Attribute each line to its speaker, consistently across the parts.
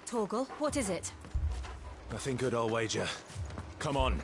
Speaker 1: Torgal, what is it?
Speaker 2: Nothing good, I'll wager. Come on.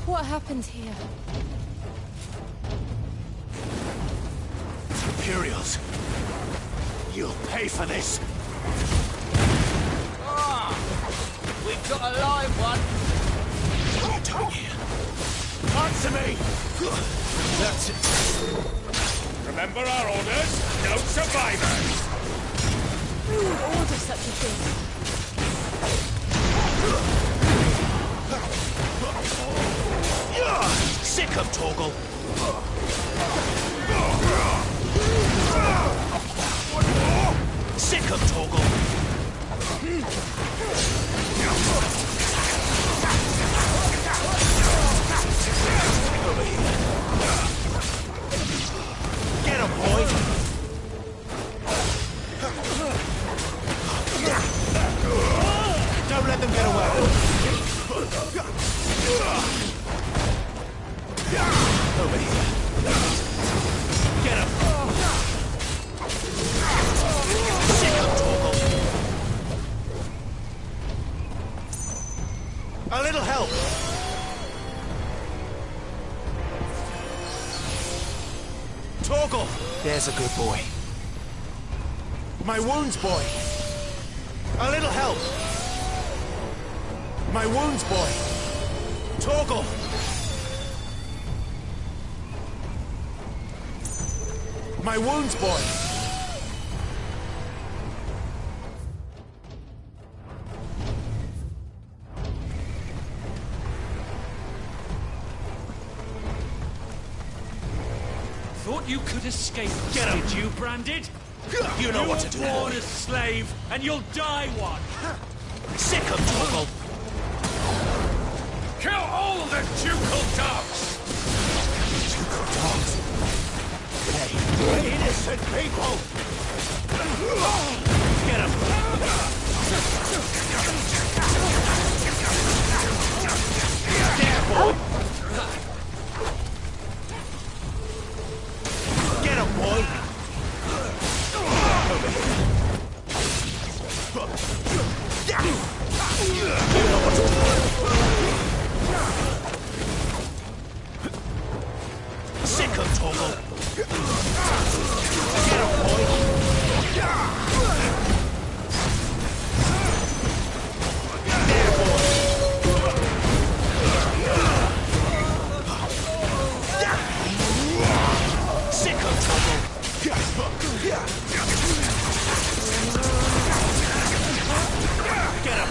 Speaker 1: What happened here?
Speaker 2: Imperials! You'll pay for this!
Speaker 3: Ah! We've got a live one!
Speaker 2: What are you doing here? Answer me! That's it.
Speaker 4: Remember our orders? No survivors!
Speaker 1: Who would order such a thing?
Speaker 2: Sick of Torgal! Sick of Torgal! Over here. Get him, boy! Don't let them get away! Over here. Get him! Sick of Torgal! A little help! Torgal! There's a good boy. My wounds, boy! A little help! My wounds, boy! Torgal! My wounds, boy!
Speaker 4: Thought you could escape us,
Speaker 2: Get him.
Speaker 4: did you, Branded?
Speaker 2: You know what to do,
Speaker 4: You're born
Speaker 2: boy.
Speaker 4: a slave, and you'll die one!
Speaker 2: Sick of Torgal!
Speaker 4: Kill all the ducal dogs!
Speaker 2: Ducal dogs? Hey, innocent people! Get him! There, boy! Get him, boy! Over here. You know what to do. Sick of Torgal! Get him, boy! There, boy! Sick of Torgal! Get him!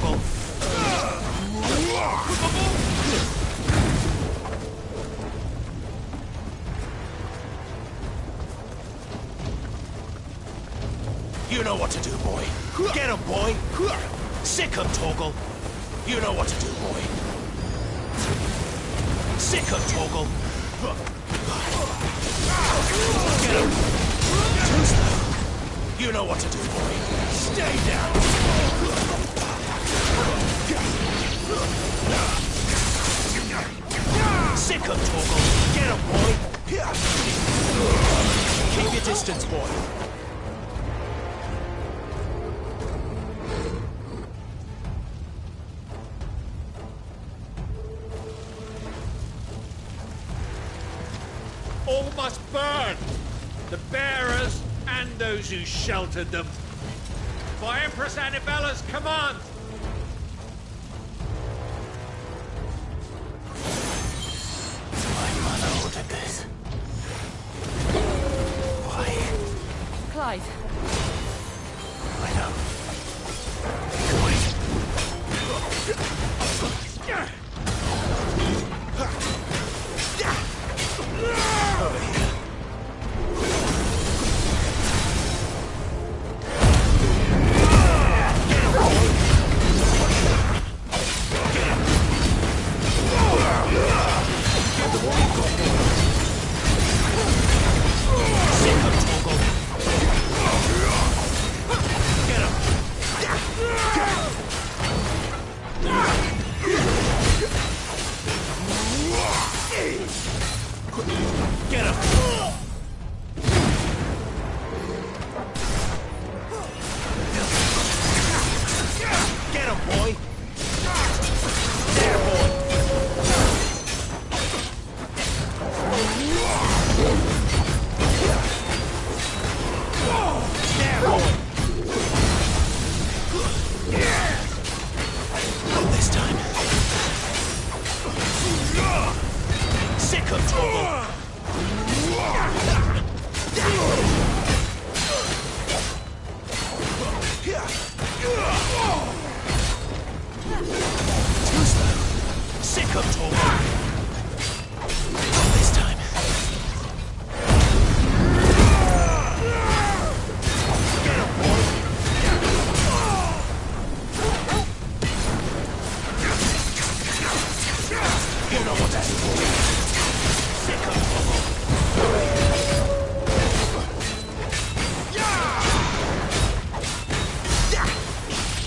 Speaker 2: Torgal. You know what to do, boy. Get him, boy. Sick him, Torgal. You know what to do, boy. Sick him, Torgal. Get him. Too slow. You know what to do, boy. Stay down. Sick him, Torgal. Get him, boy. Keep your distance, boy.
Speaker 4: All must burn! The bearers and those who sheltered them. By Empress Annibella's command!
Speaker 2: My mother ordered this. Why?
Speaker 1: Clive,
Speaker 2: I know. Good. Over here. Get him! Get him, boy! There, boy! There, boy! Not this time. Sick of trouble! Too slow. Sick of trouble. Not this time. Get him, boy. You know what that is, boy. Sick of trouble.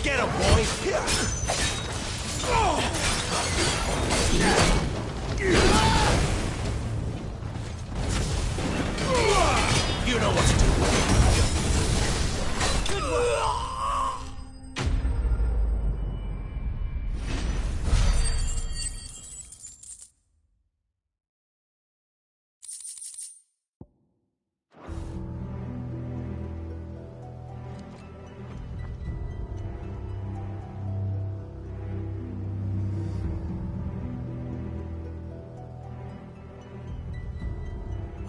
Speaker 2: Get him, boy! You know what to do.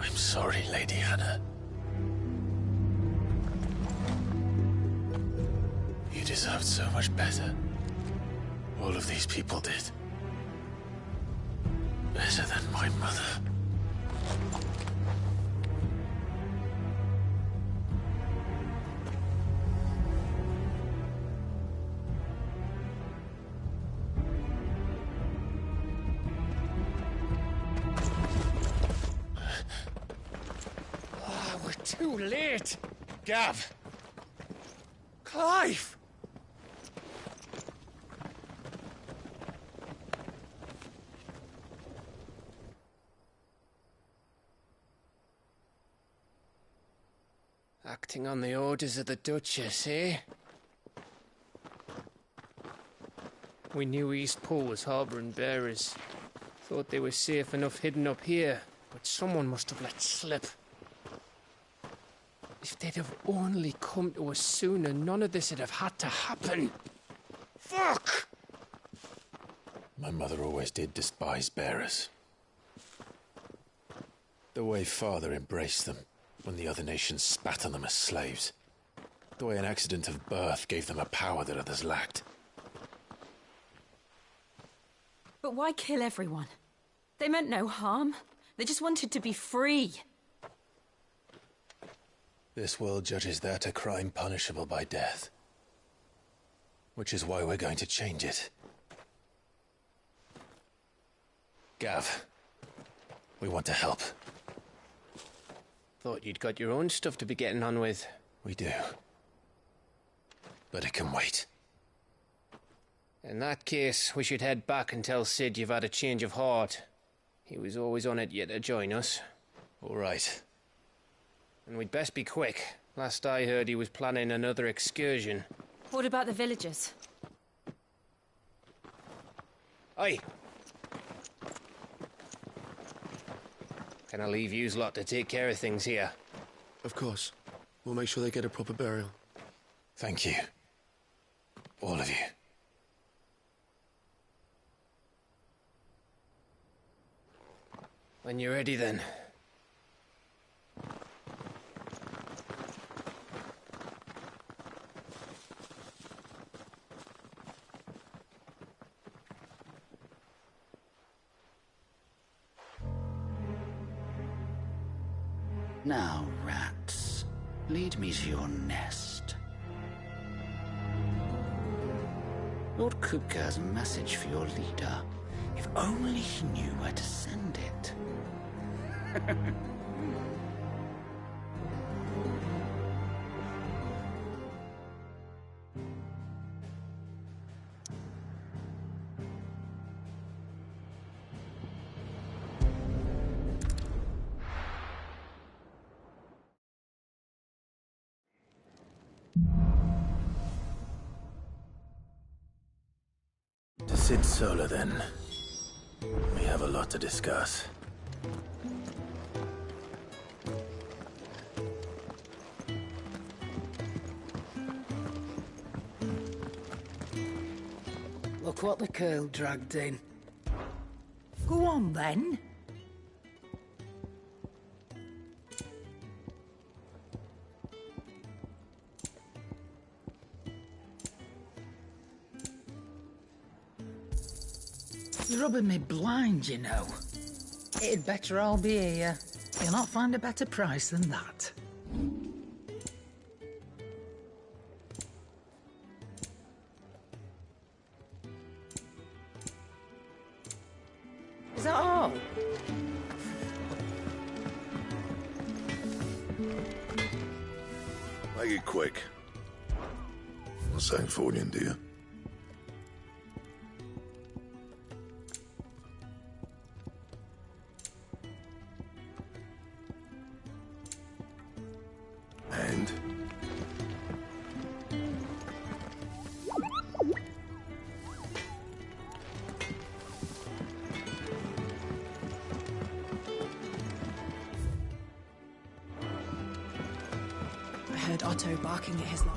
Speaker 2: I'm sorry, Lady Hannah. You deserved so much better. All of these people did. Better than my mother.
Speaker 4: Too late! Gav! Clive!
Speaker 3: Acting on the orders of the Duchess, eh? We knew Eastpool was harbouring bearers. Thought they were safe enough hidden up here, but someone must have let slip. If they'd have only come to us sooner, none of this would have had to happen. Fuck!
Speaker 2: My mother always did despise bearers. The way Father embraced them when the other nations spat on them as slaves. The way an accident of birth gave them a power that others lacked.
Speaker 1: But why kill everyone? They meant no harm. They just wanted to be free.
Speaker 2: This world judges that a crime punishable by death. Which is why we're going to change it. Gav, we want to help.
Speaker 3: Thought you'd got your own stuff to be getting on with.
Speaker 2: We do. But it can wait.
Speaker 3: In that case, we should head back and tell Sid you've had a change of heart. He was always on it yet to join us.
Speaker 2: All right.
Speaker 3: And we'd best be quick. Last I heard, he was planning another excursion.
Speaker 1: What about the villagers?
Speaker 3: Aye. Can I leave yous lot to take care of things here?
Speaker 5: Of course. We'll make sure they get a proper burial.
Speaker 2: Thank you. All of you.
Speaker 3: When you're ready, then.
Speaker 6: Now, rats, lead me to your nest. Lord Kupka has a message for your leader. If only he knew where to send it.
Speaker 2: To Sid Solar, then. We have a lot to discuss.
Speaker 7: Look what the curl dragged in.
Speaker 8: Go on, then. You're rubbing me blind, you know. It'd better all be here. You'll not find a better price than that. Is that all?
Speaker 9: Make it quick. Not saying fortune, do you? And?
Speaker 1: I heard Otto barking at his lot.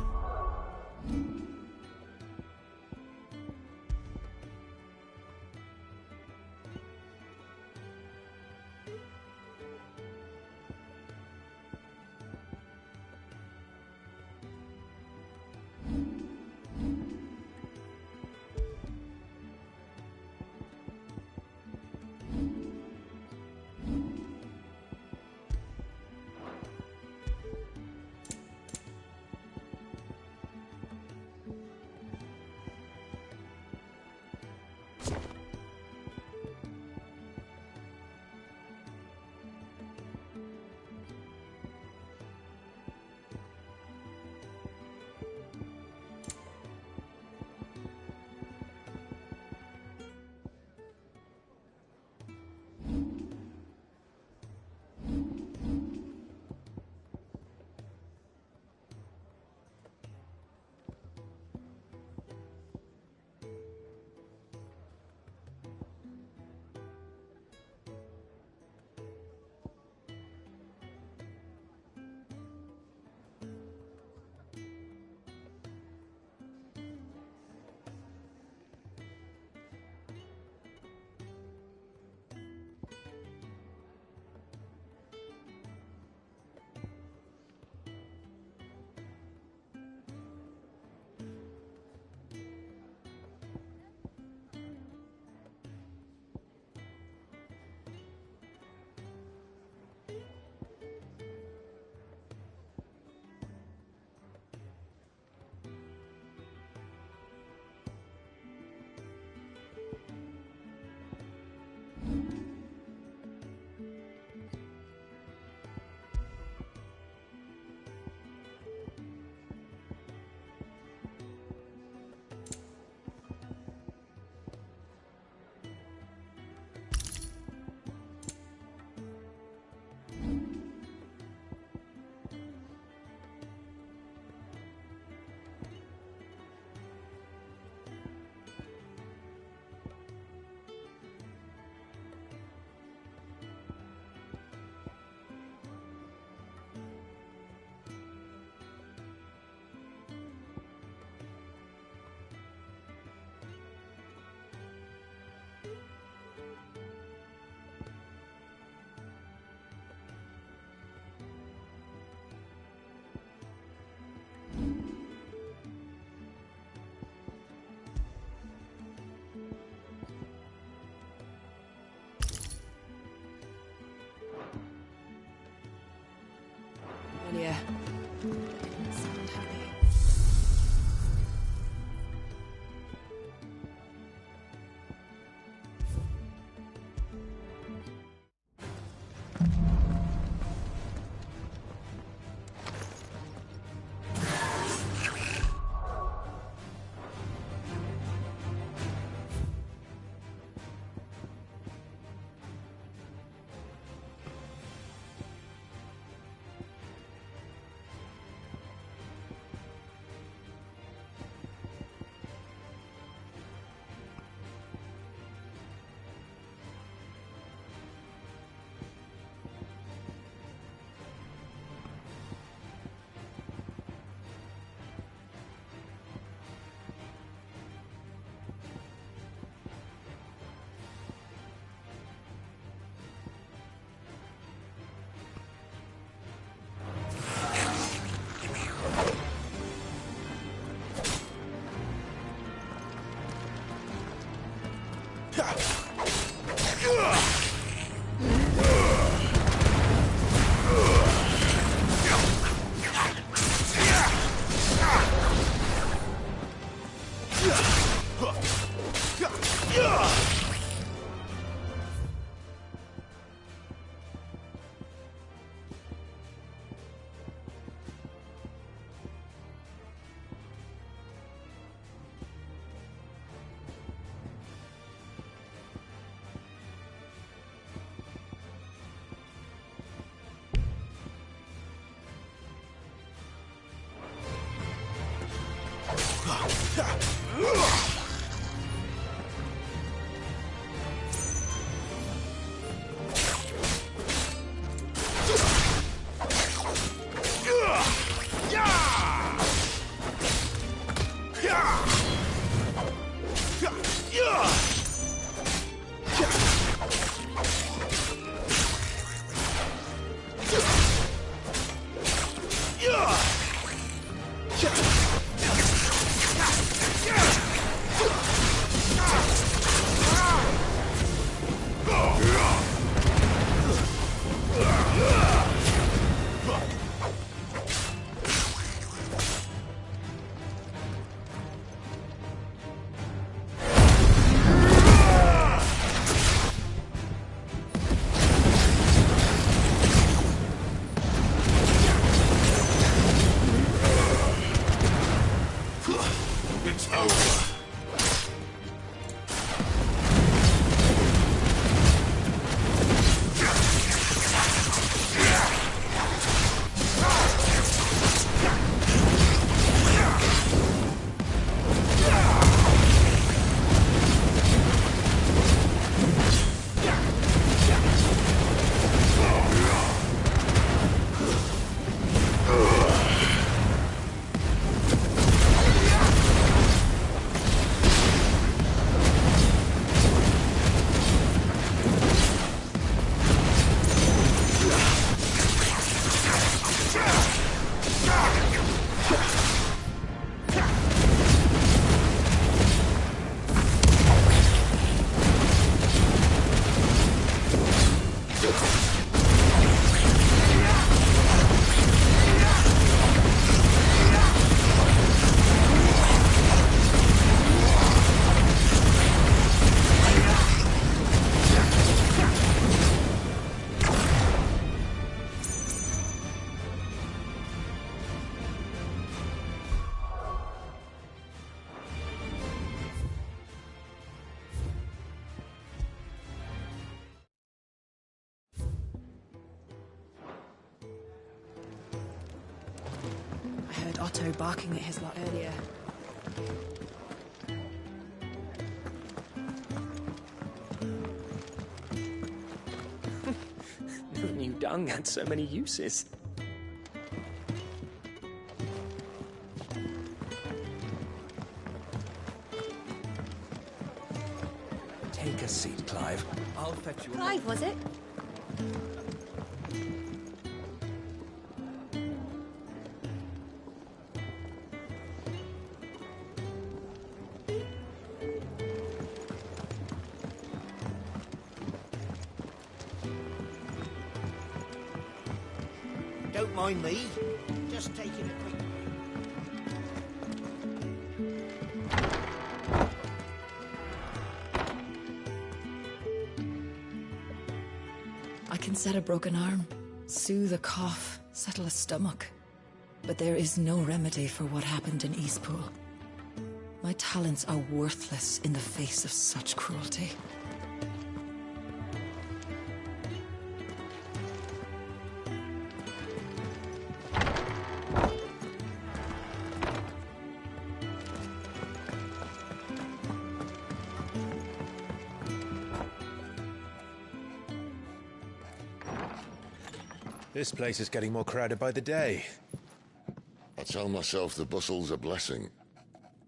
Speaker 1: Otto barking at his lot earlier.
Speaker 10: Never knew dung had so many uses.
Speaker 2: Take a seat, Clive. I'll fetch you.
Speaker 1: Clive, was it?
Speaker 11: Don't mind me. Just taking a quick...
Speaker 12: I can set a broken arm, soothe a cough, settle a stomach. But there is no remedy for what happened in Eastpool. My talents are worthless in the face of such cruelty.
Speaker 2: This place is getting more crowded by the day.
Speaker 9: I tell myself the bustle's a blessing.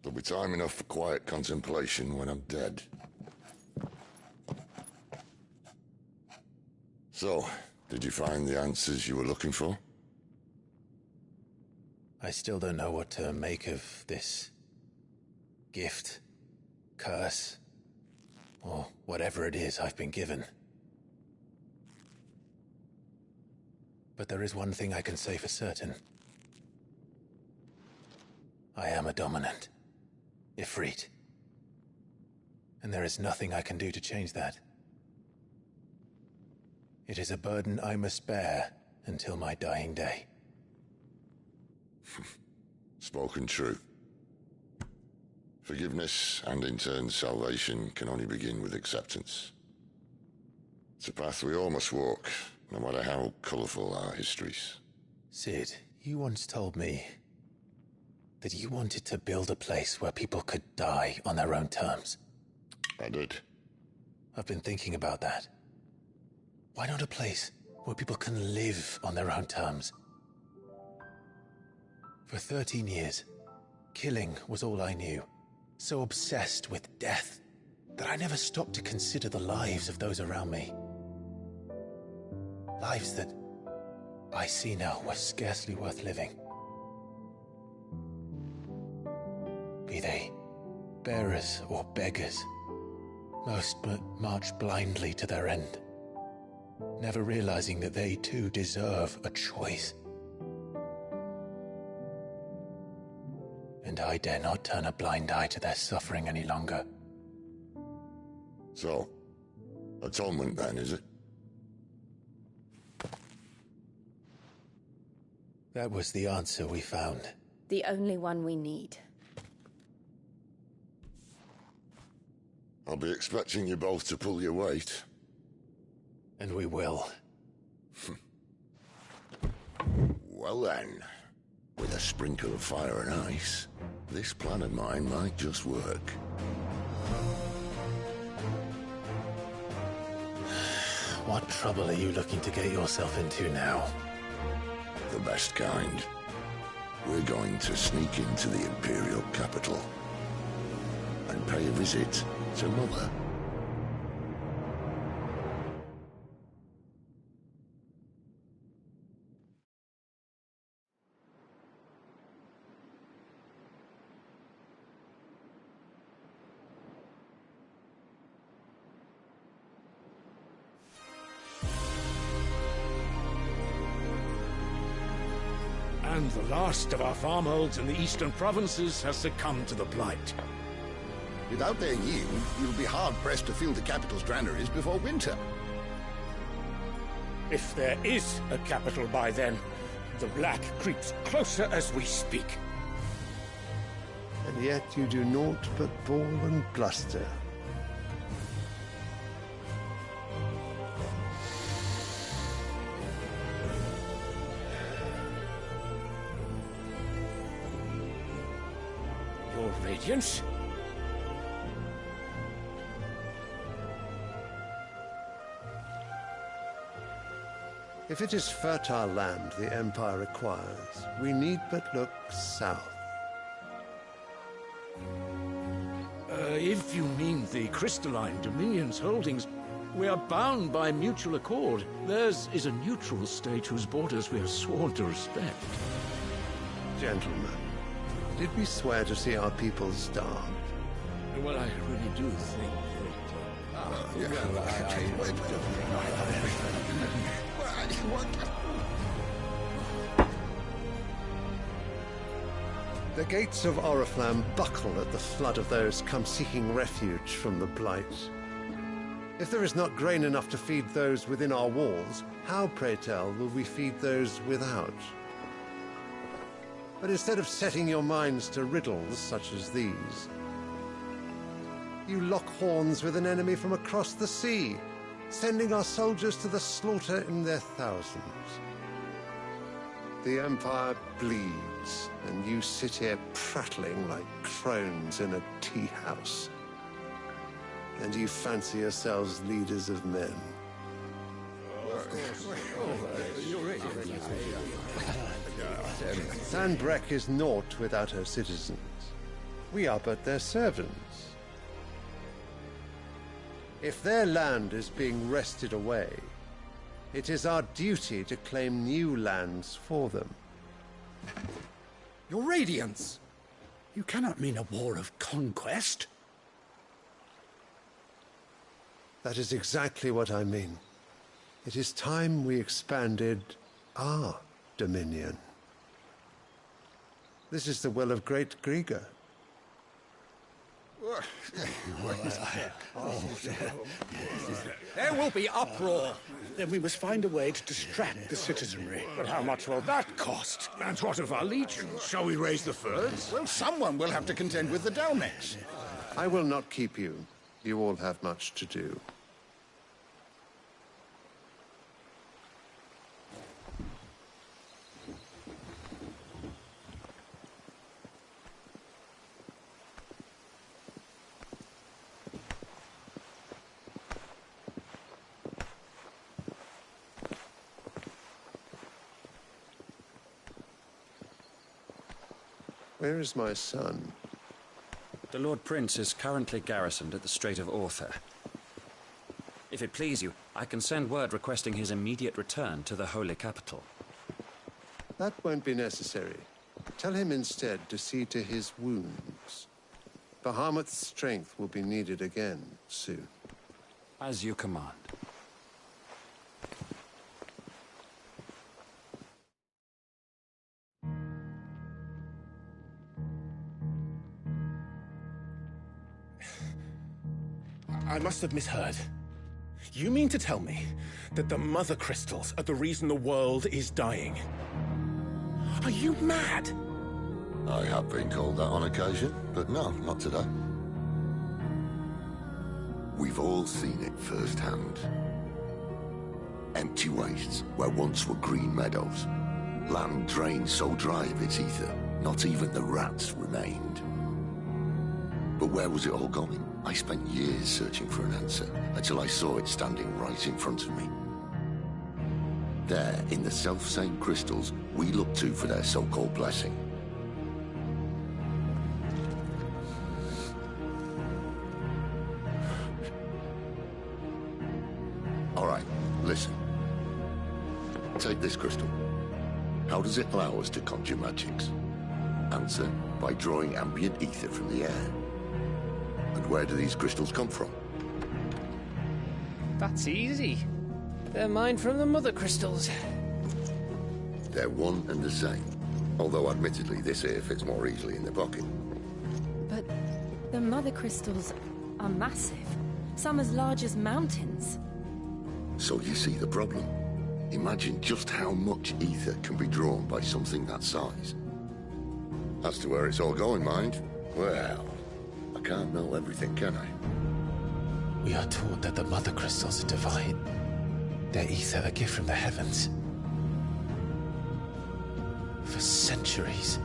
Speaker 9: There'll be time enough for quiet contemplation when I'm dead. So, did you find the answers you were looking for?
Speaker 2: I still don't know what to make of this gift, curse, or whatever it is I've been given. But there is one thing I can say for certain. I am a dominant, Ifrit. And there is nothing I can do to change that. It is a burden I must bear until my dying day.
Speaker 9: Spoken true. Forgiveness, and in turn salvation, can only begin with acceptance. It's a path we all must walk, no matter how colourful our histories.
Speaker 2: Sid, you once told me that you wanted to build a place where people could die on their own terms.
Speaker 9: I did.
Speaker 2: I've been thinking about that. Why not a place where people can live on their own terms? For 13 years, killing was all I knew. So obsessed with death that I never stopped to consider the lives of those around me. Lives that I see now were scarcely worth living. Be they bearers or beggars, most march blindly to their end, never realizing that they too deserve a choice. And I dare not turn a blind eye to their suffering any longer.
Speaker 9: So, atonement then, is it?
Speaker 2: That was the answer we found.
Speaker 13: The only one we need.
Speaker 9: I'll be expecting you both to pull your weight.
Speaker 2: And we will.
Speaker 9: Well then, with a sprinkle of fire and ice, this plan of mine might just work.
Speaker 2: What trouble are you looking to get yourself into now?
Speaker 9: The best kind. We're going to sneak into the Imperial capital and pay a visit to Mother.
Speaker 4: And the last of our farmholds in the eastern provinces has succumbed to the blight.
Speaker 14: Without their yield, you'll be hard-pressed to fill the capital's granaries before winter.
Speaker 4: If there is a capital by then, the black creeps closer as we speak.
Speaker 15: And yet you do naught but bawl and bluster.
Speaker 4: Your Radiance?
Speaker 15: If it is fertile land the Empire requires, we need but look south.
Speaker 4: If you mean the crystalline Dominion's holdings, we are bound by mutual accord. Theirs is a neutral state whose borders we have sworn to respect.
Speaker 15: Gentlemen, did we swear to see our people starve?
Speaker 4: Well, I really do think
Speaker 15: The gates of Oriflamme buckle at the flood of those come seeking refuge from the Blight. If there is not grain enough to feed those within our walls, how, pray tell, will we feed those without? But instead of setting your minds to riddles such as these, you lock horns with an enemy from across the sea, sending our soldiers to the slaughter in their thousands. The Empire bleeds, and you sit here prattling like crones in a tea house. And you fancy yourselves leaders of men. Sanbreque is naught without her citizens. We are but their servants. If their land is being wrested away, it is our duty to claim new lands for them.
Speaker 14: Your Radiance! You cannot mean a war of conquest.
Speaker 15: That is exactly what I mean. It is time we expanded our dominion. This is the will of great Grieger.
Speaker 14: There will be uproar. Then we must find a way to distract the citizenry.
Speaker 4: But how much will that cost? And what of our legions? Shall we raise the furs?
Speaker 14: Well, someone will have to contend with the Dalmeks.
Speaker 15: I will not keep you. You all have much to do. Where is my son?
Speaker 16: The Lord Prince is currently garrisoned at the Strait of Orther. If it please you, I can send word requesting his immediate return to the Holy Capital.
Speaker 15: That won't be necessary. Tell him instead to see to his wounds. Bahamut's strength will be needed again soon.
Speaker 16: As you command.
Speaker 17: I must have misheard. You mean to tell me that the Mother Crystals are the reason the world is dying? Are you mad?
Speaker 9: I have been called that on occasion, but no, not today. We've all seen it firsthand. Empty wastes where once were green meadows. Land drained so dry of its ether, not even the rats remained. But where was it all going? I spent years searching for an answer, until I saw it standing right in front of me. There, in the self-same crystals we look to for their so-called blessing. All right, listen. Take this crystal. How does it allow us to conjure magics? Answer, by drawing ambient ether from the air. And where do these crystals come from?
Speaker 3: That's easy. They're mine from the Mother Crystals.
Speaker 9: They're one and the same. Although admittedly this here fits more easily in the pocket.
Speaker 1: But the Mother Crystals are massive. Some as large as mountains.
Speaker 9: So you see the problem. Imagine just how much ether can be drawn by something that size. As to where it's all going, mind? Well, I can't know everything, can I?
Speaker 2: We are taught that the Mother Crystals are divine. Their ether a gift from the heavens. For centuries,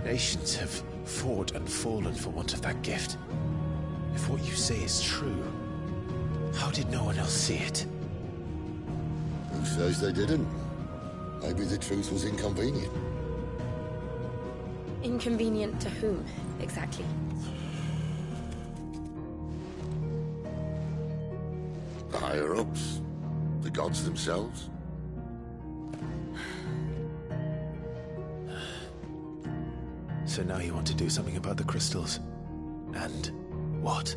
Speaker 2: nations have fought and fallen for want of that gift. If what you say is true, how did no one else see it?
Speaker 9: Who says they didn't? Maybe the truth was inconvenient.
Speaker 13: Inconvenient to whom, exactly?
Speaker 9: The higher-ups? The gods themselves?
Speaker 2: So now you want to do something about the crystals? And what?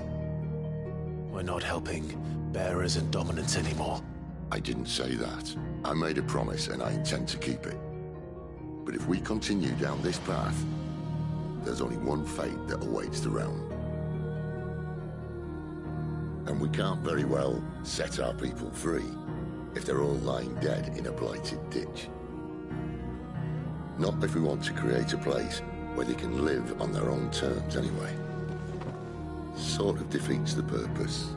Speaker 2: We're not helping bearers and dominants anymore.
Speaker 9: I didn't say that. I made a promise and I intend to keep it. But if we continue down this path, there's only one fate that awaits the realm. And we can't very well set our people free if they're all lying dead in a blighted ditch. Not if we want to create a place where they can live on their own terms anyway. Sort of defeats the purpose.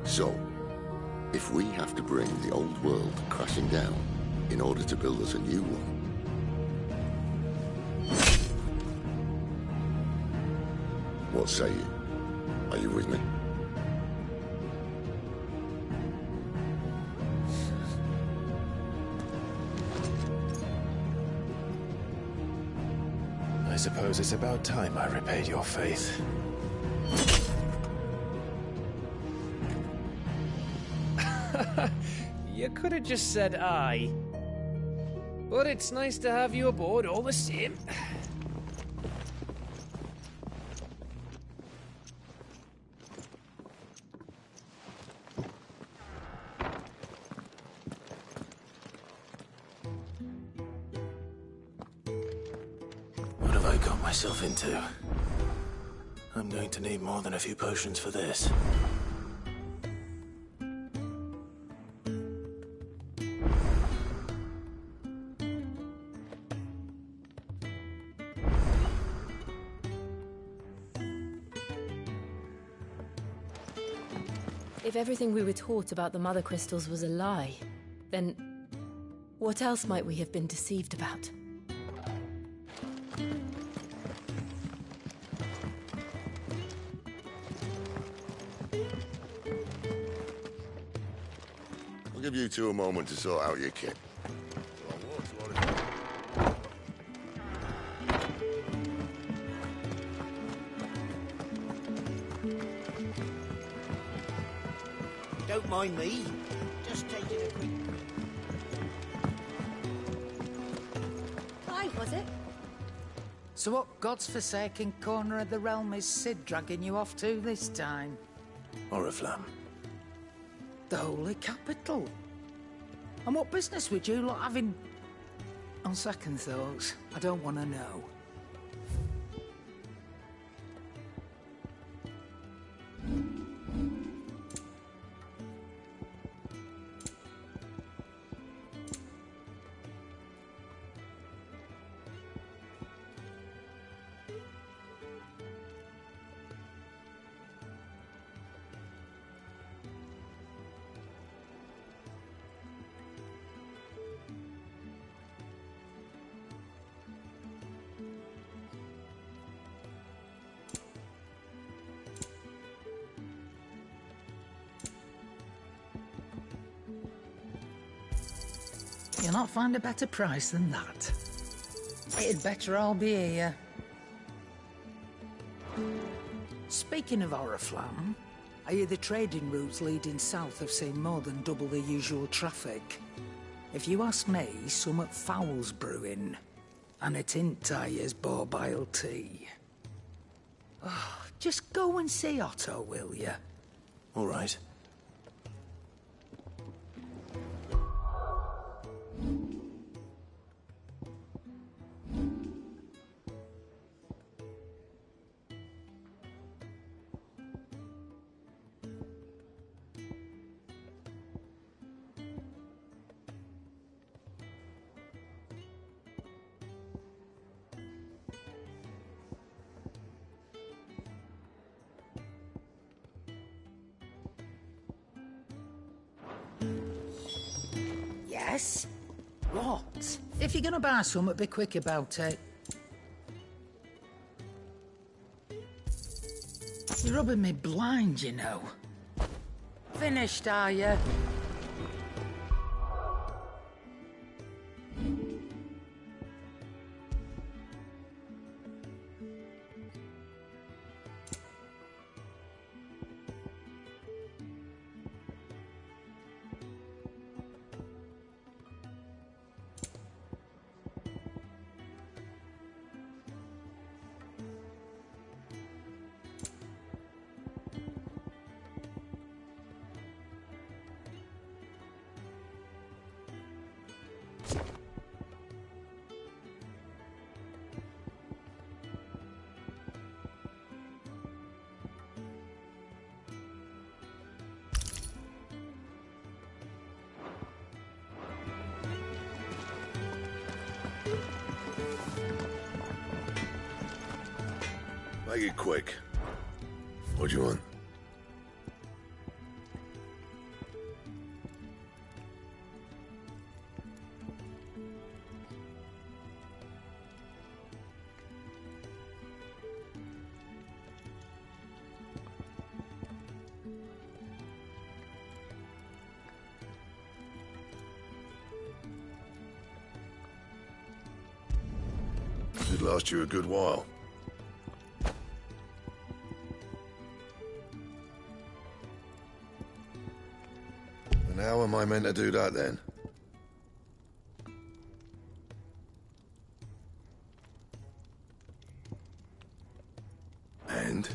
Speaker 9: So, if we have to bring the old world crashing down in order to build us a new one, what say you? Are you with me?
Speaker 2: I suppose it's about time I repaid your faith.
Speaker 3: You could have just said aye. But it's nice to have you aboard all the same.
Speaker 2: What have I got myself into? I'm going to need more than a few potions for this.
Speaker 1: If everything we were taught about the Mother Crystals was a lie, then what else might we have been deceived about?
Speaker 9: I'll give you two a moment to sort out your kit.
Speaker 11: Don't mind me. Just taking a quick...
Speaker 13: Clive, was it?
Speaker 8: So what God's forsaken corner of the realm is Sid dragging you off to this time?
Speaker 17: Oriflamme.
Speaker 8: The Holy Capital. And what business would you lot having... On second thoughts, I don't want to know. You'll not find a better price than that. It'd better all be here. Speaking of Oriflamme, I hear the trading routes leading south have seen more than double the usual traffic. If you ask me, summat foul's brewing. And it ain't Tyre's borbile tea. Oh, just go and see Otto, will you?
Speaker 17: All right.
Speaker 8: Yes? What? If you're gonna buy something, be quick about it. You're rubbing me blind, you know. Finished, are you?
Speaker 9: Make it quick. What do you want? Should last you a good while. And how am I meant to do that then? And?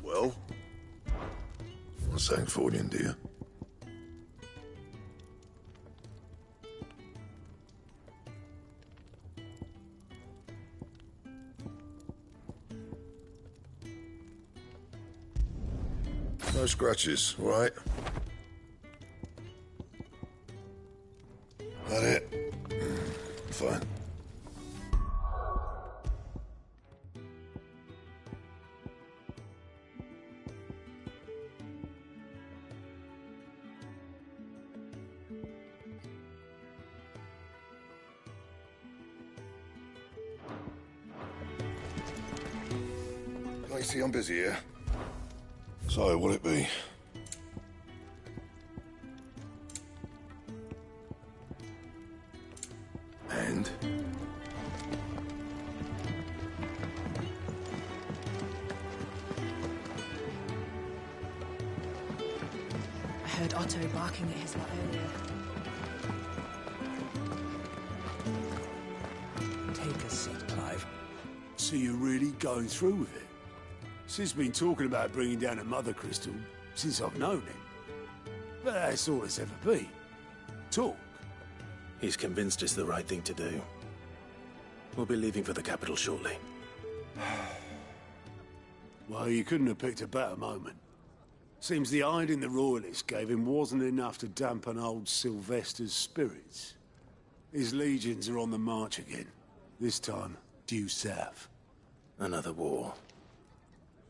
Speaker 9: Well? I'm saying Fordian, dear. No scratches, all right? That it? Fine. Can't you see I'm busy here? So, will it be? And?
Speaker 12: I heard Otto barking at his lot earlier.
Speaker 14: Take a seat, Clive.
Speaker 18: So you're really going through with it? Sid's been talking about bringing down a mother crystal since I've known him. But that's all it's ever been. Talk.
Speaker 2: He's convinced it's the right thing to do. We'll be leaving for the capital shortly.
Speaker 18: Well, you couldn't have picked a better moment. Seems the hiding the Royalists gave him wasn't enough to dampen old Sylvester's spirits. His legions are on the march again. This time, due south.
Speaker 2: Another war.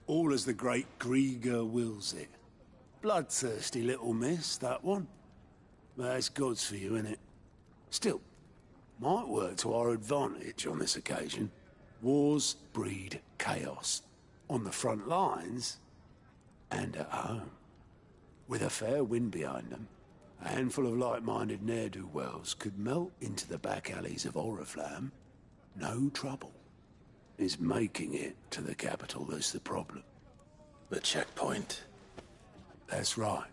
Speaker 18: All as the great Grieger wills it. Bloodthirsty little miss, that one. But that's God's for you, innit? Still, might work to our advantage on this occasion. Wars breed chaos. On the front lines, and at home. With a fair wind behind them, a handful of like-minded ne'er-do-wells could melt into the back alleys of Oriflamme. No trouble. It's making it to the capital that's the problem.
Speaker 2: The checkpoint.
Speaker 18: That's right.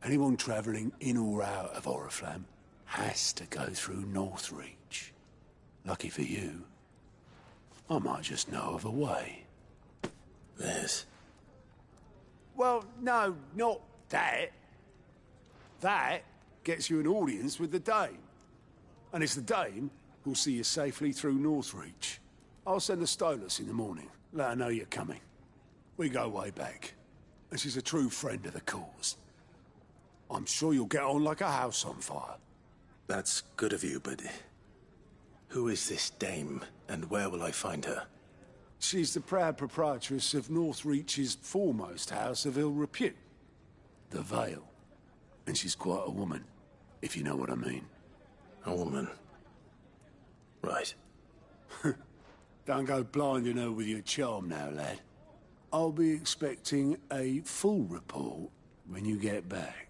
Speaker 18: Anyone travelling in or out of Oriflamme has to go through Northreach. Lucky for you, I might just know of a way.
Speaker 2: This?
Speaker 18: Well, no, not that. That gets you an audience with the Dame. And it's the Dame who'll see you safely through Northreach. I'll send the Stolas in the morning. Let her know you're coming. We go way back. And she's a true friend of the cause. I'm sure you'll get on like a house on fire.
Speaker 2: That's good of you, but... who is this Dame, and where will I find her?
Speaker 18: She's the proud proprietress of Northreach's foremost house of ill repute. The Vale. And she's quite a woman, if you know what I mean.
Speaker 2: A woman? Right.
Speaker 18: Don't go blinding her with your charm now, lad. I'll be expecting a full report when you get back.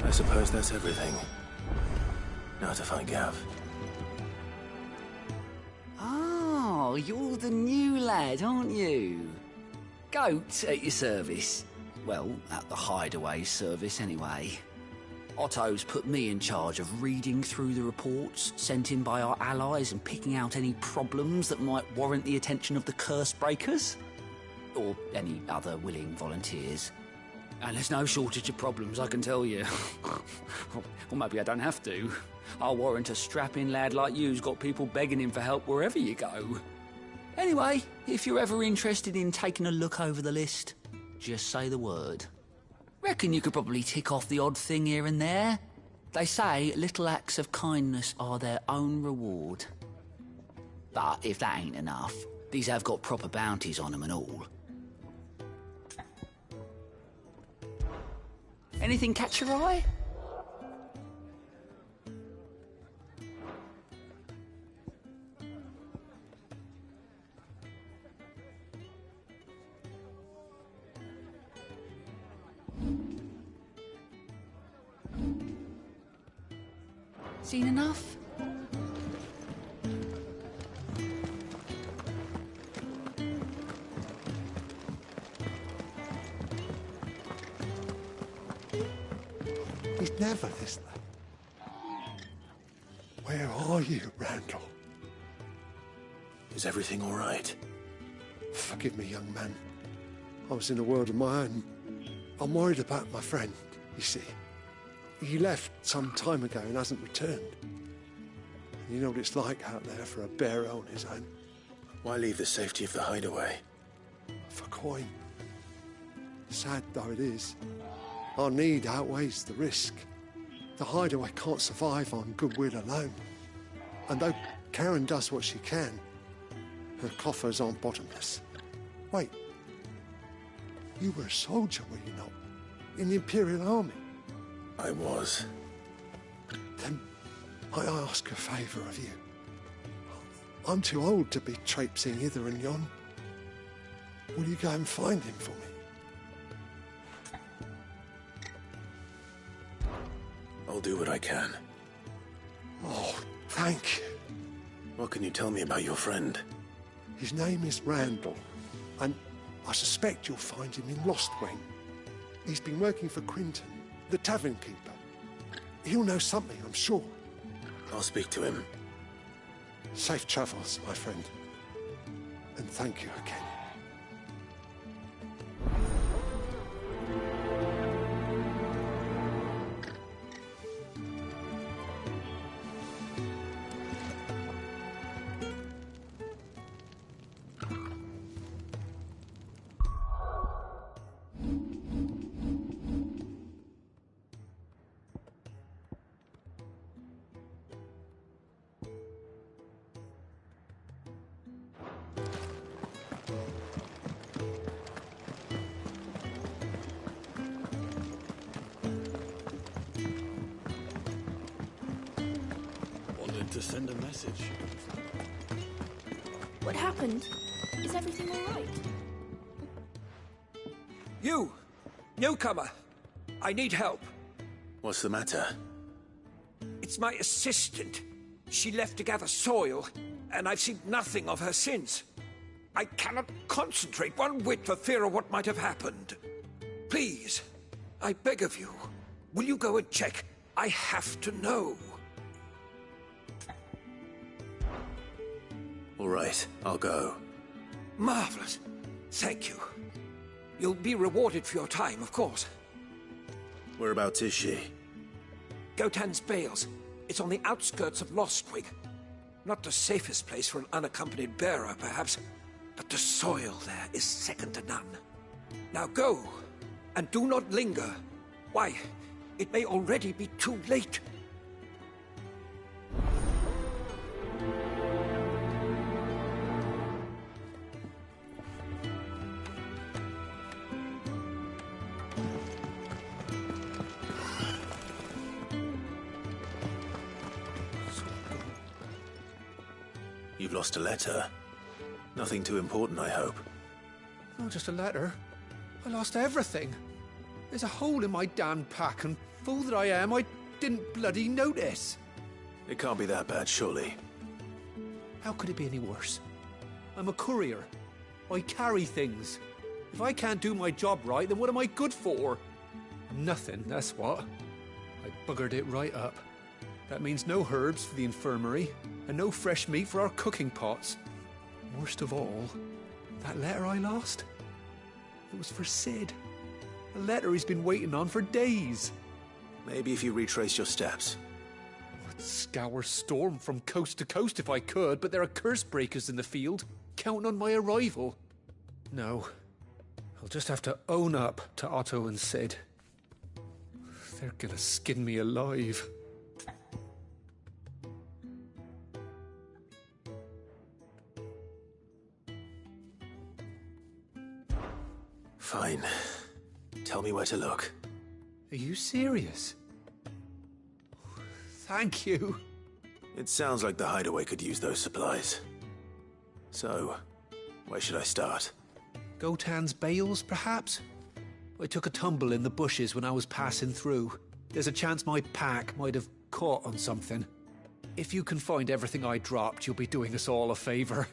Speaker 2: I suppose that's everything. Now to find Gav.
Speaker 6: Oh, you're the new lad, aren't you? Goat at your service. Well, at the hideaway service, anyway. Otto's put me in charge of reading through the reports sent in by our allies and picking out any problems that might warrant the attention of the curse breakers. Or any other willing volunteers. And there's no shortage of problems, I can tell you. Or maybe I don't have to. I'll warrant a strapping lad like you's got people begging him for help wherever you go. Anyway, if you're ever interested in taking a look over the list, just say the word. Reckon you could probably tick off the odd thing here and there. They say little acts of kindness are their own reward. But if that ain't enough, these have got proper bounties on them and all. Anything catch your eye? Seen enough?
Speaker 15: He's never this lad. Where are you, Randall?
Speaker 2: Is everything all right?
Speaker 15: Forgive me, young man. I was in a world of my own. I'm worried about my friend, you see. He left some time ago and hasn't returned. You know what it's like out there for a bearer on his own.
Speaker 2: Why leave the safety of the hideaway?
Speaker 15: For coin. Sad though it is, Our need outweighs the risk. The hideaway can't survive on goodwill alone. And though Karen does what she can, her coffers aren't bottomless. Wait. You were a soldier, were you not? In the Imperial Army?
Speaker 2: I was.
Speaker 15: Then might I ask a favour of you? I'm too old to be traipsing hither and yon. Will you go and find him for me?
Speaker 2: I'll do what I can.
Speaker 15: Oh, thank you.
Speaker 2: What can you tell me about your friend?
Speaker 15: His name is Randall, and I suspect you'll find him in Lostwing. He's been working for Quinton, the tavern keeper. He'll know something, I'm sure.
Speaker 2: I'll speak to him.
Speaker 15: Safe travels, my friend. And thank you again.
Speaker 4: To send a message.
Speaker 13: What happened? Is everything all right?
Speaker 19: You! Newcomer! I need help.
Speaker 2: What's the matter?
Speaker 19: It's my assistant. She left to gather soil, and I've seen nothing of her since. I cannot concentrate one whit for fear of what might have happened. Please, I beg of you, will you go and check? I have to know.
Speaker 2: All right, I'll go.
Speaker 19: Marvelous. Thank you. You'll be rewarded for your time, of course.
Speaker 2: Whereabouts is she?
Speaker 19: Gotan's Bales. It's on the outskirts of Lostwing. Not the safest place for an unaccompanied bearer, perhaps, but the soil there is second to none. Now go, and do not linger. Why, it may already be too late.
Speaker 2: You've lost a letter. Nothing too important, I hope.
Speaker 20: Not just a letter. I lost everything. There's a hole in my damn pack, and fool that I am, I didn't bloody notice.
Speaker 2: It can't be that bad, surely.
Speaker 20: How could it be any worse? I'm a courier. I carry things. If I can't do my job right, then what am I good for? I'm nothing, that's what. I buggered it right up. That means no herbs for the infirmary, and no fresh meat for our cooking pots. Worst of all, that letter I lost, it was for Sid. A letter he's been waiting on for days.
Speaker 2: Maybe if you retrace your steps.
Speaker 20: I'd scour Storm from coast to coast if I could, but there are curse breakers in the field, counting on my arrival. No, I'll just have to own up to Otto and Sid. They're gonna skin me alive.
Speaker 2: Fine. Tell me where to look.
Speaker 20: Are you serious? Thank you.
Speaker 2: It sounds like the hideaway could use those supplies. So, where should I start?
Speaker 20: Gotan's Bales, perhaps? I took a tumble in the bushes when I was passing through. There's a chance my pack might have caught on something. If you can find everything I dropped, you'll be doing us all a favor.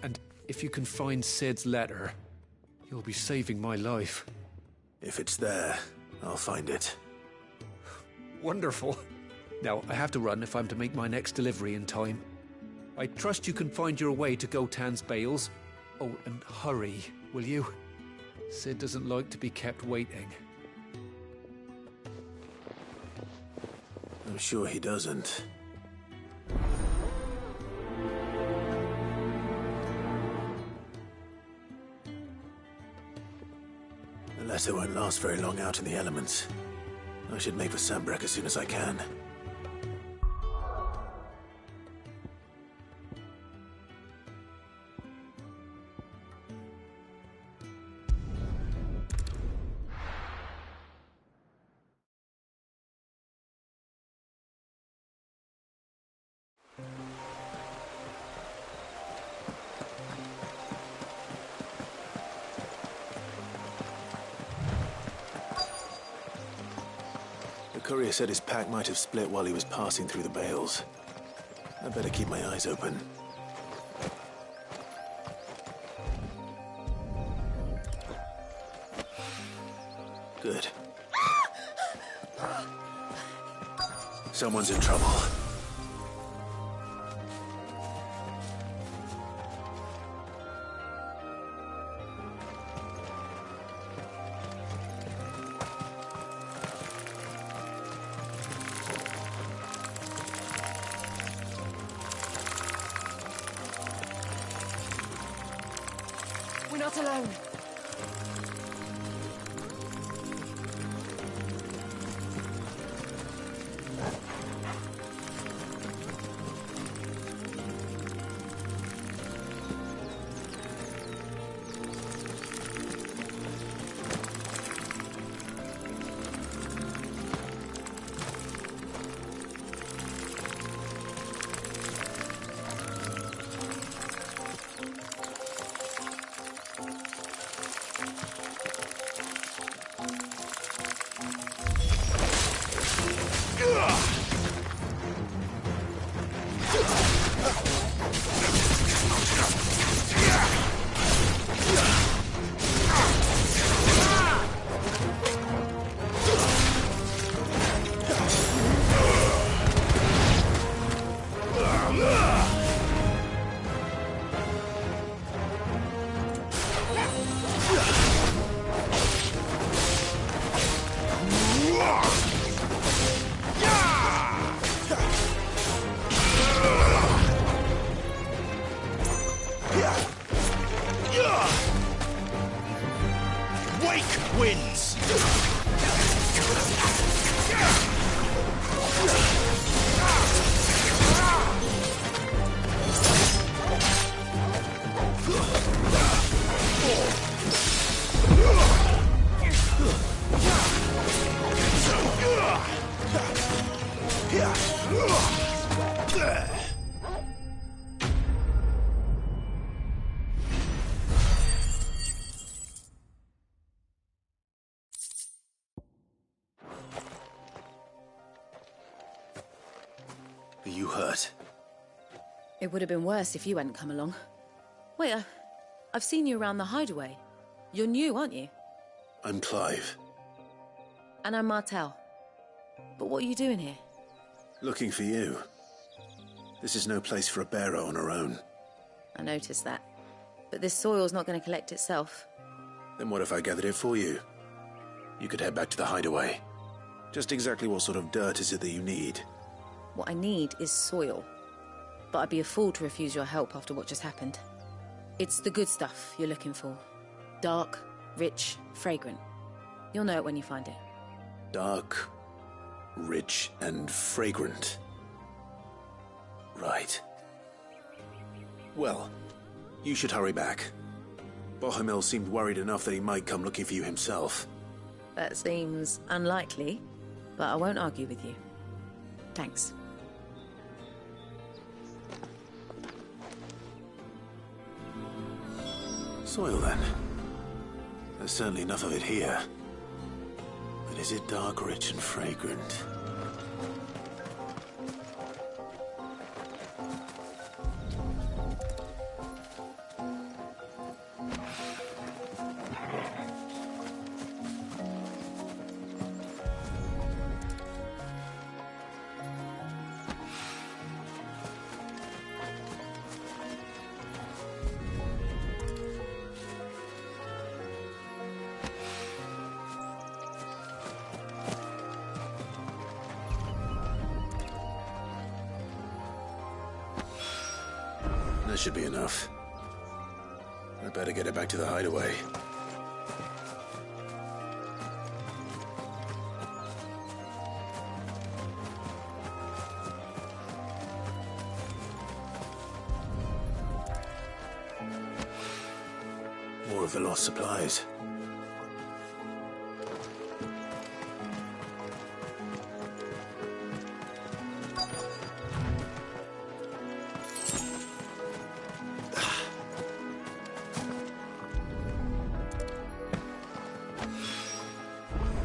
Speaker 20: And if you can find Sid's letter, you'll be saving my life.
Speaker 2: If it's there, I'll find it.
Speaker 20: Wonderful. Now, I have to run if I'm to make my next delivery in time. I trust you can find your way to Gotan's Bales. Oh, and hurry, will you? Sid doesn't like to be kept waiting.
Speaker 2: I'm sure he doesn't. letter won't last very long out in the elements. I should make for Sambrek as soon as I can. The courier said his pack might have split while he was passing through the bales. I better keep my eyes open. Good. Someone's in trouble.
Speaker 1: We're not alone. Are you hurt? It would have been worse if you hadn't come along. Wait, I've seen you around the hideaway. You're new, aren't you?
Speaker 2: I'm Clive.
Speaker 1: And I'm Martel. But what are you doing here?
Speaker 2: Looking for you. This is no place for a bearer on her own.
Speaker 1: I noticed that. But this soil's not going to collect itself.
Speaker 2: Then what if I gathered it for you? You could head back to the hideaway. Just exactly what sort of dirt is it that you need?
Speaker 1: What I need is soil. But I'd be a fool to refuse your help after what just happened. It's the good stuff you're looking for. Dark, rich, fragrant. You'll know it when you find it.
Speaker 2: Dark, rich, and fragrant. Right. Well, you should hurry back. Bohemil seemed worried enough that he might come looking for you himself.
Speaker 1: That seems unlikely, but I won't argue with you. Thanks.
Speaker 2: Soil, then. There's certainly enough of it here. But is it dark, rich, and fragrant? That should be enough. I better get it back to the hideaway.
Speaker 18: more of the lost supplies.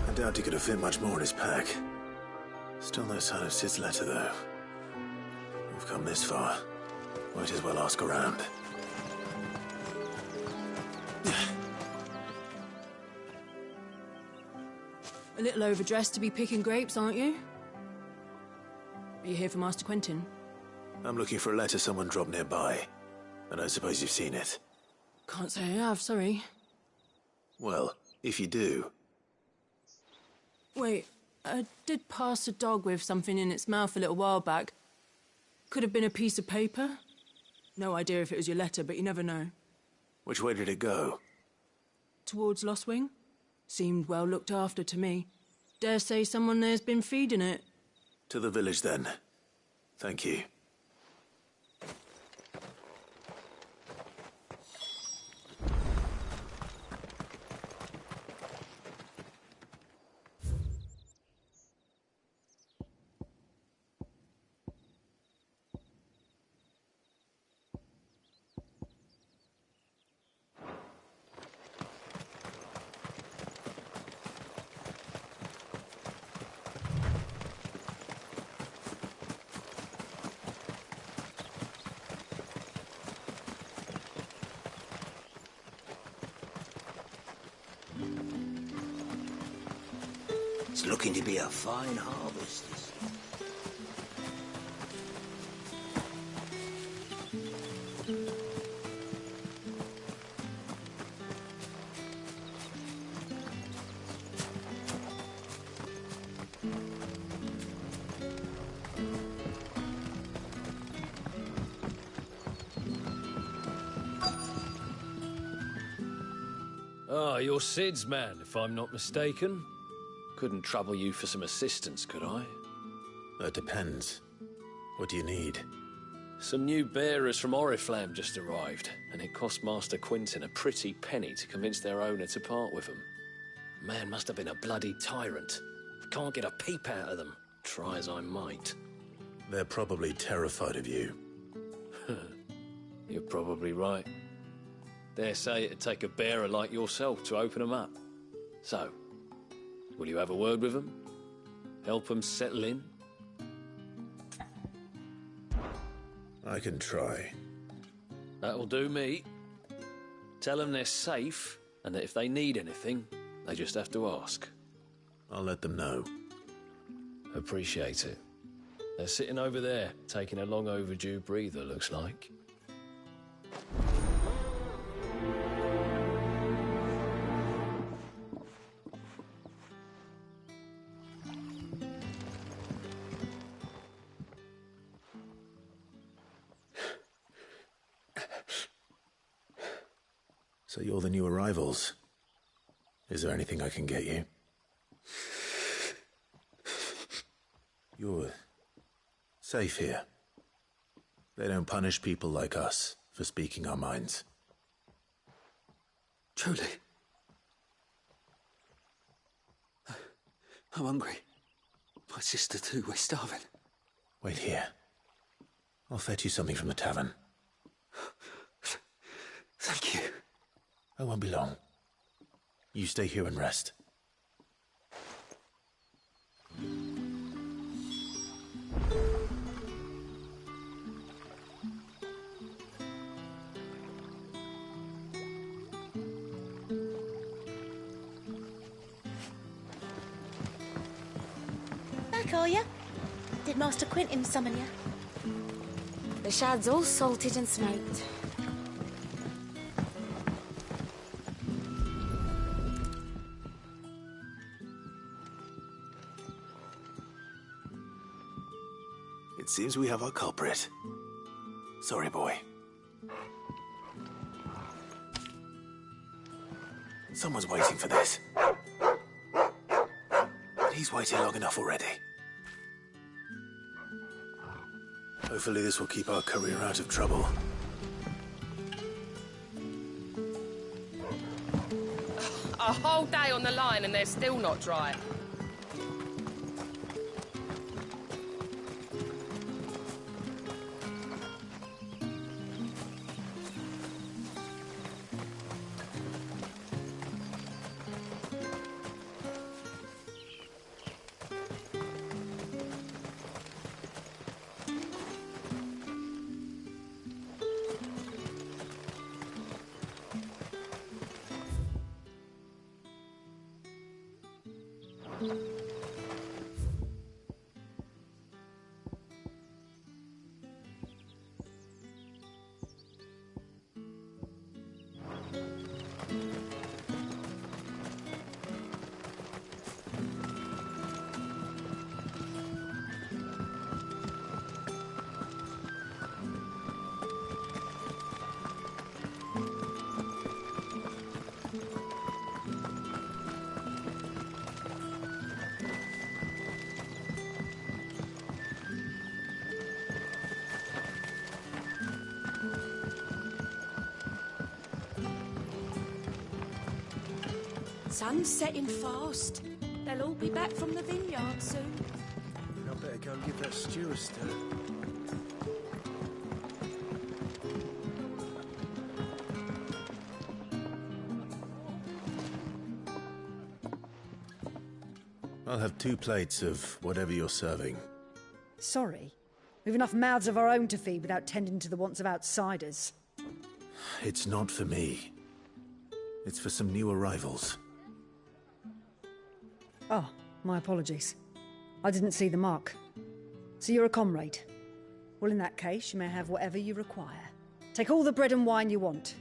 Speaker 18: I doubt he could have fit much more in his pack. Still no sign of Sid's letter, though. We've come this far. Might as well ask around.
Speaker 21: A little overdressed to be picking grapes, aren't you? Are you here for Master Quentin?
Speaker 18: I'm looking for a letter someone dropped nearby. I don't suppose you've seen it.
Speaker 21: Can't say I have, sorry.
Speaker 18: Well, if you do...
Speaker 21: Wait, I did pass a dog with something in its mouth a little while back. Could have been a piece of paper. No idea if it was your letter, but you never know.
Speaker 18: Which way did it go?
Speaker 21: Towards Lostwing? Seemed well looked after to me. Dare say someone there's been feeding it.
Speaker 18: To the village, then. Thank you.
Speaker 11: It's looking to be a fine harvest.
Speaker 22: Ah, you're Sid's man, if I'm not mistaken. Couldn't trouble you for some assistance, could I?
Speaker 18: That depends. What do you need?
Speaker 22: Some new bearers from Oriflamme just arrived, and it cost Master Quentin a pretty penny to convince their owner to part with them. Man must have been a bloody tyrant. Can't get a peep out of them, try as I might.
Speaker 18: They're probably terrified of you.
Speaker 22: You're probably right. Dare say it'd take a bearer like yourself to open them up. So, will you have a word with them? Help them settle in?
Speaker 18: I can try.
Speaker 22: That'll do me. Tell them they're safe, and that if they need anything, they just have to ask.
Speaker 18: I'll let them know.
Speaker 22: Appreciate it. They're sitting over there, taking a long overdue breather, looks like.
Speaker 18: So you're the new arrivals. Is there anything I can get you? You're safe here. They don't punish people like us for speaking our minds.
Speaker 6: Truly. I'm hungry. My sister too, we're starving.
Speaker 18: Wait here. I'll fetch you something from the tavern.
Speaker 6: Thank you.
Speaker 18: I won't be long. You stay here and rest.
Speaker 23: Back, are you? Did Master Quentin summon you?
Speaker 24: The shad's all salted and smoked.
Speaker 18: It seems we have our culprit. Sorry, boy. Someone's waiting for this. But he's waited long enough already. Hopefully this will keep our career out of trouble.
Speaker 5: a whole day on the line and they're still not dry.
Speaker 7: Sun's setting fast. They'll all be back from the vineyard soon.
Speaker 14: I better go and give that stew a stir.
Speaker 2: I'll have 2 plates of whatever you're serving.
Speaker 10: Sorry. We've enough mouths of our own to feed without tending to the wants of outsiders.
Speaker 2: It's not for me. It's for some new arrivals.
Speaker 10: Oh, my apologies. I didn't see the mark. So you're a comrade. Well, in that case, you may have whatever you require. Take all the bread and wine you want.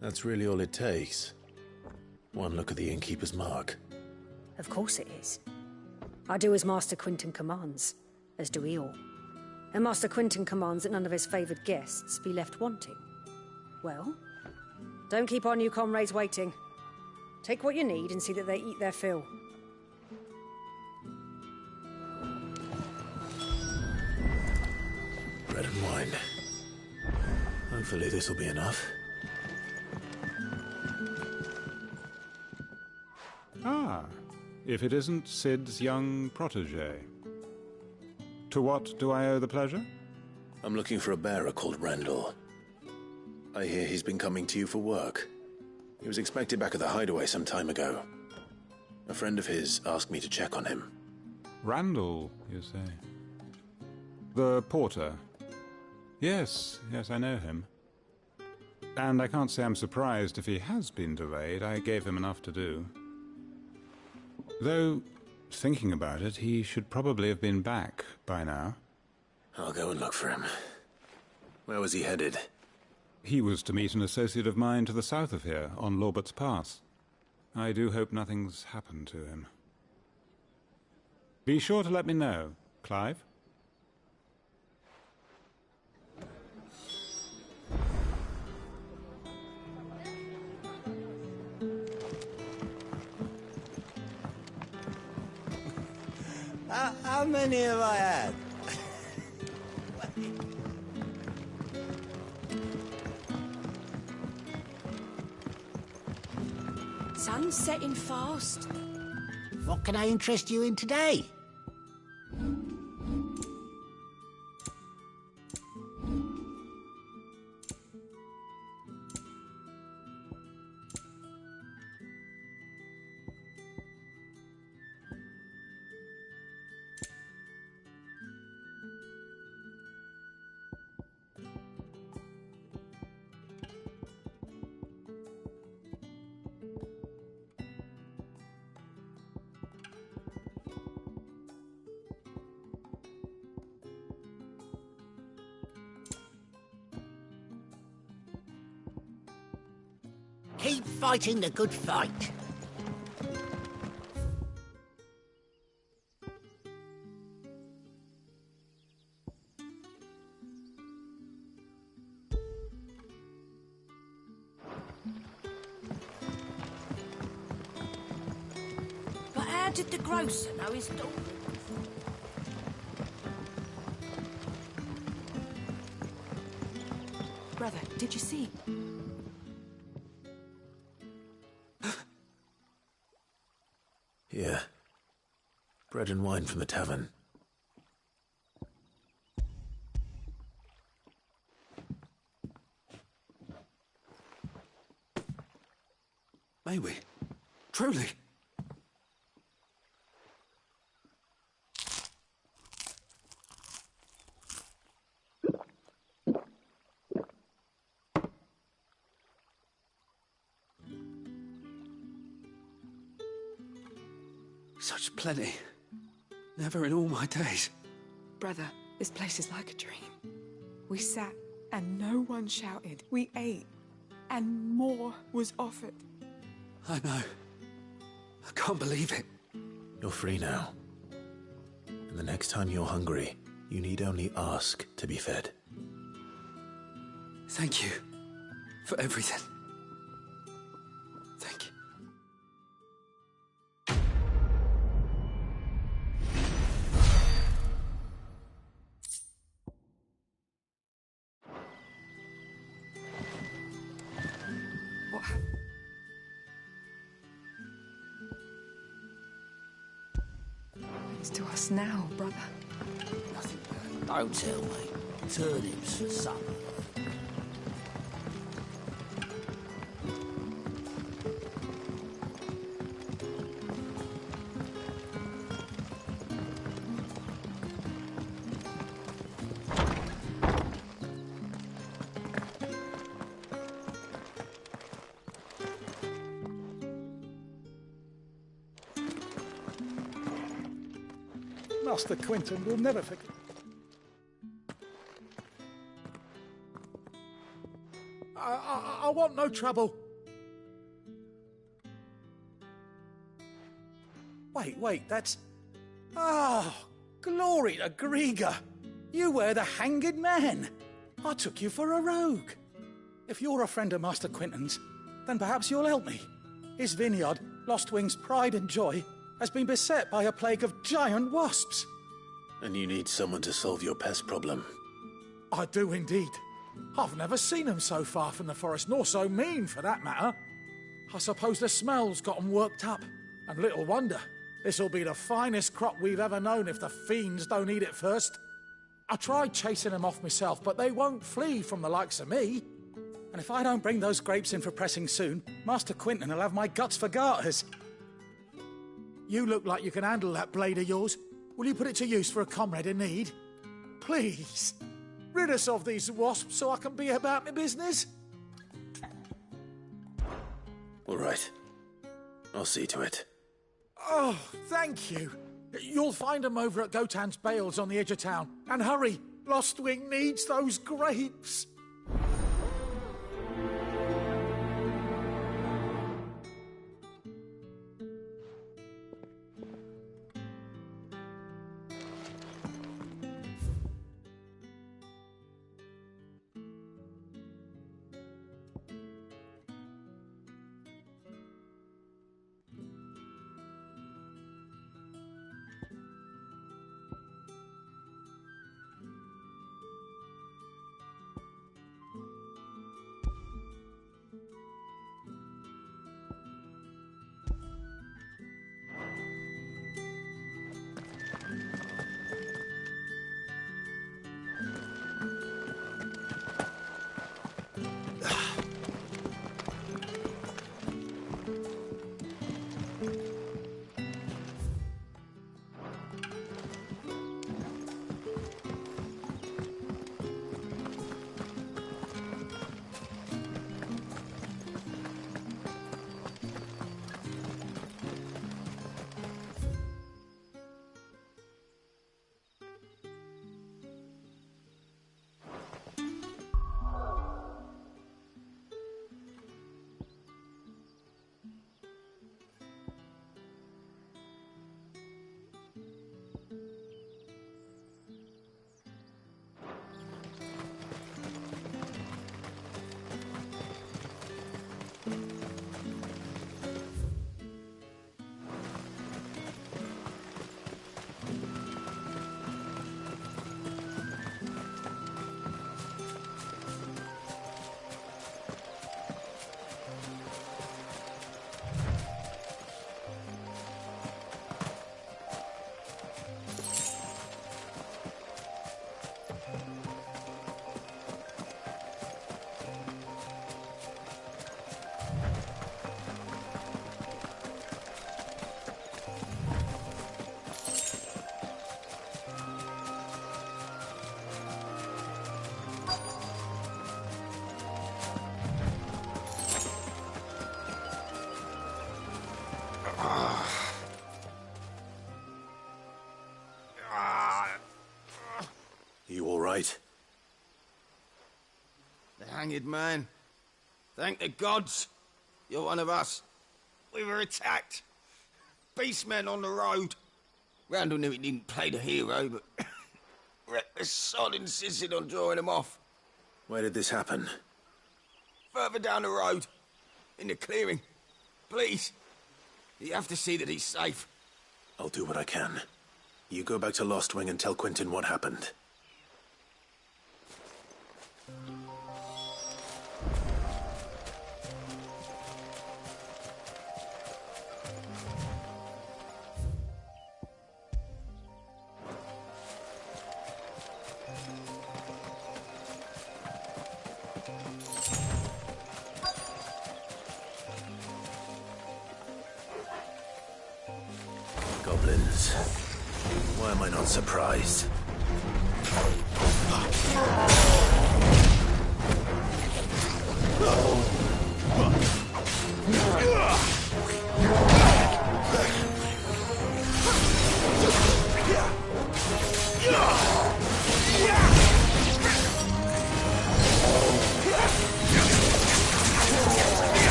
Speaker 2: That's really all it takes. One look at the innkeeper's mark.
Speaker 10: Of course it is. I do as Master Quinton commands, as do we all. And Master Quinton commands that none of his favoured guests be left wanting. Well, don't keep our new comrades waiting. Take what you need and see that they eat their fill.
Speaker 2: Bread and wine. Hopefully this'll be enough.
Speaker 16: Ah, if it isn't Sid's young protege. To what do I owe the pleasure?
Speaker 2: I'm looking for a bearer called Randall. I hear he's been coming to you for work. He was expected back at the hideaway some time ago. A friend of his asked me to check on him.
Speaker 16: Randall, you say? The porter? Yes, I know him. And I can't say I'm surprised if he has been delayed. I gave him enough to do. Though, thinking about it, he should probably have been back by now.
Speaker 2: I'll go and look for him. Where was he headed?
Speaker 16: He was to meet an associate of mine to the south of here, on Lorbert's Pass. I do hope nothing's happened to him. Be sure to let me know, Clive.
Speaker 11: How many have I had?
Speaker 7: Sun's setting fast.
Speaker 11: What can I interest you in today? Keep fighting the good fight.
Speaker 7: But how did the grocer know his daughter?
Speaker 21: Brother, did you see?
Speaker 2: bread and wine from the tavern.
Speaker 19: May we? Truly? Such plenty. Never in all my days.
Speaker 3: Brother, this place is like a dream. We sat and no one shouted. We ate and more was offered.
Speaker 19: I know. I can't believe it.
Speaker 2: You're free now. And the next time you're hungry, you need only ask to be fed.
Speaker 19: Thank you for everything. Thank you.
Speaker 3: What? It's to us now, brother.
Speaker 6: Nothing. Don't tell me. Turnips for supper.
Speaker 14: Master Quintin will never forget. I want no trouble. Wait, that's... Ah, glory to Grieger. You were the hanged man. I took you for a rogue. If you're a friend of Master Quintin's, then perhaps you'll help me. His vineyard, Lostwing's pride and joy, has been beset by a plague of giant wasps.
Speaker 2: And you need someone to solve your pest problem.
Speaker 14: I do indeed. I've never seen them so far from the forest, nor so mean, for that matter. I suppose the smell's got them worked up. And little wonder. This'll be the finest crop we've ever known if the fiends don't eat it first. I tried chasing them off myself, but they won't flee from the likes of me. And if I don't bring those grapes in for pressing soon, Master Quintin will have my guts for garters. You look like you can handle that blade of yours. Will you put it to use for a comrade in need? Please, rid us of these wasps so I can be about my business.
Speaker 2: All right. I'll see to it.
Speaker 14: Oh, thank you. You'll find them over at Gotan's Bales on the edge of town. And hurry, Lostwing needs those grapes.
Speaker 8: hanged man. Thank the gods. You're one of us. We were attacked. Beastmen on the road. Randall knew he didn't play the hero, but reckless sod insisted on drawing him off.
Speaker 9: Where did this happen?
Speaker 8: Further down the road. In the clearing. Please. You have to see that he's safe.
Speaker 9: I'll do what I can. You go back to Lost Wing and tell Quentin what happened. Goblins. Why am I not surprised?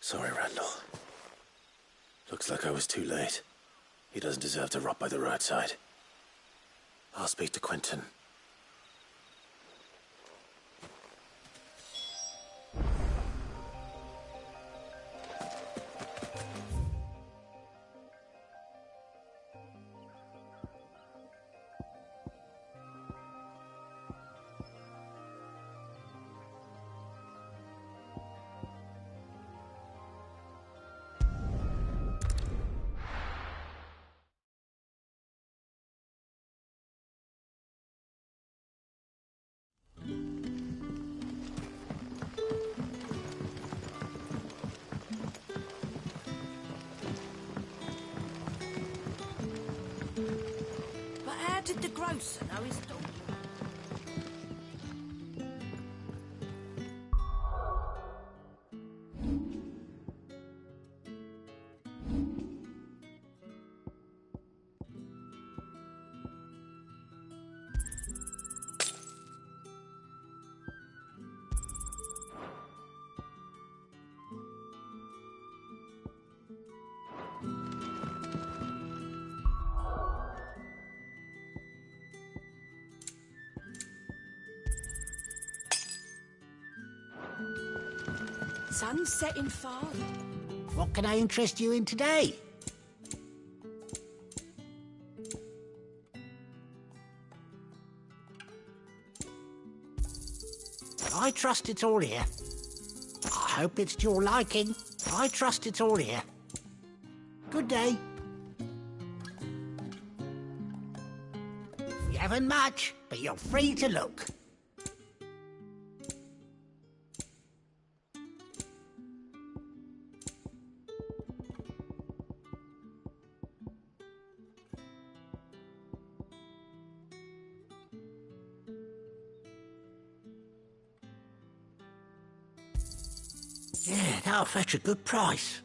Speaker 9: Sorry, Randall. Looks like I was too late. He doesn't deserve to rot by the roadside. I'll speak to Quentin.
Speaker 7: Did the grocer know his dog? Sun's setting fast.
Speaker 4: What can I interest you in today? I trust it's all here. I hope it's to your liking. I trust it's all here. Good day. We haven't much, but you're free to look. Yeah, that'll fetch a good price.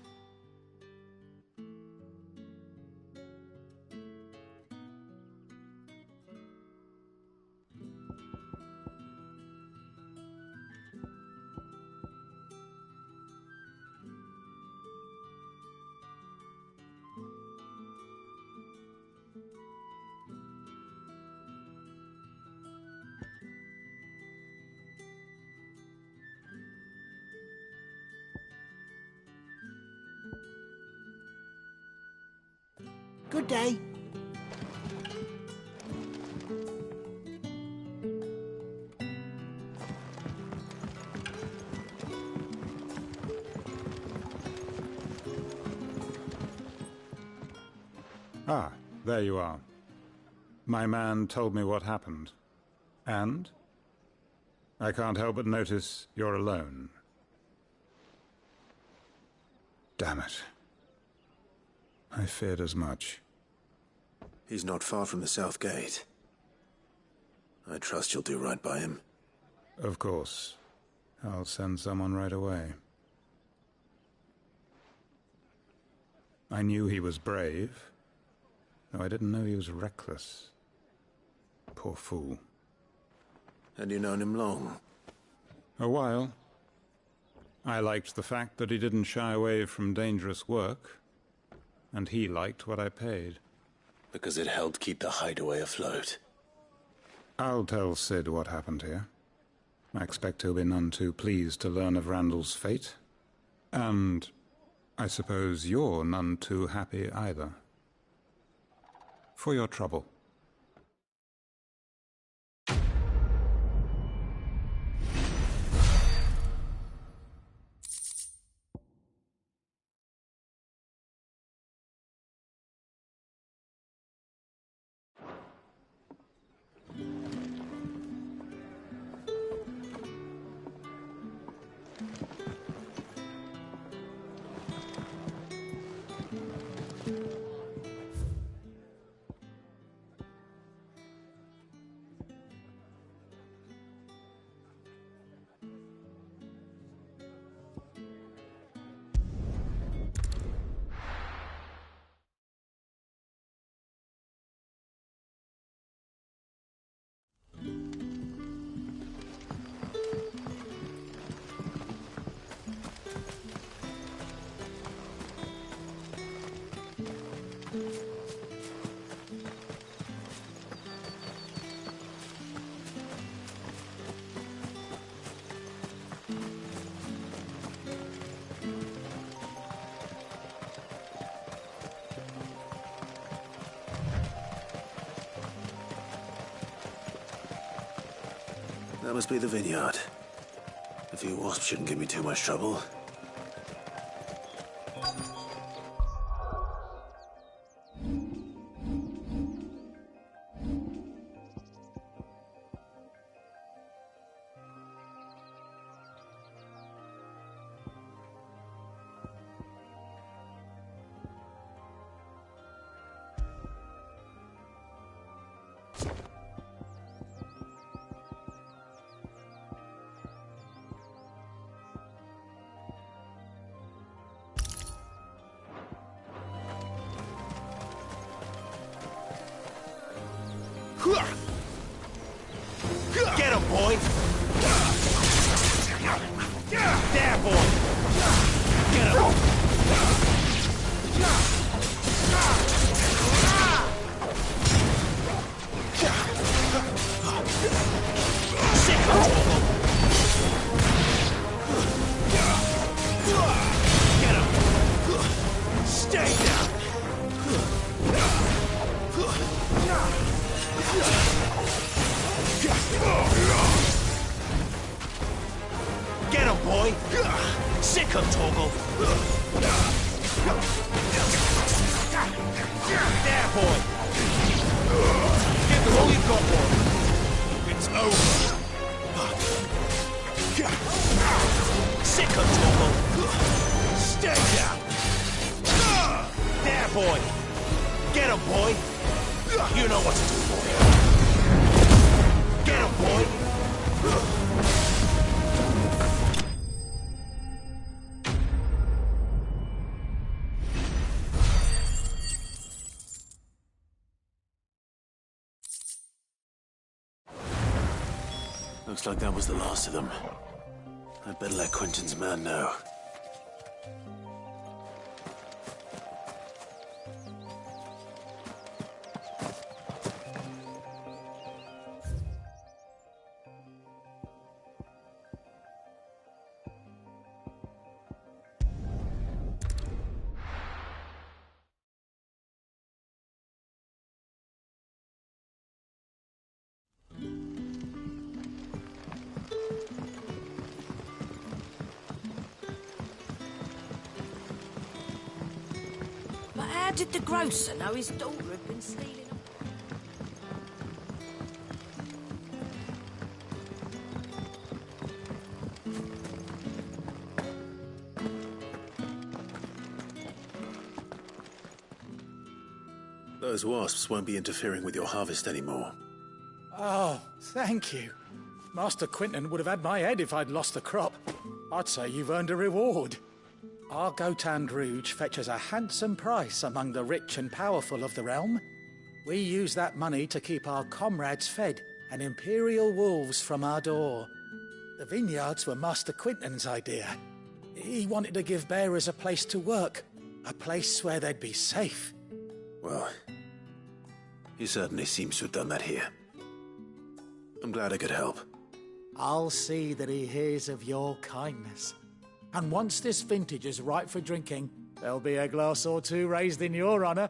Speaker 4: Good day.
Speaker 16: Ah, there you are. My man told me what happened. And? I can't help but notice you're alone. Damn it. I feared as much.
Speaker 9: He's not far from the South Gate. I trust you'll do right by him.
Speaker 16: Of course. I'll send someone right away. I knew he was brave, though I didn't know he was reckless. Poor fool.
Speaker 9: Had you known him long?
Speaker 16: A while. I liked the fact that he didn't shy away from dangerous work, and he liked what I paid.
Speaker 9: Because it helped keep the hideaway afloat.
Speaker 16: I'll tell Sid what happened here. I expect he'll be none too pleased to learn of Randall's fate. And I suppose you're none too happy either. For your trouble.
Speaker 9: That must be the vineyard. A few wasps shouldn't give me too much trouble.
Speaker 11: Get him, boy! There, boy! Get him! Sick of
Speaker 9: Get him, boy! Sick him, Torgal! There, boy! Give them all you've got, boy! It's over! Sick him, Torgal! Stay down! There, boy! Get him, boy! You know what to do, boy! Get him, boy! Looks like that was the last of them. I'd better let Quentin's man know.
Speaker 7: How did the grocer know his daughter had been stealing them?
Speaker 9: Those wasps won't be interfering with your harvest anymore.
Speaker 14: Oh, thank you. Master Quentin would have had my head if I'd lost the crop. I'd say you've earned a reward. Our Gotand Rouge fetches a handsome price among the rich and powerful of the realm. We use that money to keep our comrades fed and imperial wolves from our door. The vineyards were Master Quentin's idea. He wanted to give bearers a place to work, a place where they'd be safe.
Speaker 9: Well, he certainly seems to have done that here. I'm glad I could help.
Speaker 14: I'll see that he hears of your kindness. And once this vintage is ripe for drinking, there'll be a glass or two raised in your honor.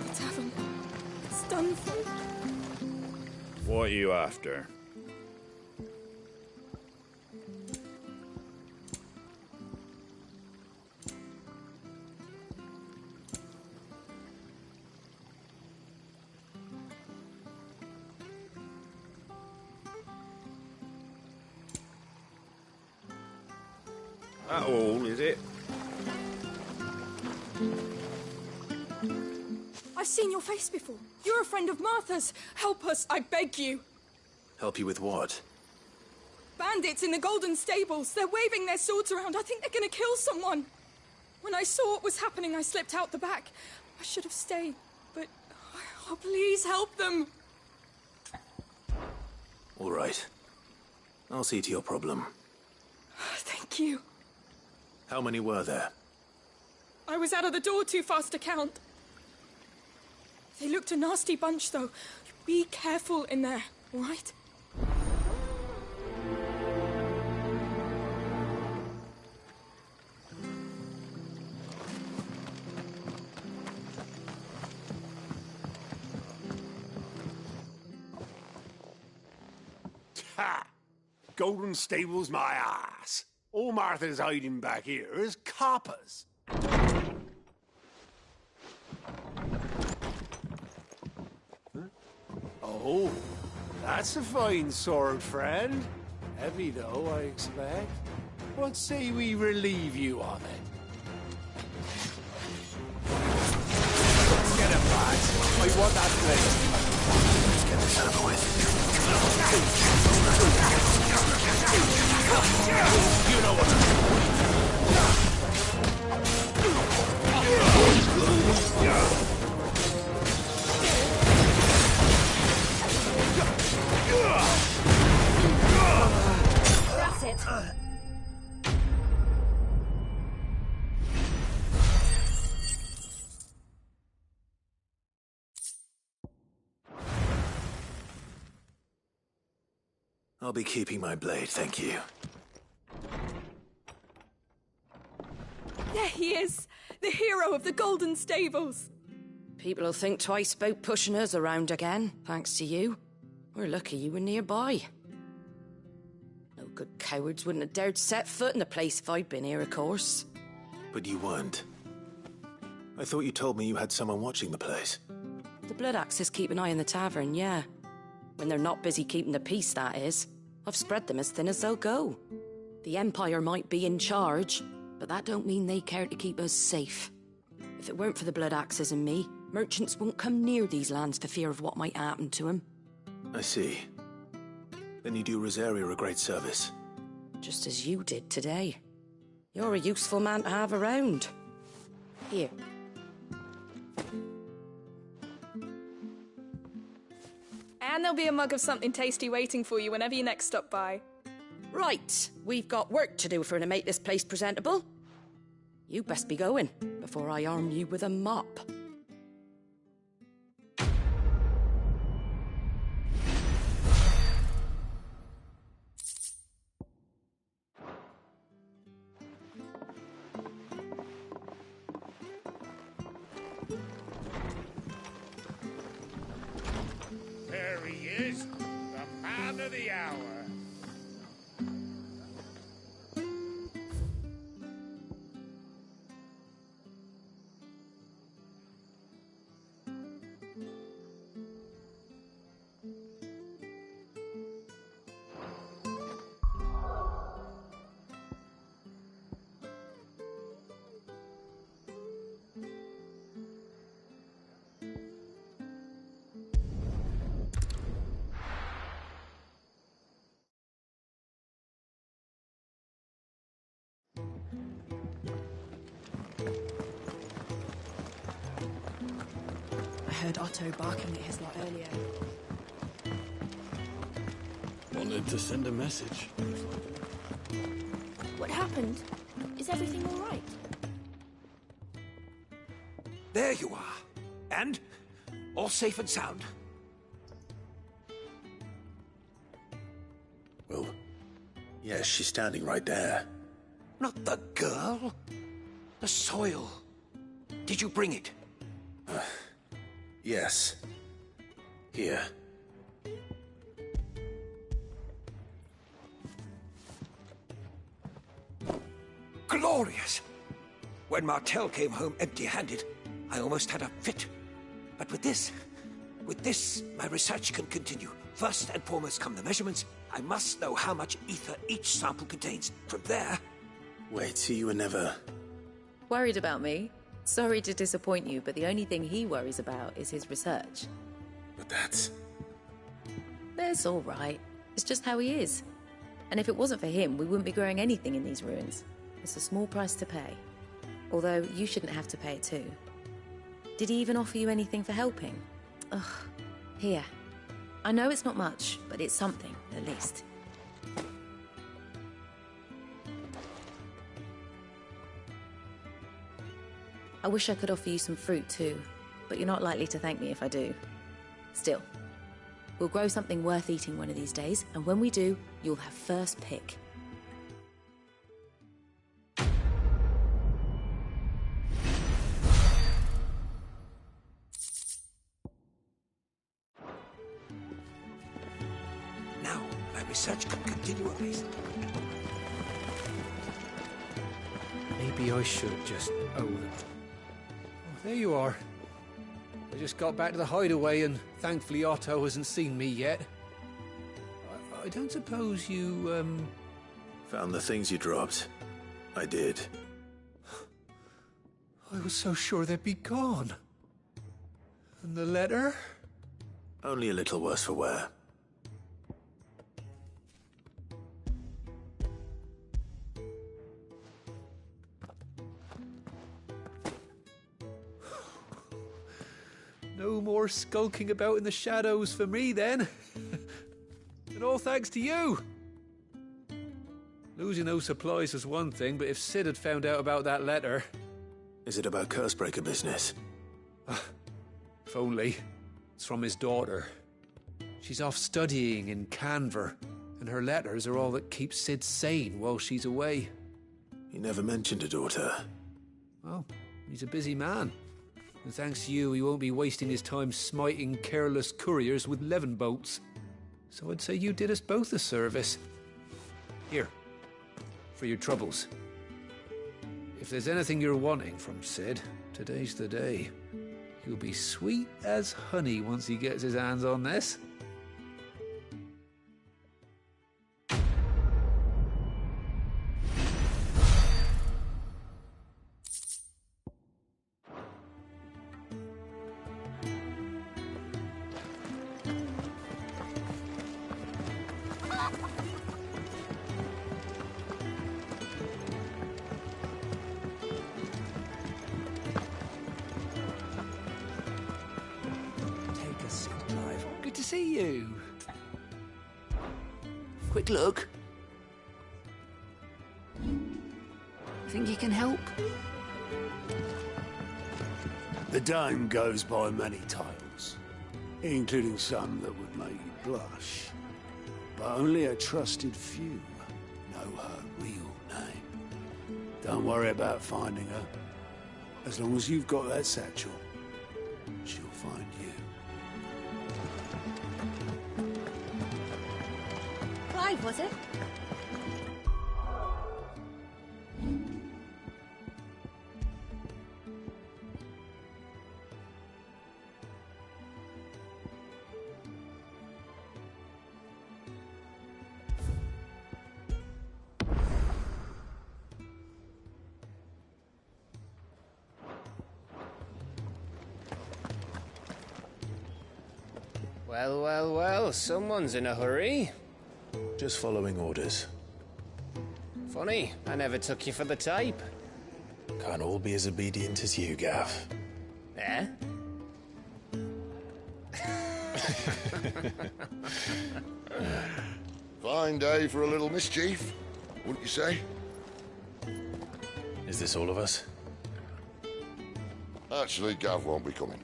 Speaker 3: It's happened. It's done for.
Speaker 12: What are you after? That all, is it?
Speaker 3: I've seen your face before. You're a friend of Martha's. Help us, I beg you.
Speaker 9: Help you with what?
Speaker 3: Bandits in the Golden Stables. They're waving their swords around. I think they're going to kill someone. When I saw what was happening, I slipped out the back. I should have stayed, but... Oh, please help them.
Speaker 9: All right. I'll see to your problem.
Speaker 3: Thank you.
Speaker 9: How many were there?
Speaker 3: I was out of the door too fast to count. They looked a nasty bunch, though. Be careful in there, all right?
Speaker 18: Ha! Golden Stable's my ass. All Martha's hiding back here is coppers. Oh, that's a fine sword, friend. Heavy, though, I expect. What say we relieve you of it? Get him, lads. I want that blade.
Speaker 9: Let's get this over with.
Speaker 18: You know what to do.
Speaker 24: That's it.
Speaker 9: I'll be keeping my blade, thank you.
Speaker 3: There he is! The hero of the Golden Stables!
Speaker 7: People will think twice about pushing us around again, thanks to you. We're lucky you were nearby. No good cowards wouldn't have dared set foot in the place if I'd been here, of course.
Speaker 9: But you weren't. I thought you told me you had someone watching the place.
Speaker 7: The Blood Axes keep an eye on the tavern, yeah. When they're not busy keeping the peace, that is. I've spread them as thin as they'll go. The Empire might be in charge, but that don't mean they care to keep us safe. If it weren't for the Blood Axes and me, merchants won't come near these lands for fear of what might happen to them.
Speaker 9: I see. Then you do Rosaria a great service.
Speaker 7: Just as you did today. You're a useful man to have around. Here.
Speaker 3: And there'll be a mug of something tasty waiting for you whenever you next stop by.
Speaker 7: Right, we've got work to do for to make this place presentable. You best be going, before I arm you with a mop.
Speaker 12: There he is, the man of the hour.
Speaker 21: I heard Otto barking at his lot earlier.
Speaker 2: Wanted to send a message.
Speaker 23: What happened? Is everything all right?
Speaker 19: There you are. And? All safe and sound?
Speaker 9: Well, yes, she's standing right there.
Speaker 19: Not the girl. The soil. Did you bring it?
Speaker 9: Yes. Here.
Speaker 19: Glorious! When Martel came home empty-handed, I almost had a fit. But with this, my research can continue. First and foremost come the measurements. I must know how much ether each sample contains. From there...
Speaker 9: Wait, so you were never...
Speaker 1: Worried about me? Sorry to disappoint you, but the only thing he worries about is his research.
Speaker 9: But that's...
Speaker 1: That's all right. It's just how he is. And if it wasn't for him, we wouldn't be growing anything in these ruins. It's a small price to pay. Although, you shouldn't have to pay it too. Did he even offer you anything for helping? Ugh. Here. I know it's not much, but it's something, at least. I wish I could offer you some fruit too. but you're not likely to thank me if I do. Still, we'll grow something worth eating one of these days, and when we do, you'll have first pick.
Speaker 19: Now, my research can continue at least.
Speaker 13: Maybe I should just owe them. Oh, there you are. I just got back to the hideaway and thankfully Otto hasn't seen me yet. I don't suppose you,
Speaker 9: Found the things you dropped. I did.
Speaker 13: I was so sure they'd be gone. And the letter?
Speaker 9: Only a little worse for wear.
Speaker 13: No more skulking about in the shadows for me, then. And all thanks to you. Losing those supplies was one thing, but if Sid had found out about that letter...
Speaker 9: Is it about Cursebreaker business?
Speaker 13: If only. It's from his daughter. She's off studying in Canver, and her letters are all that keeps Sid sane while she's away.
Speaker 9: He never mentioned a daughter.
Speaker 13: Well, he's a busy man. And thanks to you, he won't be wasting his time smiting careless couriers with levin bolts. So I'd say you did us both a service. Here, for your troubles. If there's anything you're wanting from Sid, today's the day. He'll be sweet as honey once he gets his hands on this. See you. Quick look. Think you can help?
Speaker 18: The Dame goes by many titles, including some that would make you blush. But only a trusted few know her real name. Don't worry about finding her. As long as you've got that satchel, she'll find you.
Speaker 23: Clive, was it?
Speaker 15: Well, well, well, someone's in a hurry.
Speaker 2: Just following orders.
Speaker 15: Funny, I never took you for the type.
Speaker 2: Can't all be as obedient as you, Gav.
Speaker 15: Eh?
Speaker 17: Fine day for a little mischief, wouldn't you say?
Speaker 2: Is this all of us?
Speaker 17: Actually, Gav won't be coming.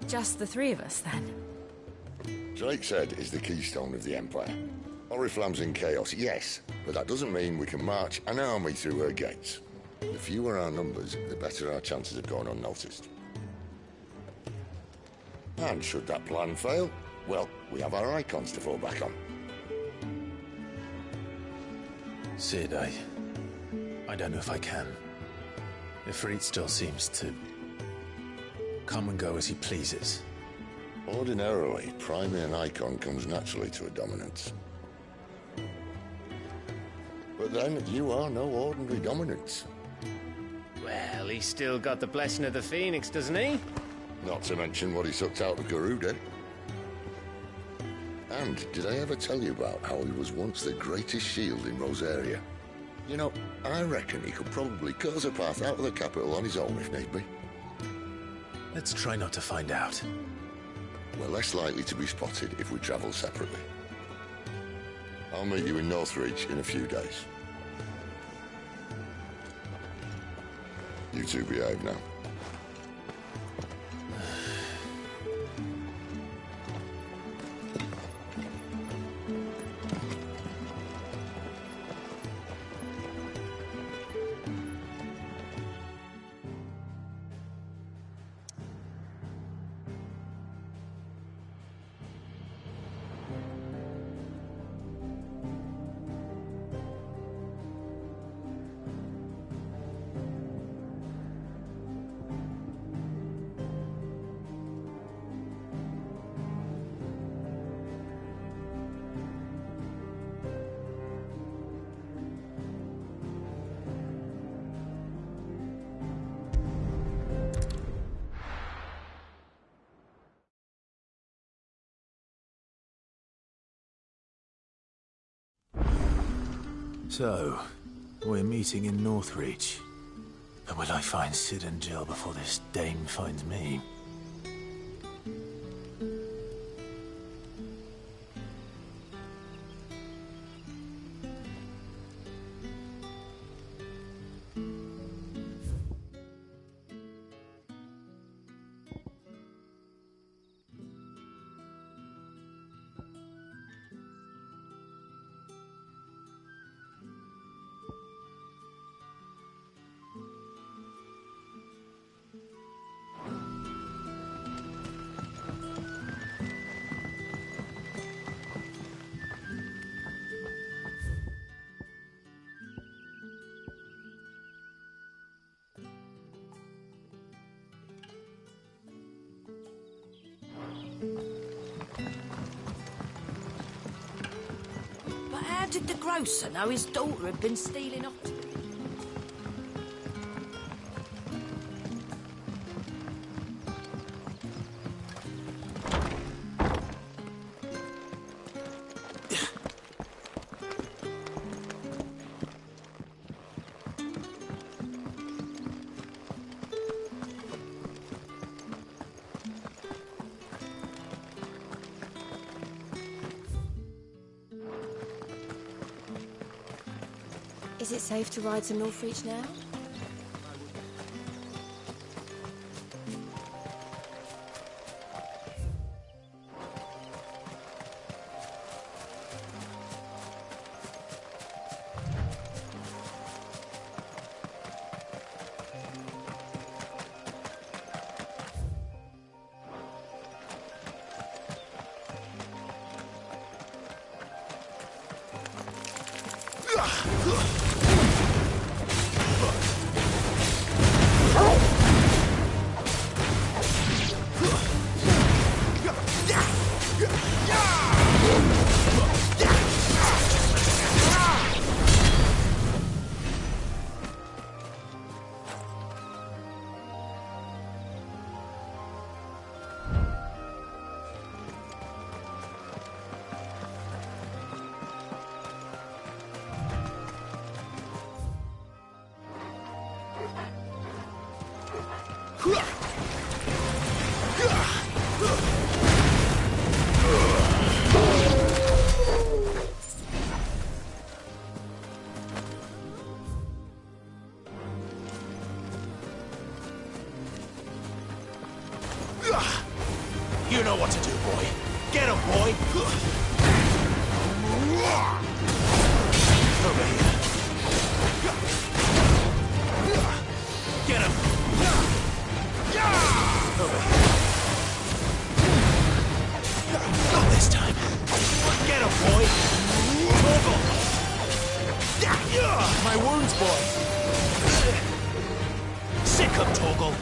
Speaker 1: Just the three of us, then?
Speaker 17: Drake's Head is the keystone of the Empire. Oriflamme's in chaos, yes, but that doesn't mean we can march an army through her gates. The fewer our numbers, the better our chances of going unnoticed. And should that plan fail, well, we have our icons to fall back on.
Speaker 2: Sid, I don't know if I can. Ifrit still seems to come and go as he pleases.
Speaker 17: Ordinarily, priming an icon comes naturally to a dominance. But then, you are no ordinary dominance.
Speaker 15: Well, he's still got the blessing of the Phoenix, doesn't he?
Speaker 17: Not to mention what he sucked out of Garuda. And did I ever tell you about how he was once the greatest shield in Rosaria? You know, I reckon he could probably cut us a path out of the capital on his own if need be.
Speaker 2: Let's try not to find out.
Speaker 17: We're less likely to be spotted if we travel separately. I'll meet you in Northreach in a few days. You two behave now.
Speaker 9: So, we're meeting in Northreach. But will I find Sid and Jill before this dame finds me?
Speaker 7: But how did the grocer know his daughter had been stealing off?
Speaker 23: Is it safe to ride to Northreach now?
Speaker 9: You know what to do, boy. Get him, boy! Over here. Get him! Over here. Not this time. Get him, boy! Torgal! My wounds, boy! Sick him, Torgal!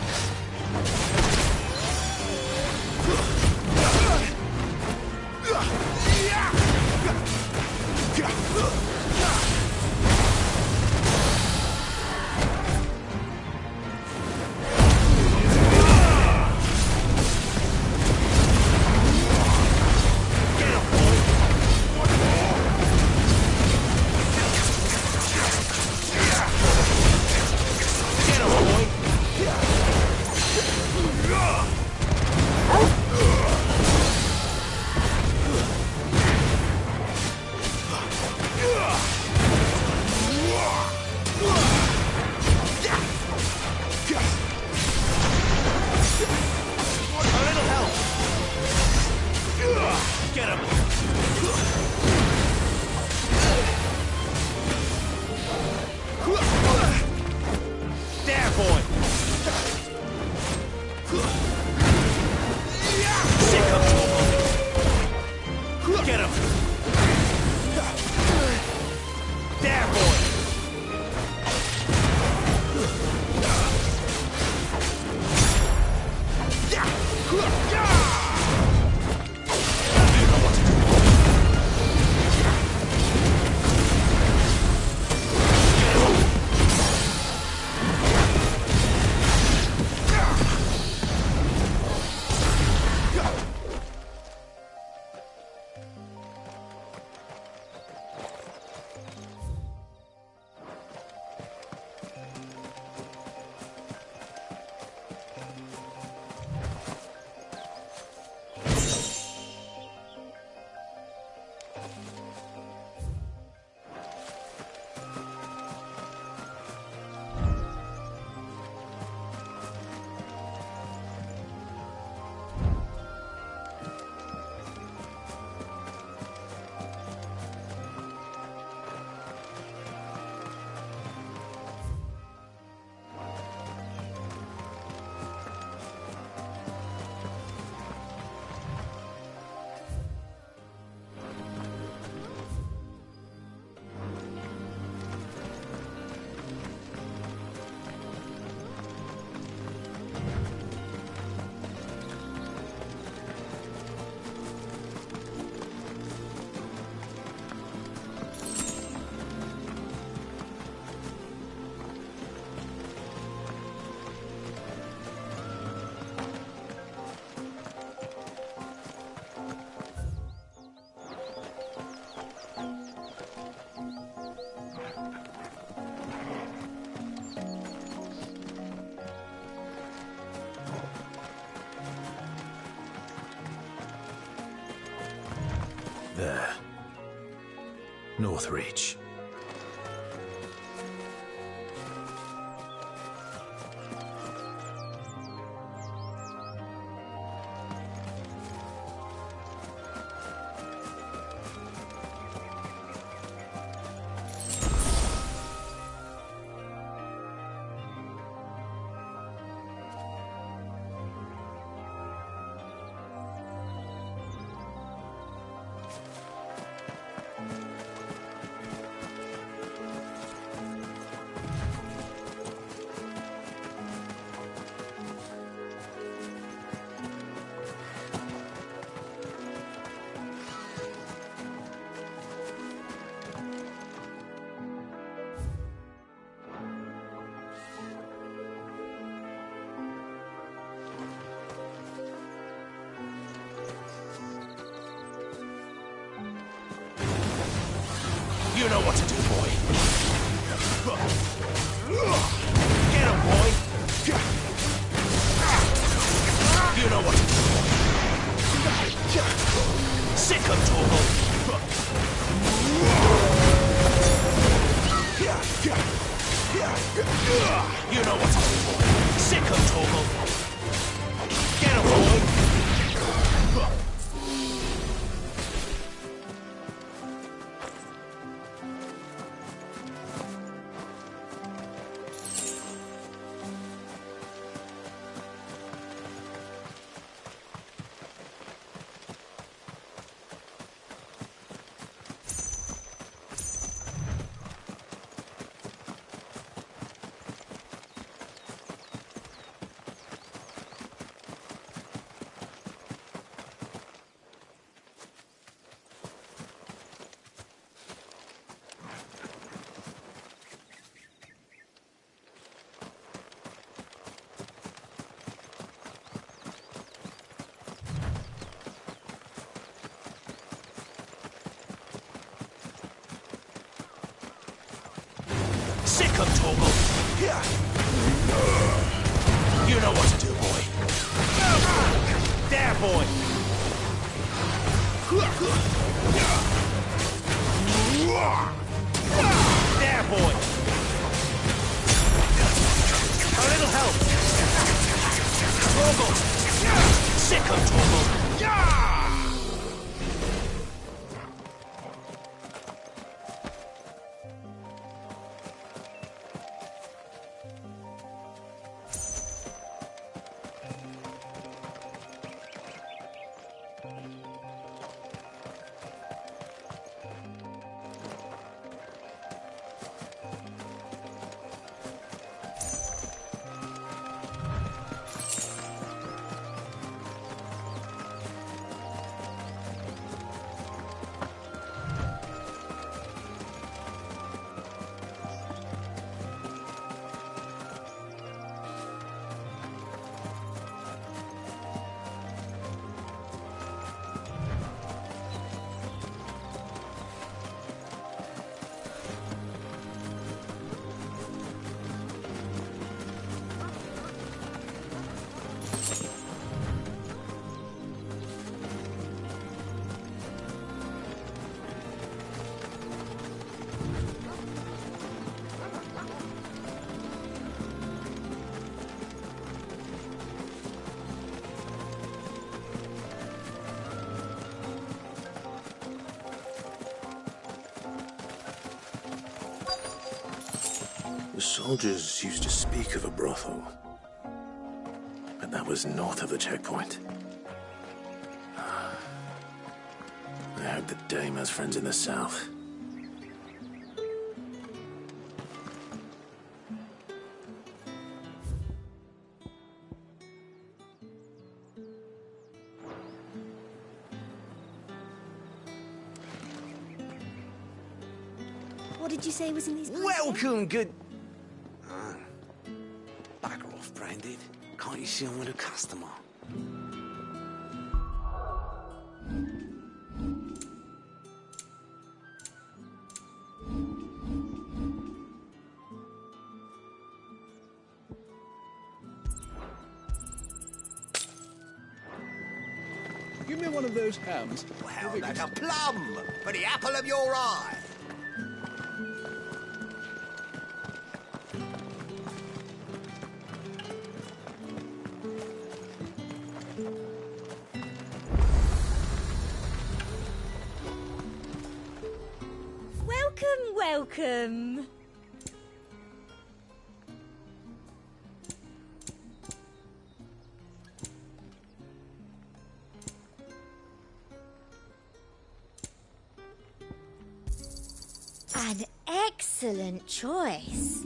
Speaker 9: You know what to do. There. Northreach.
Speaker 2: You know what to do, boy. Get him, boy. You know what to do, boy. Sick him, Torgal. You know what to do, boy. Sick him, Torgal. Get him, boy. Sick of Torgal. You know what to do, boy. There, boy. There, boy. A little help. Torgal. Sick of Torgal.
Speaker 9: The soldiers used to speak of a brothel, but that was north of the checkpoint. I hope the dame has friends in the south.
Speaker 23: What did you say was in these pipes?
Speaker 6: Welcome, good... Bagger off, Branded. Can't you see I'm with a customer?
Speaker 5: give me one of those hams.
Speaker 10: Well, that's a plum for the apple of your eye.
Speaker 23: Welcome. An excellent choice.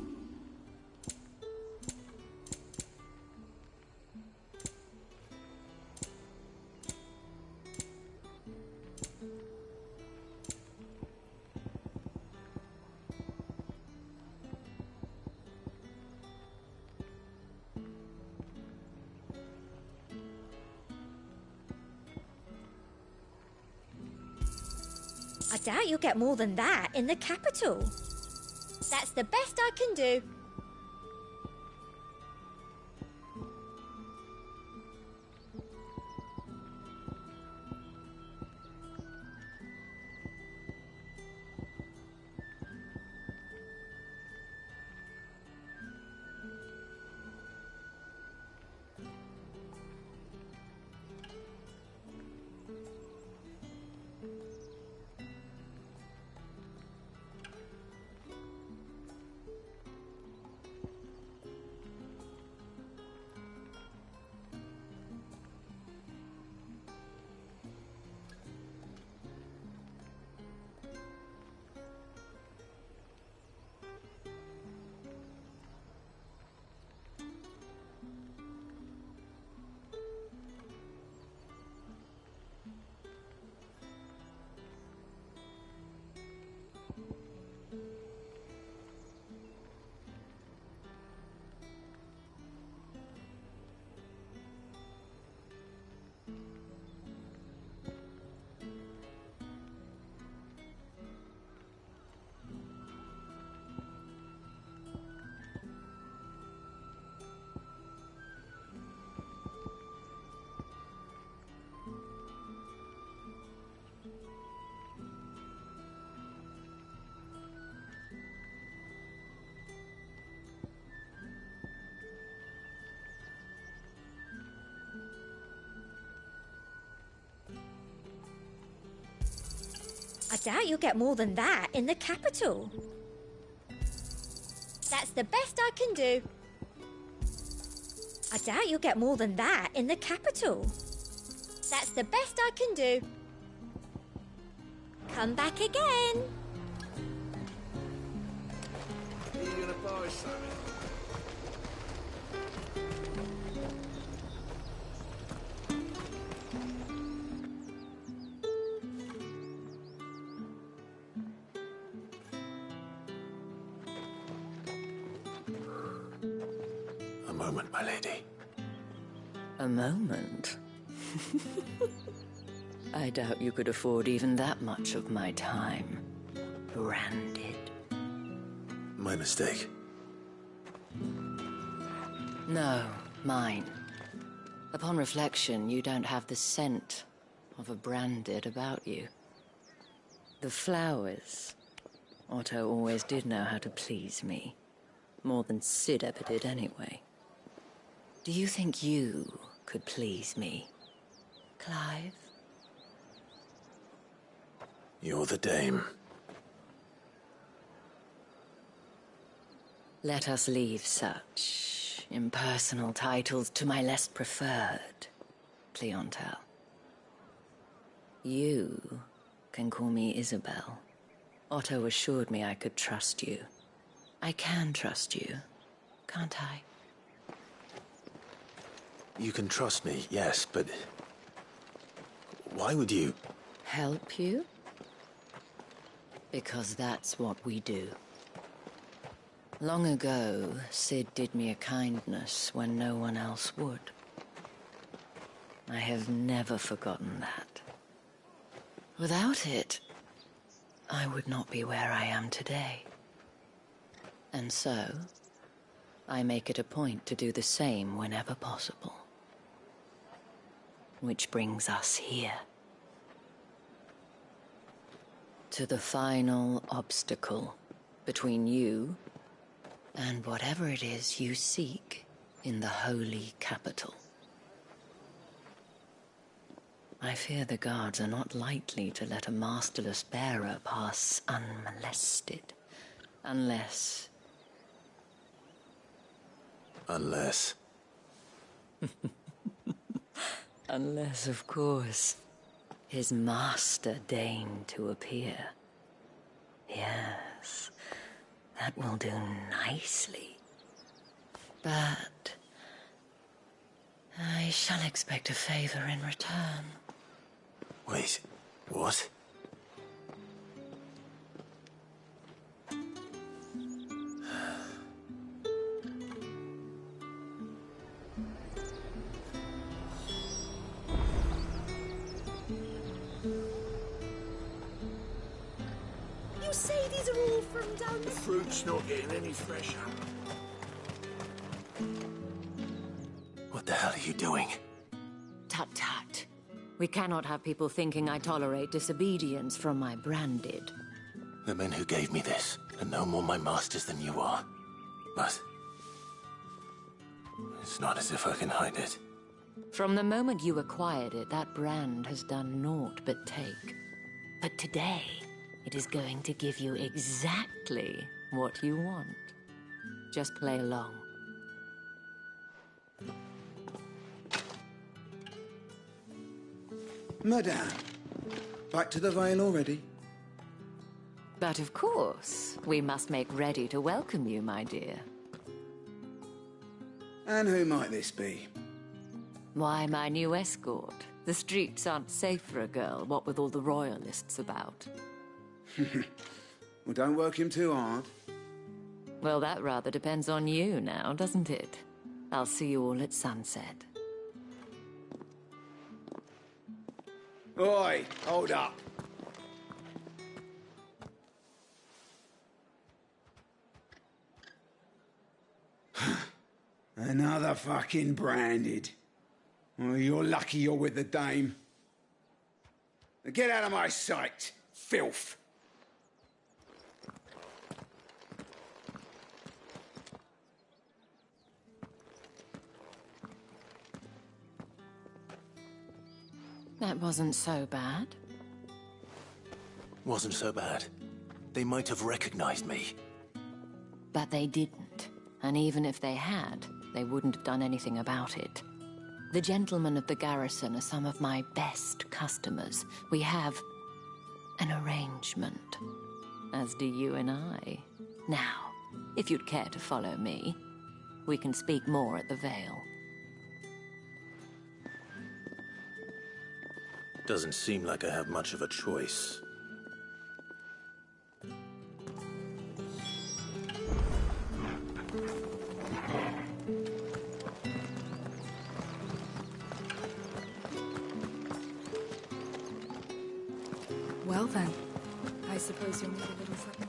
Speaker 23: I doubt you'll get more than that in the capital. That's the best I can do. I doubt you'll get more than that in the capital. That's the best I can do. I doubt you'll get more than that in the capital. That's the best I can do. Come back again.
Speaker 10: Are you gonna buy something?
Speaker 2: A moment, my lady.
Speaker 7: A moment? I doubt you could afford even that much of my time. Branded.
Speaker 2: My mistake.
Speaker 7: No, mine. Upon reflection, you don't have the scent of a branded about you. The flowers. Otto always did know how to please me. More than Sid ever did anyway. Do you think you could please me, Clive?
Speaker 2: You're the dame.
Speaker 7: Let us leave such impersonal titles to my less preferred clientele. You can call me Isabel. Otto assured me I could trust you. I can trust you, can't I?
Speaker 2: You can trust me, yes, but why would you?
Speaker 7: Help you? Because that's what we do. Long ago, Sid did me a kindness when no one else would. I have never forgotten that. Without it, I would not be where I am today. And so, I make it a point to do the same whenever possible.
Speaker 5: Which brings us here. To the final obstacle between you and whatever it is you seek in the holy capital. I fear the guards are not likely to let a masterless bearer pass unmolested. Unless...
Speaker 9: Unless,
Speaker 5: of course, his master deigned to appear. Yes, that will do nicely. But I shall expect a favor in return.
Speaker 9: wait, what?
Speaker 23: You say these are all from down
Speaker 18: The fruit's not getting any fresher.
Speaker 9: What the hell are you doing?
Speaker 5: Tut-tut. We cannot have people thinking I tolerate disobedience from my branded.
Speaker 9: The men who gave me this are no more my masters than you are. But it's not as if I can hide it.
Speaker 5: From the moment you acquired it, that brand has done naught but take. But today, it is going to give you exactly what you want. Just play along.
Speaker 8: Madame, back to the Vale already?
Speaker 5: But of course, we must make ready to welcome you, my dear.
Speaker 8: And who might this be?
Speaker 5: Why, my new escort. The streets aren't safe for a girl, what with all the royalists about.
Speaker 8: Well, don't work him too hard.
Speaker 5: Well, that rather depends on you now, doesn't it? I'll see you all at sunset.
Speaker 8: Oi, hold up. Another fucking branded. Well, you're lucky you're with the dame. Now get out of my sight, filth.
Speaker 5: That wasn't so bad.
Speaker 9: Wasn't so bad. They might have recognized me.
Speaker 5: But they didn't. And even if they had, they wouldn't have done anything about it. The gentlemen of the garrison are some of my best customers. We have an arrangement, as do you and I. Now, if you'd care to follow me, we can speak more at the Vale.
Speaker 9: Doesn't seem like I have much of a choice.
Speaker 3: Well then, I suppose you'll need a little something.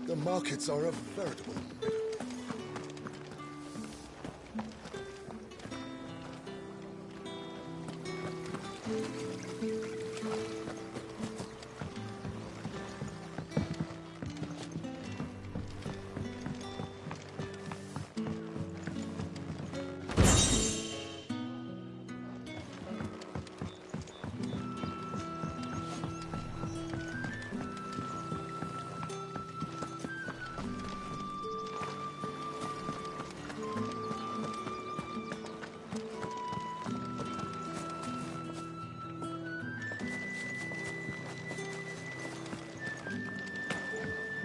Speaker 20: The markets are a veritable riddle.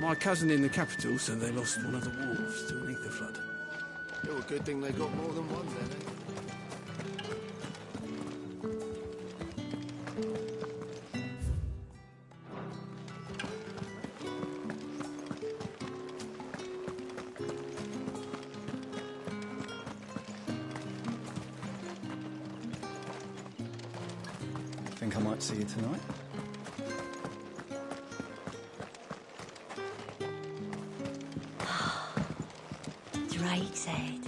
Speaker 18: My cousin in the capital said they lost one of the wharves to beneath the flood.
Speaker 12: Oh, a good thing they got more than one then, eh?
Speaker 4: think I might see you tonight?
Speaker 23: Drake's Head.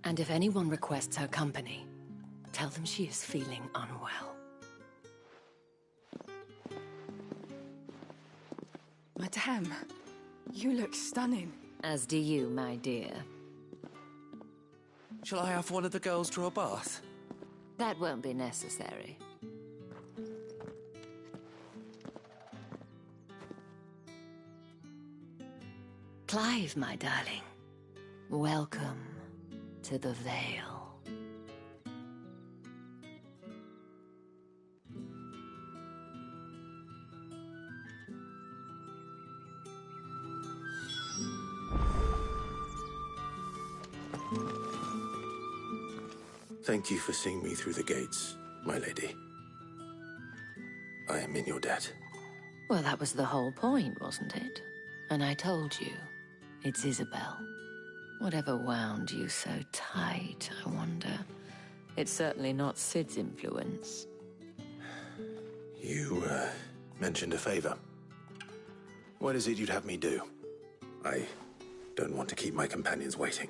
Speaker 5: And if anyone requests her company, tell them she is feeling unwell.
Speaker 3: Madame, you look stunning.
Speaker 5: As do you, my dear.
Speaker 11: Shall I have one of the girls draw a bath?
Speaker 5: That won't be necessary. Clive, my darling. Welcome to the Vale.
Speaker 9: Thank you for seeing me through the gates, my lady. I am in your debt.
Speaker 5: Well, that was the whole point, wasn't it? And I told you, it's Isabel. Whatever wound you so tight, I wonder. It's certainly not Sid's influence.
Speaker 9: You, mentioned a favor. What is it you'd have me do? I don't want to keep my companions waiting.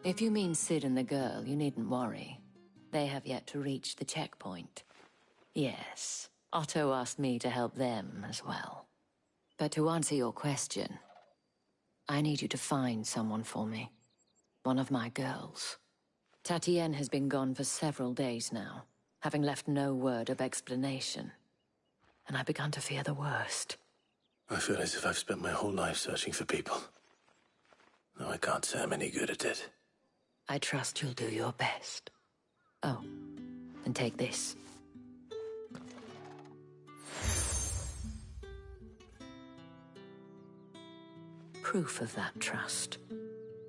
Speaker 5: If you mean Sid and the girl, you needn't worry. They have yet to reach the checkpoint. Yes, Otto asked me to help them as well. But to answer your question, I need you to find someone for me. One of my girls. Tatienne has been gone for several days now, having left no word of explanation. And I've begun to fear the worst.
Speaker 9: I feel as if I've spent my whole life searching for people. No, I can't say I'm any good at it.
Speaker 5: I trust you'll do your best. Oh, and take this. Proof of that trust.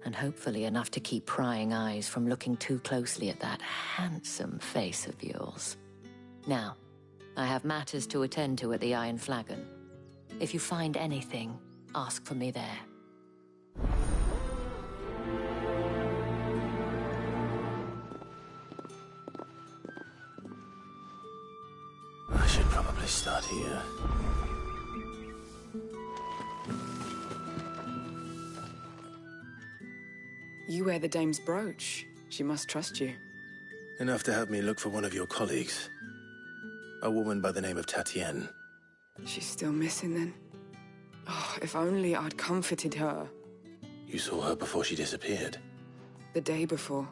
Speaker 5: And hopefully enough to keep prying eyes from looking too closely at that handsome face of yours. Now, I have matters to attend to at the Iron Flagon. If you find anything, ask for me there.
Speaker 9: I should probably start here.
Speaker 4: You wear the dame's brooch. She must trust you.
Speaker 9: Enough to have me look for one of your colleagues. A woman by the name of Tatienne.
Speaker 4: She's still missing then. Oh, if only I'd comforted her.
Speaker 9: You saw her before she disappeared?
Speaker 4: The day before.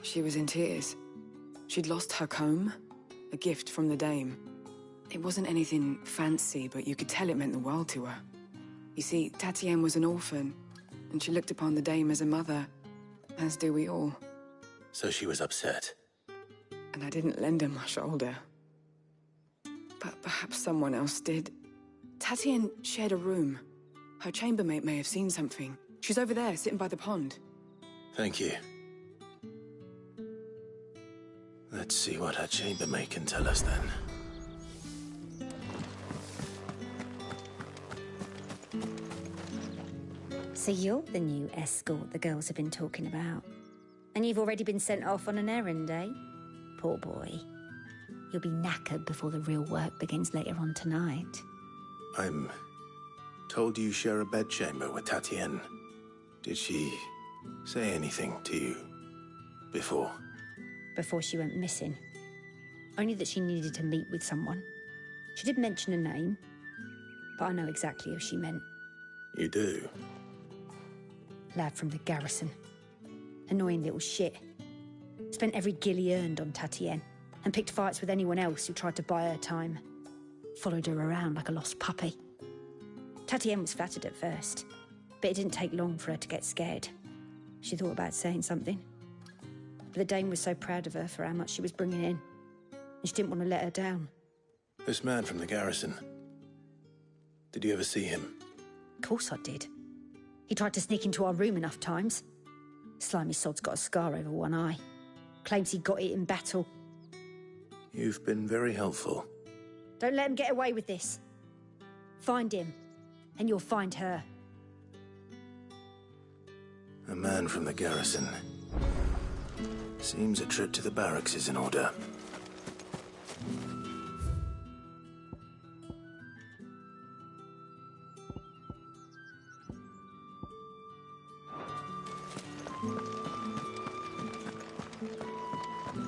Speaker 4: She was in tears. She'd lost her comb, a gift from the dame. It wasn't anything fancy, but you could tell it meant the world to her. You see, Tatienne was an orphan, and she looked upon the dame as a mother, as do we all.
Speaker 9: So she was upset.
Speaker 4: And I didn't lend her my shoulder. But perhaps someone else did. Tatienne shared a room. Her chambermaid may have seen something. She's over there, sitting by the pond.
Speaker 9: Thank you. Let's see what her chambermaid can tell us then.
Speaker 23: So you're the new escort the girls have been talking about. And you've already been sent off on an errand, eh? Poor boy. You'll be knackered before the real work begins later on tonight.
Speaker 9: I'm told you share a bedchamber with Tatienne. Did she say anything to you before?
Speaker 23: Before she went missing. Only that she needed to meet with someone. She did mention a name, but I know exactly who she meant.
Speaker 9: You do?
Speaker 23: Lad from the garrison. Annoying little shit. Spent every guil he earned on Tatienne, and picked fights with anyone else who tried to buy her time. Followed her around like a lost puppy. Tatienne was flattered at first, but it didn't take long for her to get scared. She thought about saying something. But the dame was so proud of her for how much she was bringing in, and she didn't want to let her down.
Speaker 9: This man from the garrison. Did you ever see him?
Speaker 23: Of course I did. He tried to sneak into our room enough times. Slimy sod's got a scar over one eye. Claims he got it in battle.
Speaker 9: You've been very helpful.
Speaker 23: Don't let him get away with this. Find him, and you'll find her.
Speaker 9: A man from the garrison. Seems a trip to the barracks is in order.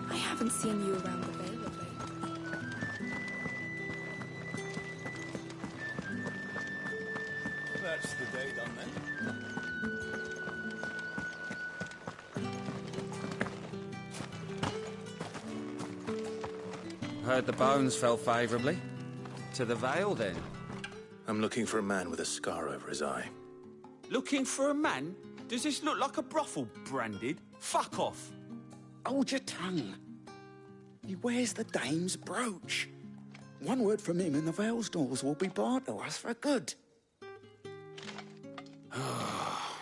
Speaker 3: I haven't seen you around the Vale of late.
Speaker 10: That's the day done then.
Speaker 6: Heard the bones fell favourably. To the Vale, then?
Speaker 9: I'm looking for a man with a scar over his eye.
Speaker 14: Looking for a man? Does this look like a brothel, Branded? Fuck off!
Speaker 16: Hold your tongue. He wears the dame's brooch. One word from him and the Vale's doors will be barred to us for good.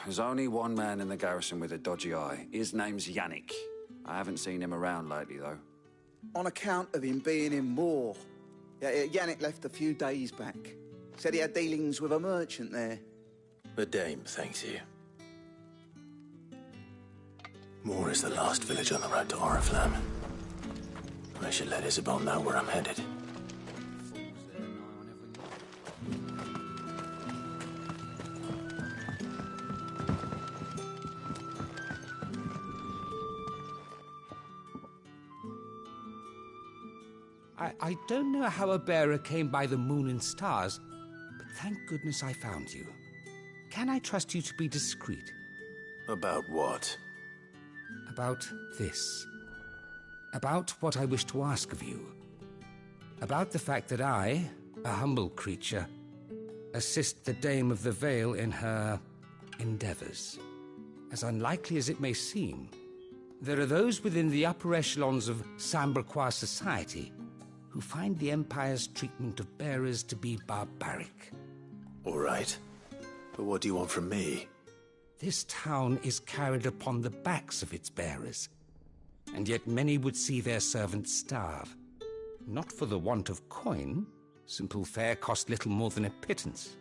Speaker 6: There's only one man in the garrison with a dodgy eye. His name's Yannick. I haven't seen him around lately, though.
Speaker 16: On account of him being in war. Yannick left a few days back. Said he had dealings with a merchant there.
Speaker 9: The dame thanks you. Moor is the last village on the road to Oriflamme. I should let Isabel know where I'm headed.
Speaker 13: I don't know how a bearer came by the moon and stars, but thank goodness I found you. Can I trust you to be discreet?
Speaker 9: About what?
Speaker 13: About this. About what I wish to ask of you. About the fact that I, a humble creature, assist the Dame of the Vale in her endeavors. As unlikely as it may seem, there are those within the upper echelons of Samberquois society who find the Empire's treatment of bearers to be barbaric.
Speaker 9: All right. But what do you want from me?
Speaker 13: This town is carried upon the backs of its bearers, and yet many would see their servants starve. Not for the want of coin, simple fare cost little more than a pittance,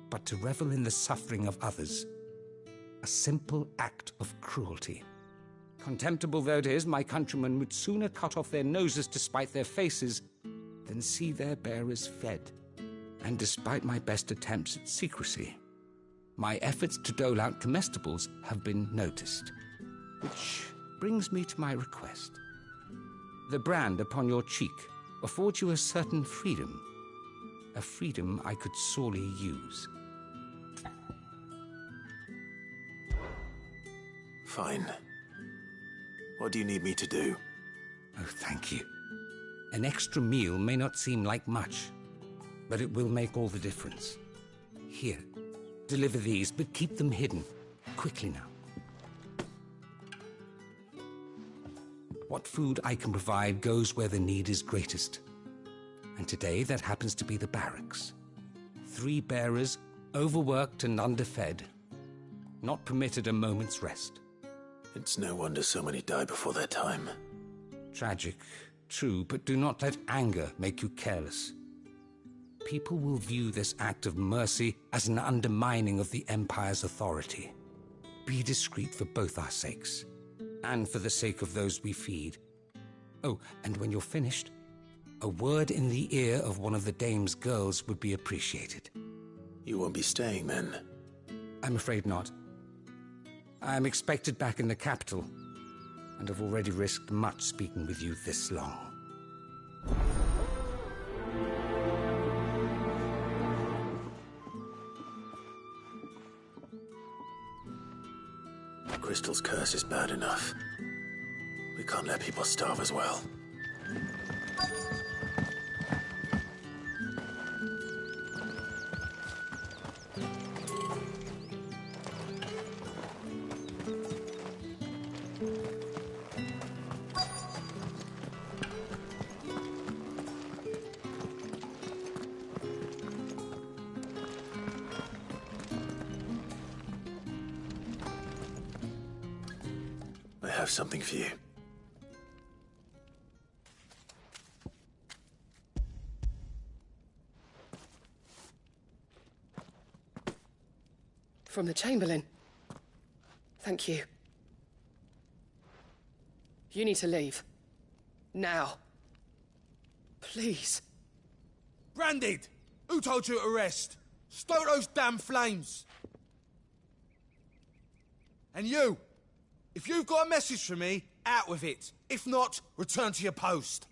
Speaker 13: but to revel in the suffering of others, a simple act of cruelty. Contemptible though it is, my countrymen would sooner cut off their noses to spite their faces than see their bearers fed. And despite my best attempts at secrecy,
Speaker 19: my efforts to dole out comestibles have been noticed. Which brings me to my request. The brand upon your cheek affords you a certain freedom. A freedom I could sorely use.
Speaker 9: Fine. What do you need me to do?
Speaker 19: Oh, thank you. An extra meal may not seem like much, but it will make all the difference. Here, deliver these, but keep them hidden. Quickly now. What food I can provide goes where the need is greatest. And today that happens to be the barracks. 3 bearers, overworked and underfed, not permitted a moment's rest.
Speaker 9: It's no wonder so many die before their time.
Speaker 19: Tragic, true, but do not let anger make you careless. People will view this act of mercy as an undermining of the Empire's authority. Be discreet for both our sakes, and for the sake of those we feed. Oh, and when you're finished, a word in the ear of one of the dame's girls would be appreciated.
Speaker 9: You won't be staying then?
Speaker 19: I'm afraid not. I'm expected back in the capital, and have already risked much speaking with you this long.
Speaker 9: Crystal's curse is bad enough. We can't let people starve as well. I have something for you.
Speaker 21: From the Chamberlain. Thank you. You need to leave. Now. Please.
Speaker 22: Branded! Who told you to rest? Stoke those damn flames! And you! If you've got a message for me, out with it. If not, return to your post.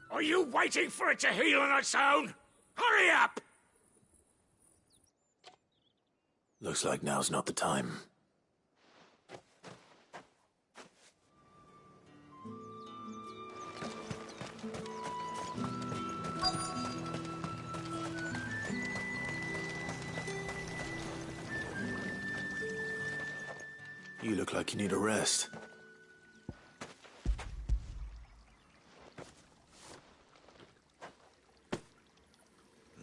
Speaker 12: Are you waiting for it to heal on its own? Hurry up!
Speaker 9: Looks like now's not the time. You look like you need a rest.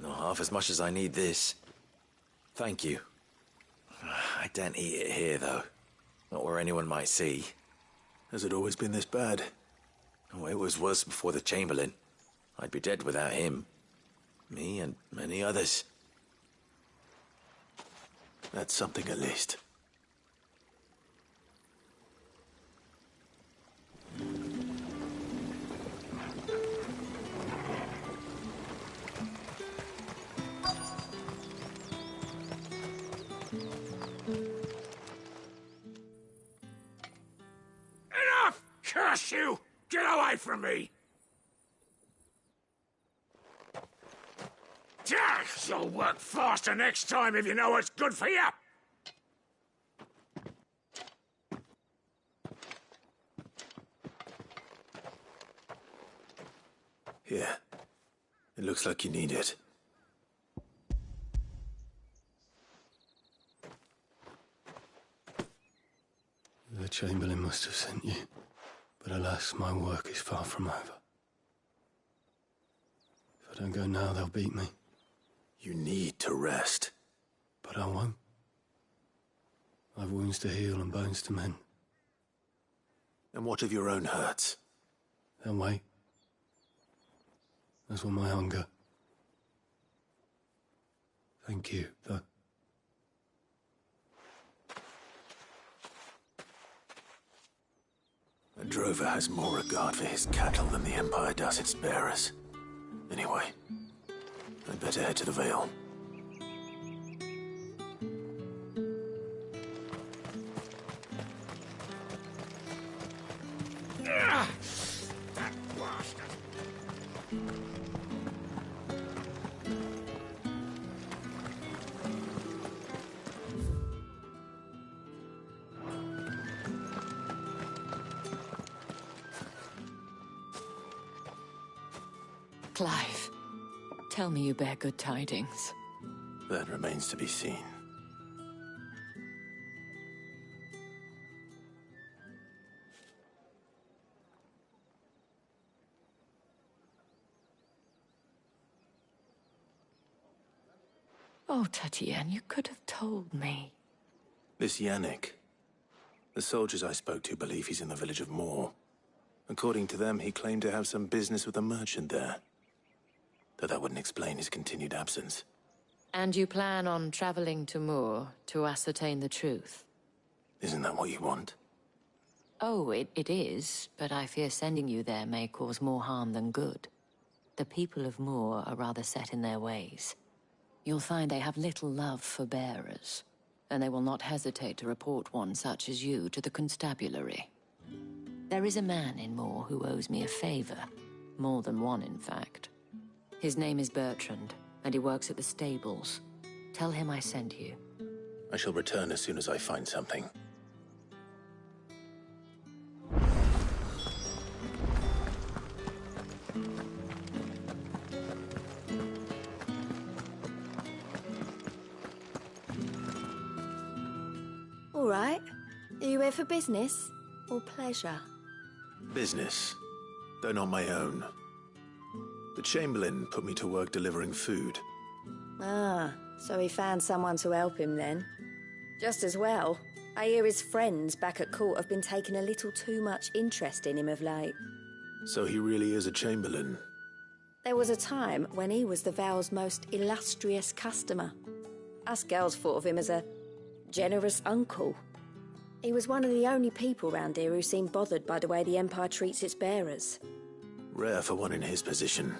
Speaker 24: Not half as much as I need this. Thank you. I daren't eat it here, though. Not where anyone might see.
Speaker 9: Has it always been this bad?
Speaker 24: Oh, it was worse before the Chamberlain. I'd be dead without him. Me and many others.
Speaker 9: That's something at least.
Speaker 12: Enough! Curse you! Get away from me! You'll work faster next time if you know what's good for you!
Speaker 9: Here. It looks like you need it.
Speaker 2: The Chamberlain must have sent you, but alas, my work is far from over.
Speaker 1: If I don't go now, they'll beat me.
Speaker 9: You need to rest.
Speaker 1: But I won't. I've wounds to heal and bones to mend.
Speaker 9: And what of your own hurts?
Speaker 1: They'll wait. As will my hunger. Thank you, though.
Speaker 9: A drover has more regard for his cattle than the Empire does its bearers. Anyway, I'd better head to the Vale.
Speaker 12: That bastard!
Speaker 5: Clive, tell me you bear good tidings.
Speaker 9: That remains to be seen.
Speaker 5: Oh, Tatienne, you could have told me.
Speaker 9: This Yannick. The soldiers I spoke to believe he's in the village of Moor. According to them, he claimed to have some business with a merchant there. Though that wouldn't explain his continued absence.
Speaker 5: And you plan on traveling to Moor to ascertain the truth?
Speaker 9: Isn't that what you want?
Speaker 5: Oh, it is, but I fear sending you there may cause more harm than good. The people of Moor are rather set in their ways. You'll find they have little love for bearers, and they will not hesitate to report one such as you to the constabulary. There is a man in Moor who owes me a favor. More than one, in fact. His name is Bertrand, and he works at the stables. Tell him I sent you.
Speaker 9: I shall return as soon as I find something.
Speaker 7: All right. Are you here for business or pleasure?
Speaker 9: Business, though not my own. The Chamberlain put me to work delivering food.
Speaker 7: Ah, so he found someone to help him then. Just as well. I hear his friends back at court have been taking a little too much interest in him of late.
Speaker 9: So he really is a Chamberlain.
Speaker 7: There was a time when he was the Vale's most illustrious customer. Us girls thought of him as a generous uncle. He was one of the only people round here who seemed bothered by the way the Empire treats its bearers.
Speaker 9: Rare for one in his position.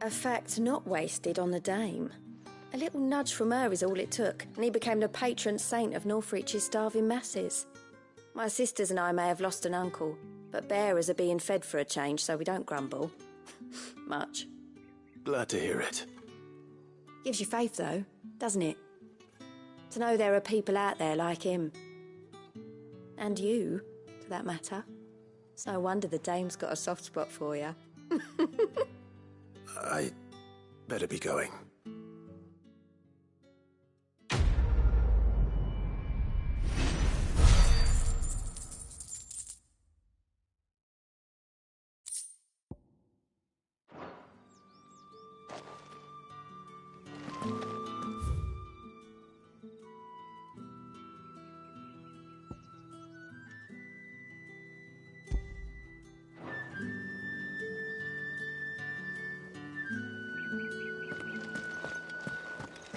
Speaker 7: A fact not wasted on the dame. A little nudge from her is all it took, and he became the patron saint of Northreach's starving masses. My sisters and I may have lost an uncle, but bearers are being fed for a change, so we don't grumble. Much.
Speaker 9: Glad to hear it.
Speaker 7: Gives you faith, though, doesn't it? To know there are people out there like him. And you, for that matter. It's no wonder the dame's got a soft spot for you.
Speaker 9: I better be going.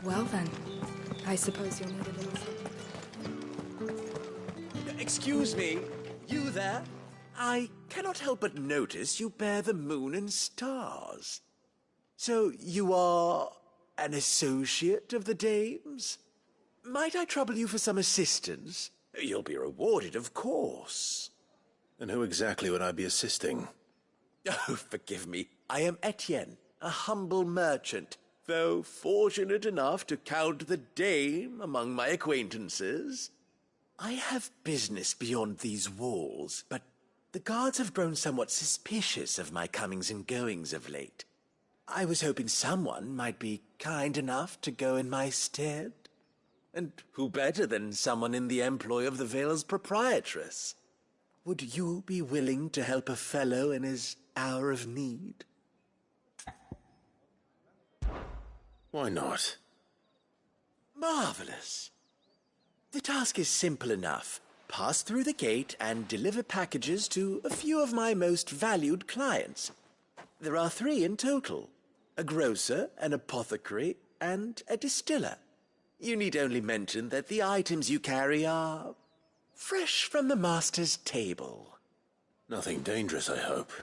Speaker 3: Well then, I suppose you'll need a little something.
Speaker 10: Excuse me, you there? I cannot help but notice you bear the moon and stars. So you are an associate of the dame's? Might I trouble you for some assistance? You'll be rewarded, of course.
Speaker 9: And who exactly would I be assisting?
Speaker 10: Oh, forgive me. I am Etienne, a humble merchant, though fortunate enough to count the dame among my acquaintances. I have business beyond these walls, but the guards have grown somewhat suspicious of my comings and goings of late. I was hoping someone might be kind enough to go in my stead. And who better than someone in the employ of the Vale's proprietress? Would you be willing to help a fellow in his hour of need?
Speaker 9: Why not?
Speaker 10: Marvelous. The task is simple enough. Pass through the gate and deliver packages to a few of my most valued clients. There are 3 in total: a grocer, an apothecary, and a distiller. You need only mention that the items you carry are fresh from the master's table.
Speaker 9: Nothing dangerous, I hope.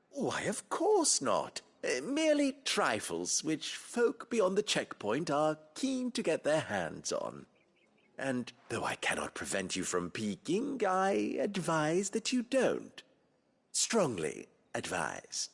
Speaker 10: Why, of course not. Merely trifles which folk beyond the checkpoint are keen to get their hands on. And though I cannot prevent you from peeking, I advise that you don't. Strongly advise.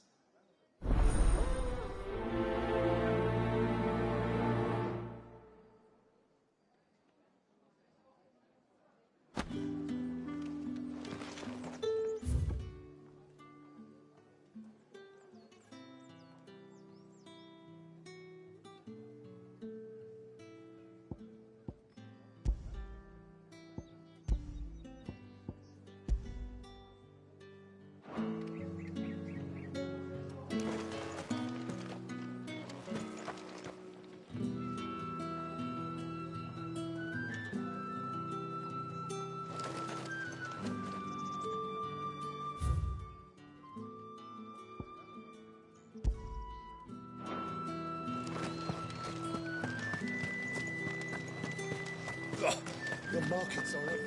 Speaker 8: The market's already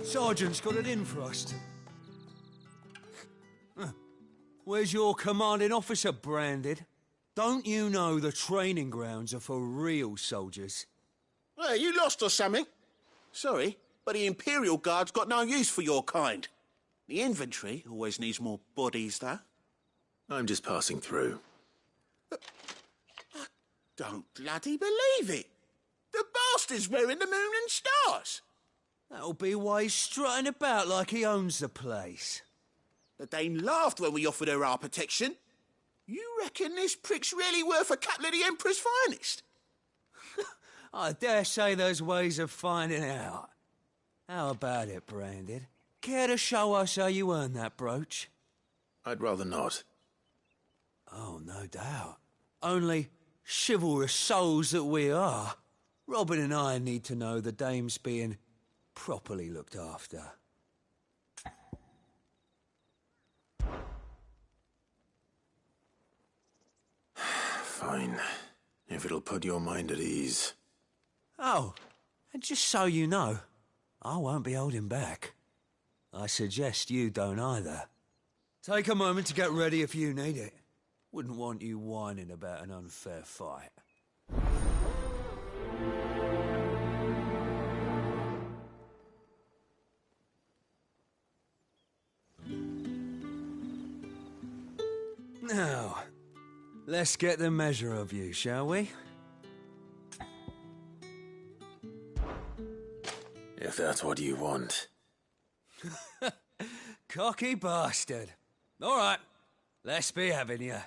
Speaker 22: Sergeant's got it in for us. Where's your commanding officer branded? Don't you know the training grounds are for real soldiers?
Speaker 15: Hey, you lost or something? Sorry, but the Imperial Guard's got no use for your kind. The infantry always needs more bodies, though.
Speaker 9: I'm just passing through.
Speaker 15: I don't bloody believe it. The bastard's wearing the moon and stars.
Speaker 22: That'll be why he's strutting about like he owns the place.
Speaker 15: The Dane laughed when we offered her our protection. You reckon this prick's really worth a couple of the Emperor's finest?
Speaker 22: I dare say there's ways of finding out. How about it, Branded? Care to show us how you earned that brooch?
Speaker 9: I'd rather not.
Speaker 22: Oh, no doubt. Only chivalrous souls that we are, Robin and I need to know the dame's being properly looked after.
Speaker 9: Fine. If it'll put your mind at ease.
Speaker 22: Oh, and just so you know, I won't be holding back. I suggest you don't either. Take a moment to get ready if you need it. Wouldn't want you whining about an unfair fight. Now, let's get the measure of you, shall we?
Speaker 9: If that's what you want.
Speaker 22: Cocky bastard. All right, let's be having you.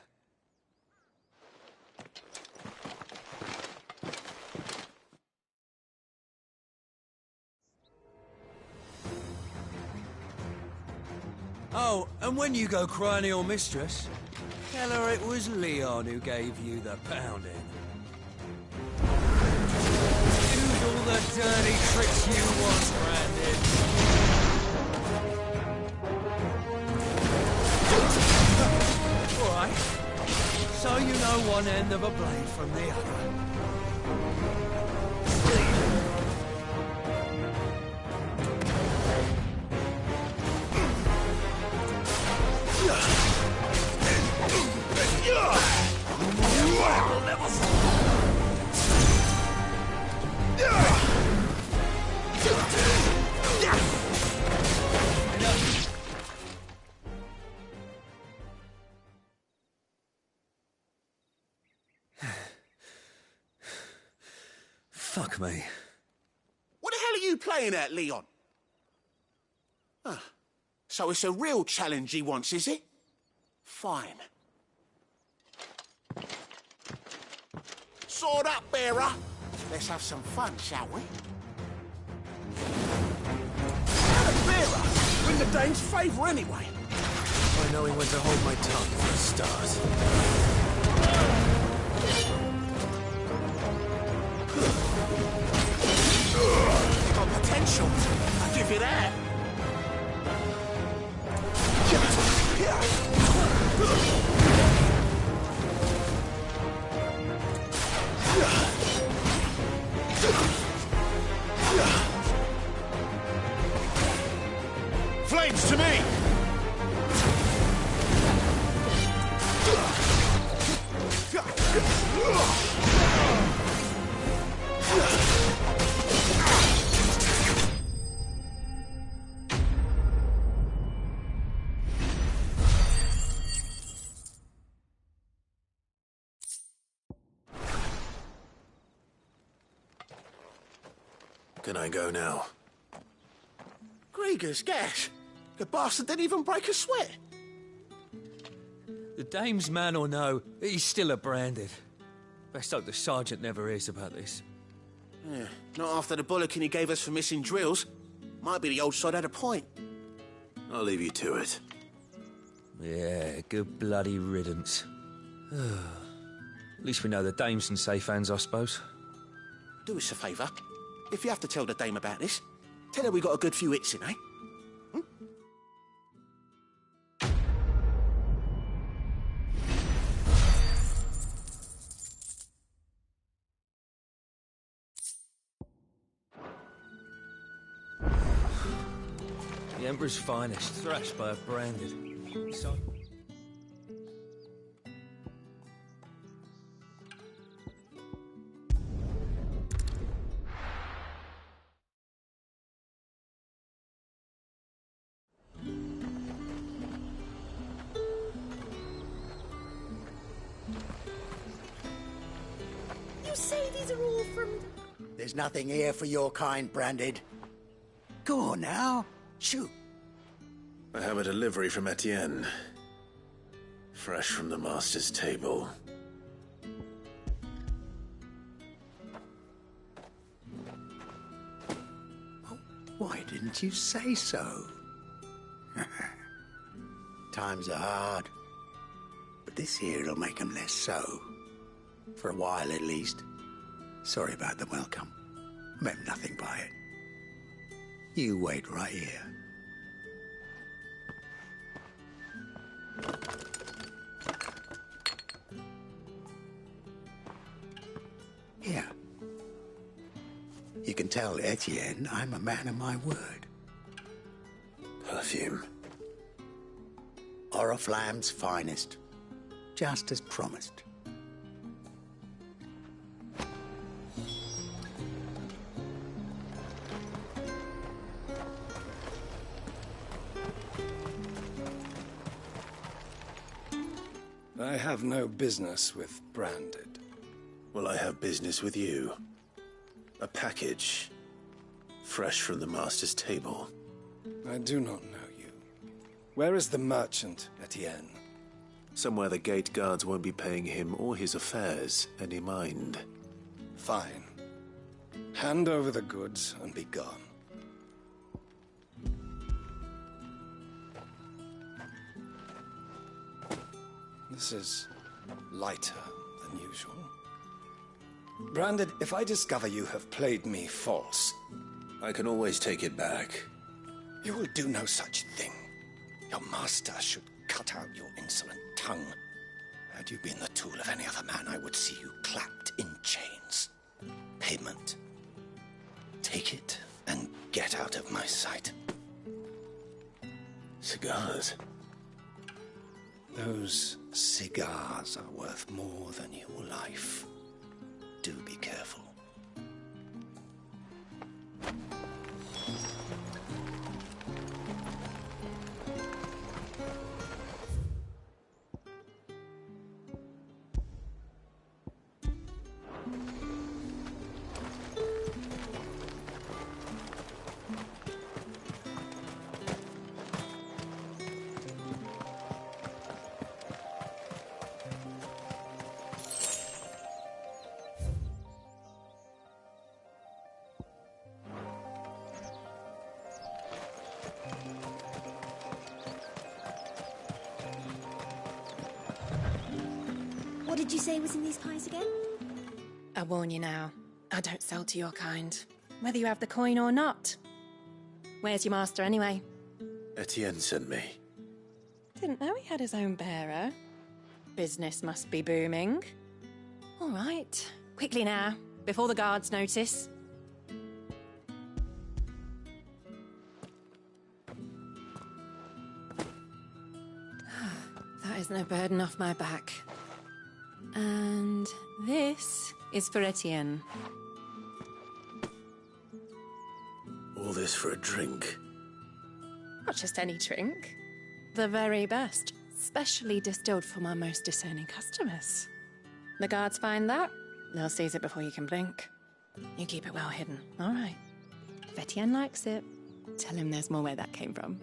Speaker 22: Oh, and when you go crying to your mistress, tell her it was Leon who gave you the pounding. Use all the dirty tricks you want, Brandon. All right. So you know one end of a blade from the other. Fuck me.
Speaker 15: What the hell are you playing at, Leon? So it's a real challenge he wants, is it? Fine. Sword up, bearer. Let's have some fun, shall we? Win the Dane's favour anyway.
Speaker 9: By knowing when to hold my tongue for a start.
Speaker 15: Got potential. I'll give you that.
Speaker 12: Flames to me!
Speaker 9: Can I go now?
Speaker 15: Grieger's gas. The bastard didn't even break a sweat.
Speaker 22: The dame's man or no, he's still a branded. Best hope the sergeant never hears about this.
Speaker 15: Yeah, not after the bollocking he gave us for missing drills. Might be the old sod had a point.
Speaker 9: I'll leave you to it.
Speaker 22: Yeah, good bloody riddance. At least we know the dame's in safe hands, I suppose.
Speaker 15: Do us a favour. If you have to tell the dame about this, tell her we got a good few hits in, eh?
Speaker 22: The Emperor's finest, thrashed by a branded. So...
Speaker 11: You say these are all from...
Speaker 16: There's nothing here for your kind, Branded. Go on now. Shoot.
Speaker 9: I have a delivery from Etienne. Fresh from the master's table.
Speaker 16: Why didn't you say so? Times are hard. But this here'll make 'em less so. For a while, at least. Sorry about the welcome. Meant nothing by it. You wait right here. Here. You can tell Etienne I'm a man of my word.
Speaker 9: Perfume.
Speaker 16: Oriflamme's finest. Just as promised.
Speaker 1: I have no business with Branded.
Speaker 9: Well, I have business with you. A package. Fresh from the master's table.
Speaker 1: I do not know you. Where is the merchant, Etienne?
Speaker 9: Somewhere the gate guards won't be paying him or his affairs any mind.
Speaker 1: Fine. Hand over the goods and be gone. This is lighter than usual. Branded, if I discover you have played me false...
Speaker 9: I can always take it back.
Speaker 1: You will do no such thing. Your master should cut out your insolent tongue. Had you been the tool of any other man, I would see you clapped in chains. Payment. Take it and get out of my sight.
Speaker 9: Cigars?
Speaker 1: Those cigars are worth more than your life. Do be careful.
Speaker 11: What did you say was in these pies again?
Speaker 4: I warn you now, I don't sell to your kind, whether you have the coin or not. Where's your master, anyway?
Speaker 9: Etienne sent me.
Speaker 4: Didn't know he had his own bearer. Business must be booming. All right, quickly now, before the guards notice. That isn't a burden off my back. And this is for Etienne.
Speaker 9: All this for a drink?
Speaker 4: Not just any drink. The very best, specially distilled for my most discerning customers. The guards find that, they'll seize it before you can blink. You keep it well hidden, all right? If Etienne likes it, tell him there's more where that came from.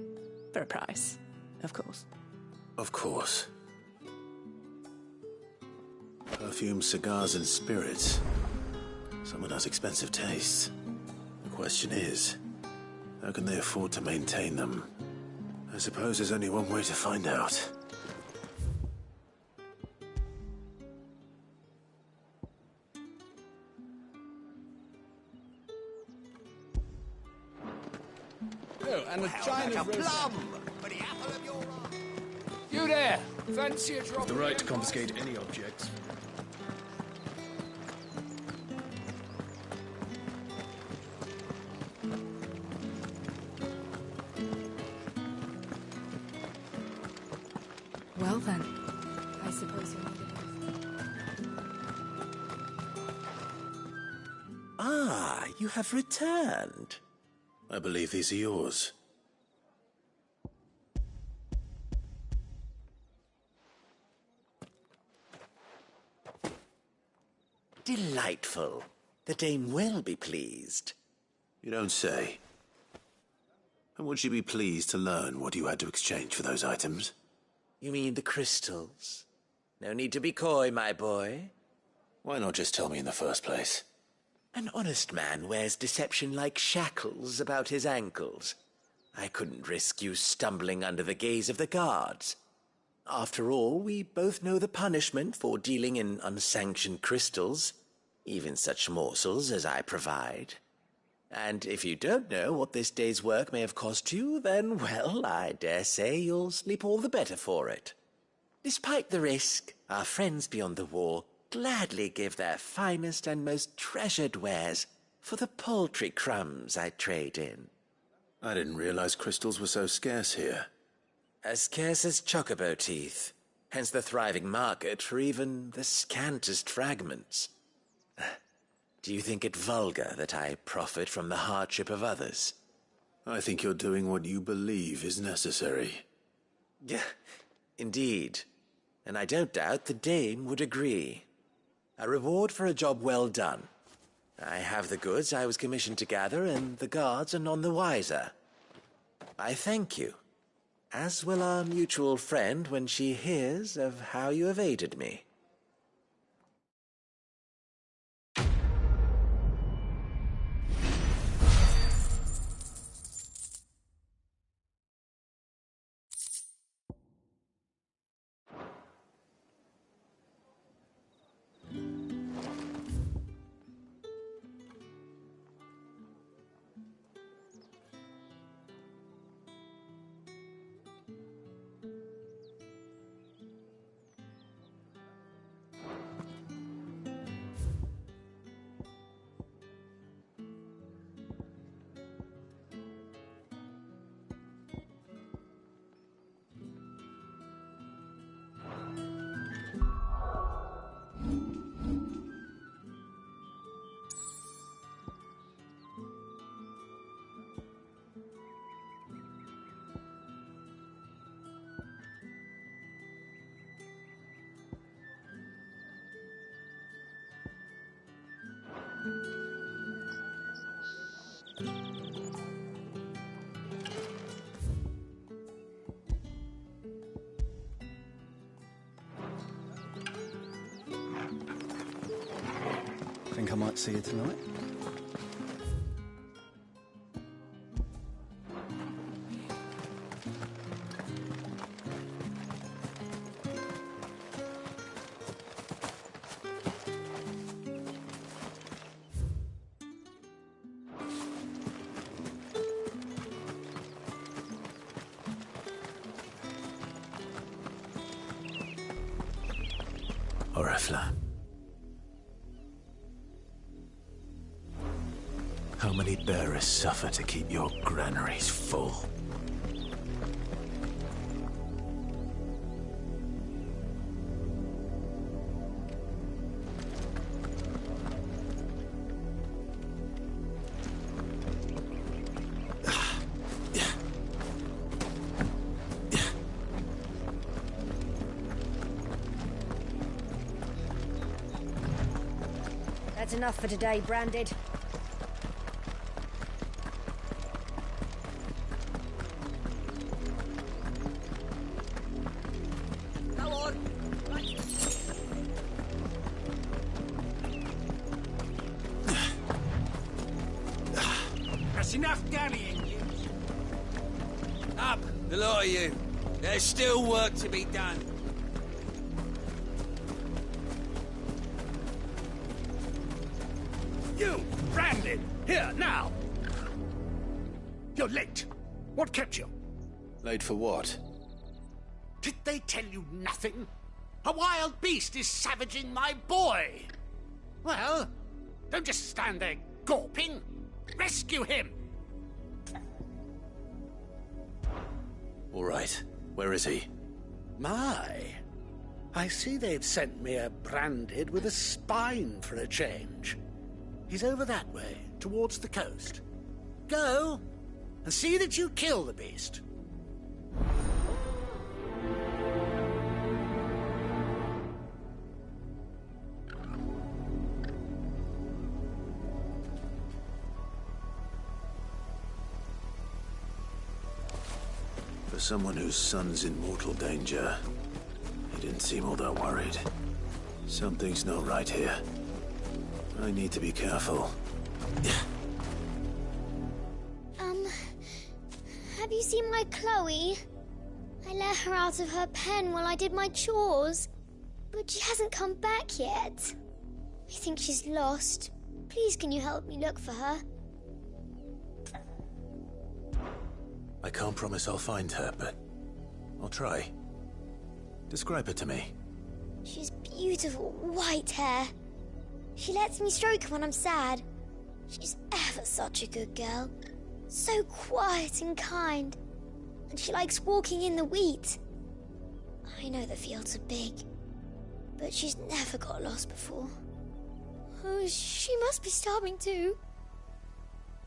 Speaker 4: For a price, of course.
Speaker 9: Of course. Perfume, cigars, and spirits. Someone has expensive tastes. The question is, how can they afford to maintain them? I suppose there's only one way to find out.
Speaker 17: Oh, and a china
Speaker 12: like a plum for the apple of your eye. You there! Fancy a drop?
Speaker 8: The right to confiscate any objects.
Speaker 4: Well then, I suppose you'll need it.
Speaker 10: Ah, you have returned.
Speaker 9: I believe these are yours.
Speaker 10: Delightful. The dame will be pleased.
Speaker 9: You don't say. And would she be pleased to learn what you had to exchange for those items?
Speaker 10: You mean the crystals? No need to be coy, my boy.
Speaker 9: Why not just tell me in the first place?
Speaker 10: An honest man wears deception like shackles about his ankles. I couldn't risk you stumbling under the gaze of the guards. After all, we both know the punishment for dealing in unsanctioned crystals, even such morsels as I provide. And if you don't know what this day's work may have cost you, then, well, I dare say you'll sleep all the better for it. Despite the risk, our friends beyond the wall gladly give their finest and most treasured wares for the paltry crumbs I trade in.
Speaker 9: I didn't realize crystals were so scarce here.
Speaker 10: As scarce as chocobo teeth, hence the thriving market for even the scantest fragments. Do you think it vulgar that I profit from the hardship of others?
Speaker 9: I think you're doing what you believe is necessary.
Speaker 10: Yeah, indeed. And I don't doubt the dame would agree. A reward for a job well done. I have the goods I was commissioned to gather, and the guards are none the wiser. I thank you, as will our mutual friend when she hears of how you have aided me.
Speaker 1: Think I might see you tonight?
Speaker 9: Oriflamme. How many bearers suffer to keep your granaries full?
Speaker 11: That's enough for today, Branded.
Speaker 6: Go on.
Speaker 12: That's enough dallying, you.
Speaker 22: Up, the lot of you. There's still work to be done.
Speaker 12: You, Branded, here, now! You're late. What kept you?
Speaker 9: Late for what?
Speaker 12: Did they tell you nothing? A wild beast is savaging my boy! Well, don't just stand there gawping. Rescue him!
Speaker 9: All right. Where is he?
Speaker 12: My, I see they've sent me a Branded with a spine for a change. He's over that way, towards the coast. Go, and see that you kill the beast.
Speaker 9: For someone whose son's in mortal danger, he didn't seem all that worried. Something's not right here. I need to be careful.
Speaker 14: Have you seen my Chloe? I let her out of her pen while I did my chores, but she hasn't come back yet. I think she's lost. Please, can you help me look for her?
Speaker 9: I can't promise I'll find her, but I'll try. Describe her to me.
Speaker 14: She's beautiful white hair. She lets me stroke her when I'm sad. She's ever such a good girl. So quiet and kind. And she likes walking in the wheat. I know the fields are big, but she's never got lost before. Oh, she must be starving too.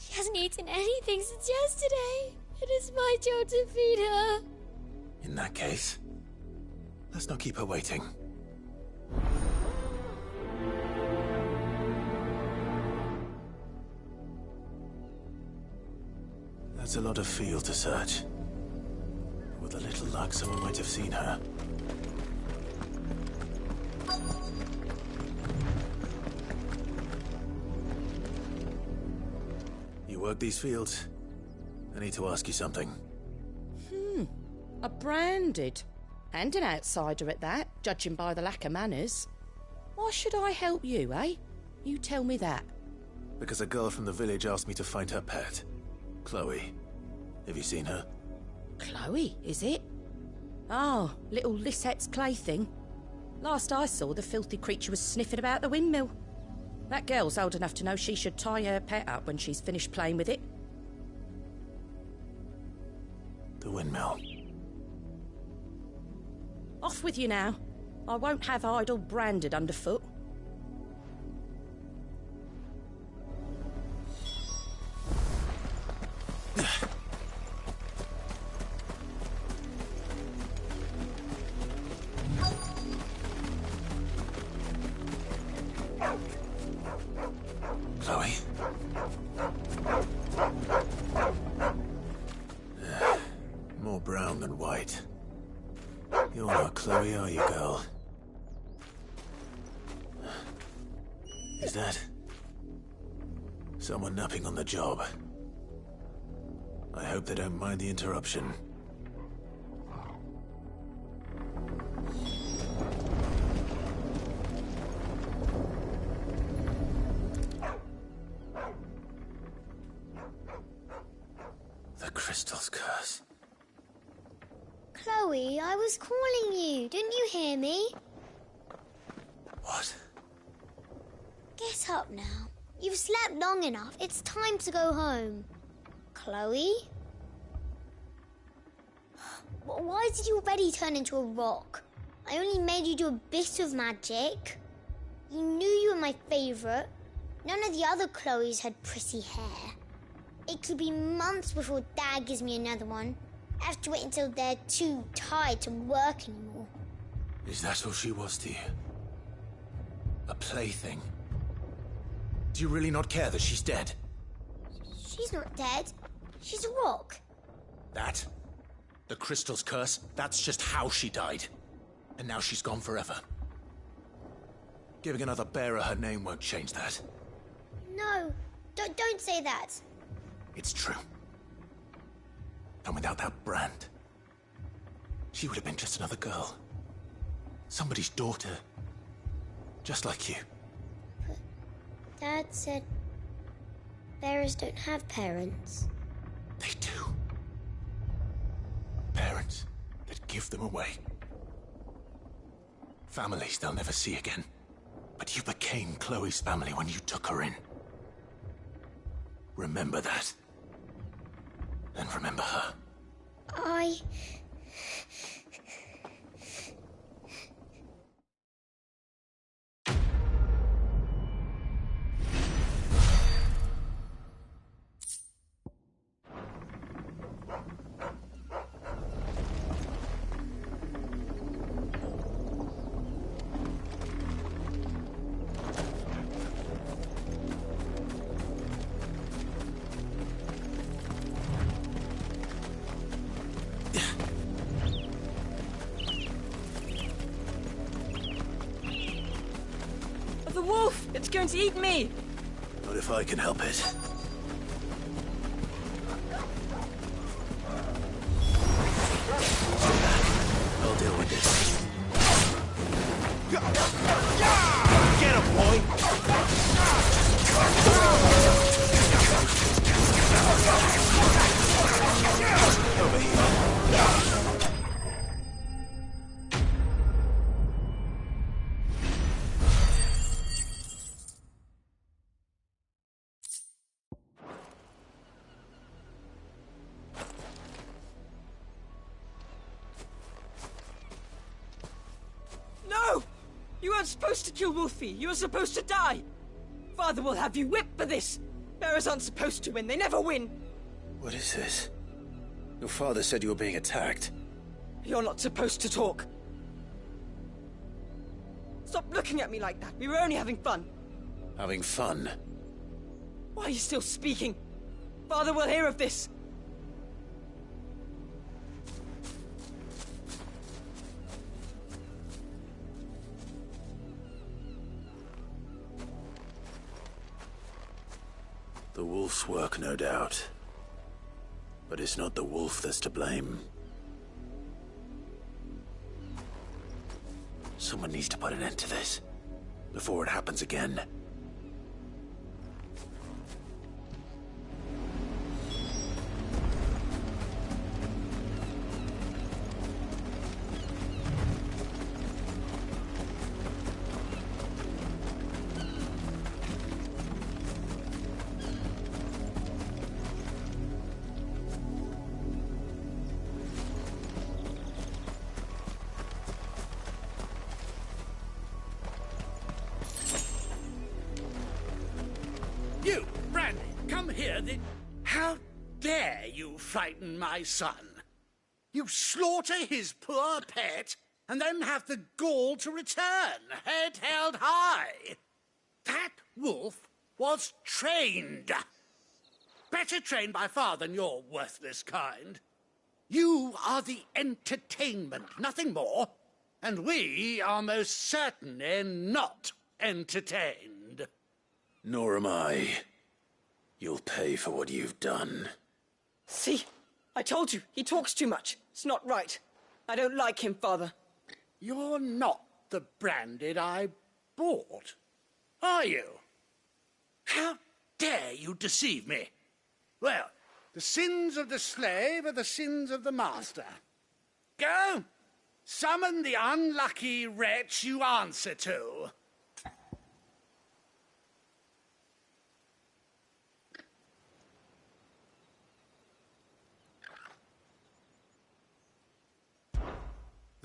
Speaker 14: She hasn't eaten anything since yesterday. It is my job to feed her.
Speaker 9: In that case, let's not keep her waiting. That's a lot of field to search. With a little luck, someone might have seen her. You work these fields? I need to ask you something.
Speaker 18: A Branded. And an outsider at that, judging by the lack of manners. Why should I help you, eh? You tell me that.
Speaker 9: Because a girl from the village asked me to find her pet. Chloe. Have you seen her?
Speaker 18: Chloe, is it? Oh, little Lisette's plaything. Last I saw, the filthy creature was sniffing about the windmill. That girl's old enough to know she should tie her pet up when she's finished playing with it.
Speaker 9: The windmill.
Speaker 18: Off with you now. I won't have idle Branded underfoot.
Speaker 9: Chloe? More brown than white. You're not Chloe, are you, girl? Is that someone napping on the job? I hope they don't mind the interruption. The crystal's curse.
Speaker 14: Chloe, I was calling you. Didn't you hear me?
Speaker 9: What?
Speaker 14: Get up now. You've slept long enough. It's time to go home. Chloe? Why did you already turn into a rock? I only made you do a bit of magic. You knew you were my favourite. None of the other Chloes had pretty hair. It could be months before Dad gives me another one. I have to wait until they're too tired to work anymore.
Speaker 9: Is that all she was to you? A plaything? Do you really not care that she's dead?
Speaker 14: She's not dead. She's a rock.
Speaker 9: That? The crystal's curse? That's just how she died. And now she's gone forever. Giving another bearer her name won't change that.
Speaker 14: No, don't say that.
Speaker 9: It's true. And without that brand, she would have been just another girl. Somebody's daughter. Just like you.
Speaker 14: But Dad said bearers don't have parents.
Speaker 9: They do. Parents that give them away. Families they'll never see again. But you became Chloe's family when you took her in. Remember that. And remember her.
Speaker 3: The wolf! It's going to eat me!
Speaker 9: Not if I can help it. I'll deal with this.
Speaker 15: Get him, boy!
Speaker 9: Over here.
Speaker 3: No! You weren't supposed to kill Wolfie. You were supposed to die. Father will have you whipped for this. Bearers aren't supposed to win. They never win.
Speaker 9: What is this? Your father said you were being attacked.
Speaker 3: You're not supposed to talk. Stop looking at me like that. We were only having fun.
Speaker 9: Having fun?
Speaker 3: Why are you still speaking? Father will hear of this.
Speaker 9: The wolf's work, no doubt. But it's not the wolf that's to blame. Someone needs to put an end to this, before it happens again.
Speaker 12: You, Brandy, come here. How dare you frighten my son? You slaughter his poor pet and then have the gall to return, head held high. That wolf was trained. Better trained by far than your worthless kind. You are the entertainment, nothing more. And we are most certainly not entertained.
Speaker 9: Nor am I. You'll pay for what you've done.
Speaker 3: See? I told you, he talks too much. It's not right. I don't like him, Father.
Speaker 12: You're not the Branded I bought, are you? How dare you deceive me? Well, the sins of the slave are the sins of the master. Go, summon the unlucky wretch you answer to.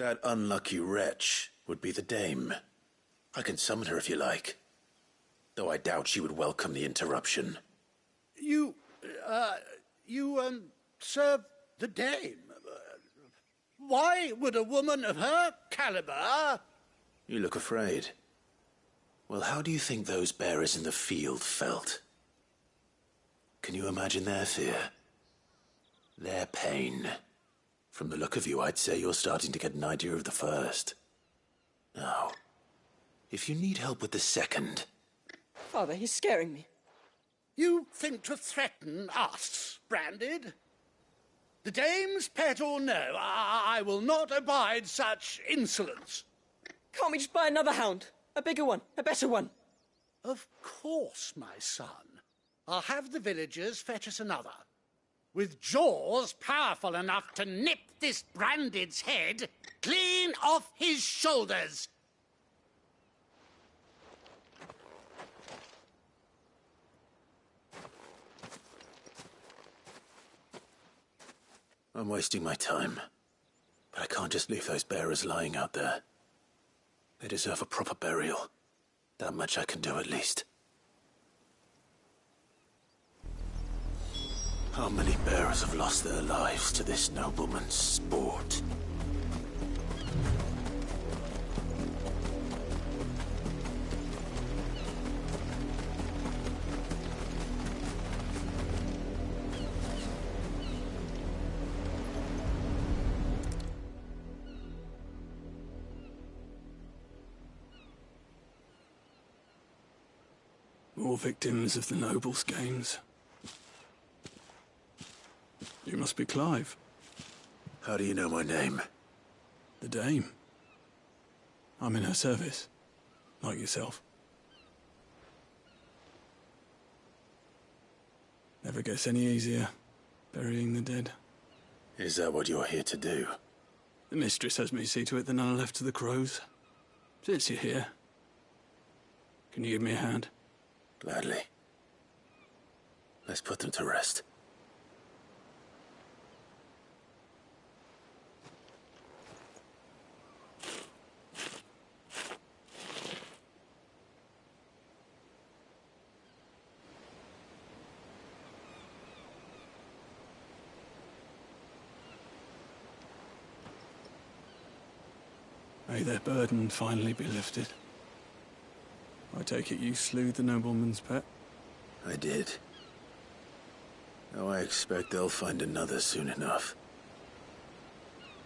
Speaker 9: That unlucky wretch would be the dame. I can summon her if you like. Though I doubt she would welcome the interruption.
Speaker 12: You serve the dame? Why would a woman of her caliber...
Speaker 9: You look afraid. Well, how do you think those bearers in the field felt? Can you imagine their fear? Their pain? From the look of you, I'd say you're starting to get an idea of the first. Now, if you need help with the second...
Speaker 13: Father, he's scaring me.
Speaker 12: You think to threaten us, Branded? The dame's pet or no, I will not abide such insolence.
Speaker 13: Can't we just buy another hound? A bigger one, a better one.
Speaker 12: Of course, my son. I'll have the villagers fetch us another. With jaws powerful enough to nip this Branded's head clean off his shoulders.
Speaker 9: I'm wasting my time. But I can't just leave those bearers lying out there. They deserve a proper burial. That much I can do at least. How many bearers have lost their lives to this nobleman's sport?
Speaker 19: More victims of the nobles' games. You must be Clive.
Speaker 9: How do you know my name?
Speaker 19: The dame. I'm in her service, like yourself. Never gets any easier, burying the dead.
Speaker 9: Is that what you're here to do?
Speaker 19: The mistress has me see to it that none are left to the crows. Since you're here, can you give me a hand?
Speaker 9: Gladly. Let's put them to rest.
Speaker 19: May their burden finally be lifted. I take it you slew the nobleman's pet?
Speaker 9: I did. Now I expect they'll find another soon enough.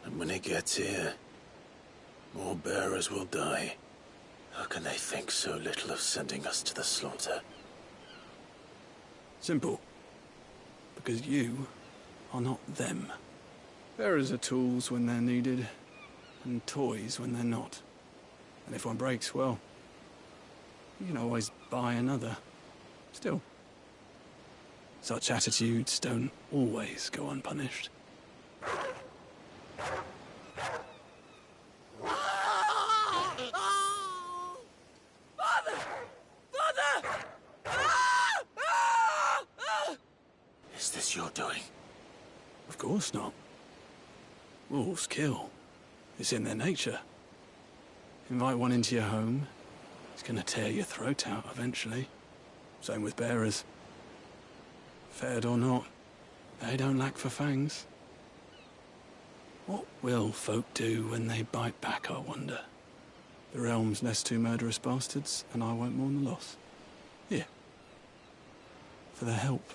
Speaker 9: And when it gets here, more bearers will die. How can they think so little of sending us to the slaughter?
Speaker 19: Simple. Because you are not them. Bearers are tools when they're needed, and toys when they're not. And if one breaks, well, you can always buy another. Still, such attitudes don't always go unpunished.
Speaker 9: Is this your doing?
Speaker 19: Of course not. Wolves kill. It's in their nature. Invite one into your home, it's gonna tear your throat out eventually. Same with bearers. Fed or not, they don't lack for fangs. What will folk do when they bite back, I wonder? The realm's less two murderous bastards, and I won't mourn the loss. Here. For their help.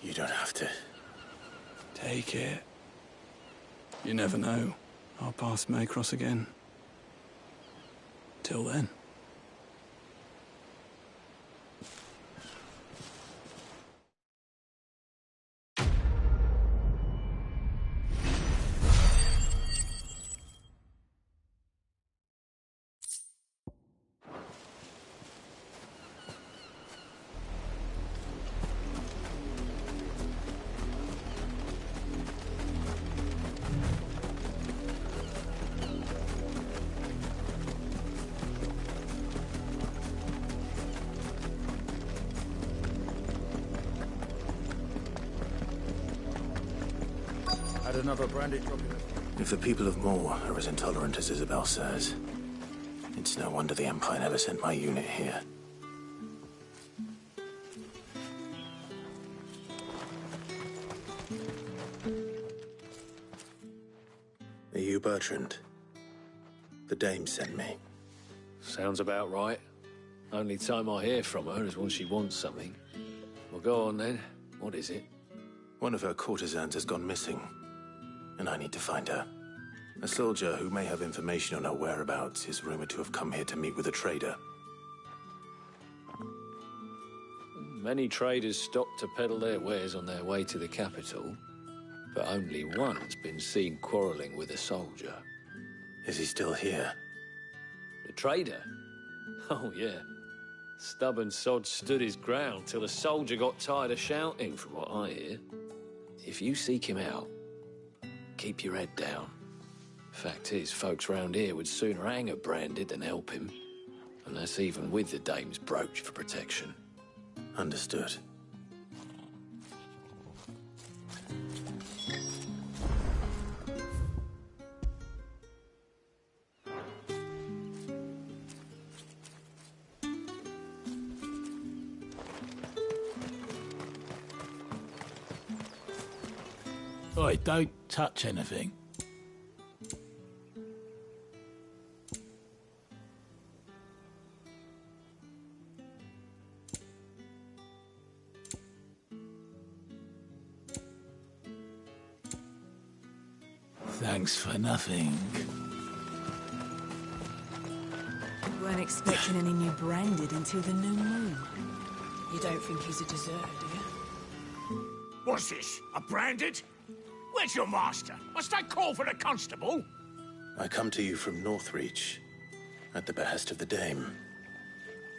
Speaker 9: You don't have to.
Speaker 19: Take it. You never know. Our paths may cross again. Till then.
Speaker 8: another branded dropping.
Speaker 9: If the people of Moor are as intolerant as Isabel says, it's no wonder the Empire never sent my unit here. Are you Bertrand? The dame sent me.
Speaker 20: Sounds about right. Only time I hear from her is when she wants something. Well, go on then. What is it?
Speaker 9: One of her courtesans has gone missing, and I need to find her. A soldier who may have information on her whereabouts is rumored to have come here to meet with a trader.
Speaker 20: Many traders stop to peddle their wares on their way to the capital, but only one's been seen quarrelling with a soldier.
Speaker 9: Is he still here?
Speaker 20: The trader? Oh, yeah. Stubborn sod stood his ground till the soldier got tired of shouting, from what I hear. If you seek him out, keep your head down. Fact is, folks round here would sooner hang a branded than help him. And that's even with the dame's brooch for protection.
Speaker 9: Understood.
Speaker 21: Oi, don't touch anything. Thanks for nothing.
Speaker 23: Weren't expecting any new branded until the new moon. You don't think he's a deserter, do you?
Speaker 12: What's this? A branded? Where's your master? Must I call for the constable?
Speaker 9: I come to you from Northreach, at the behest of the dame.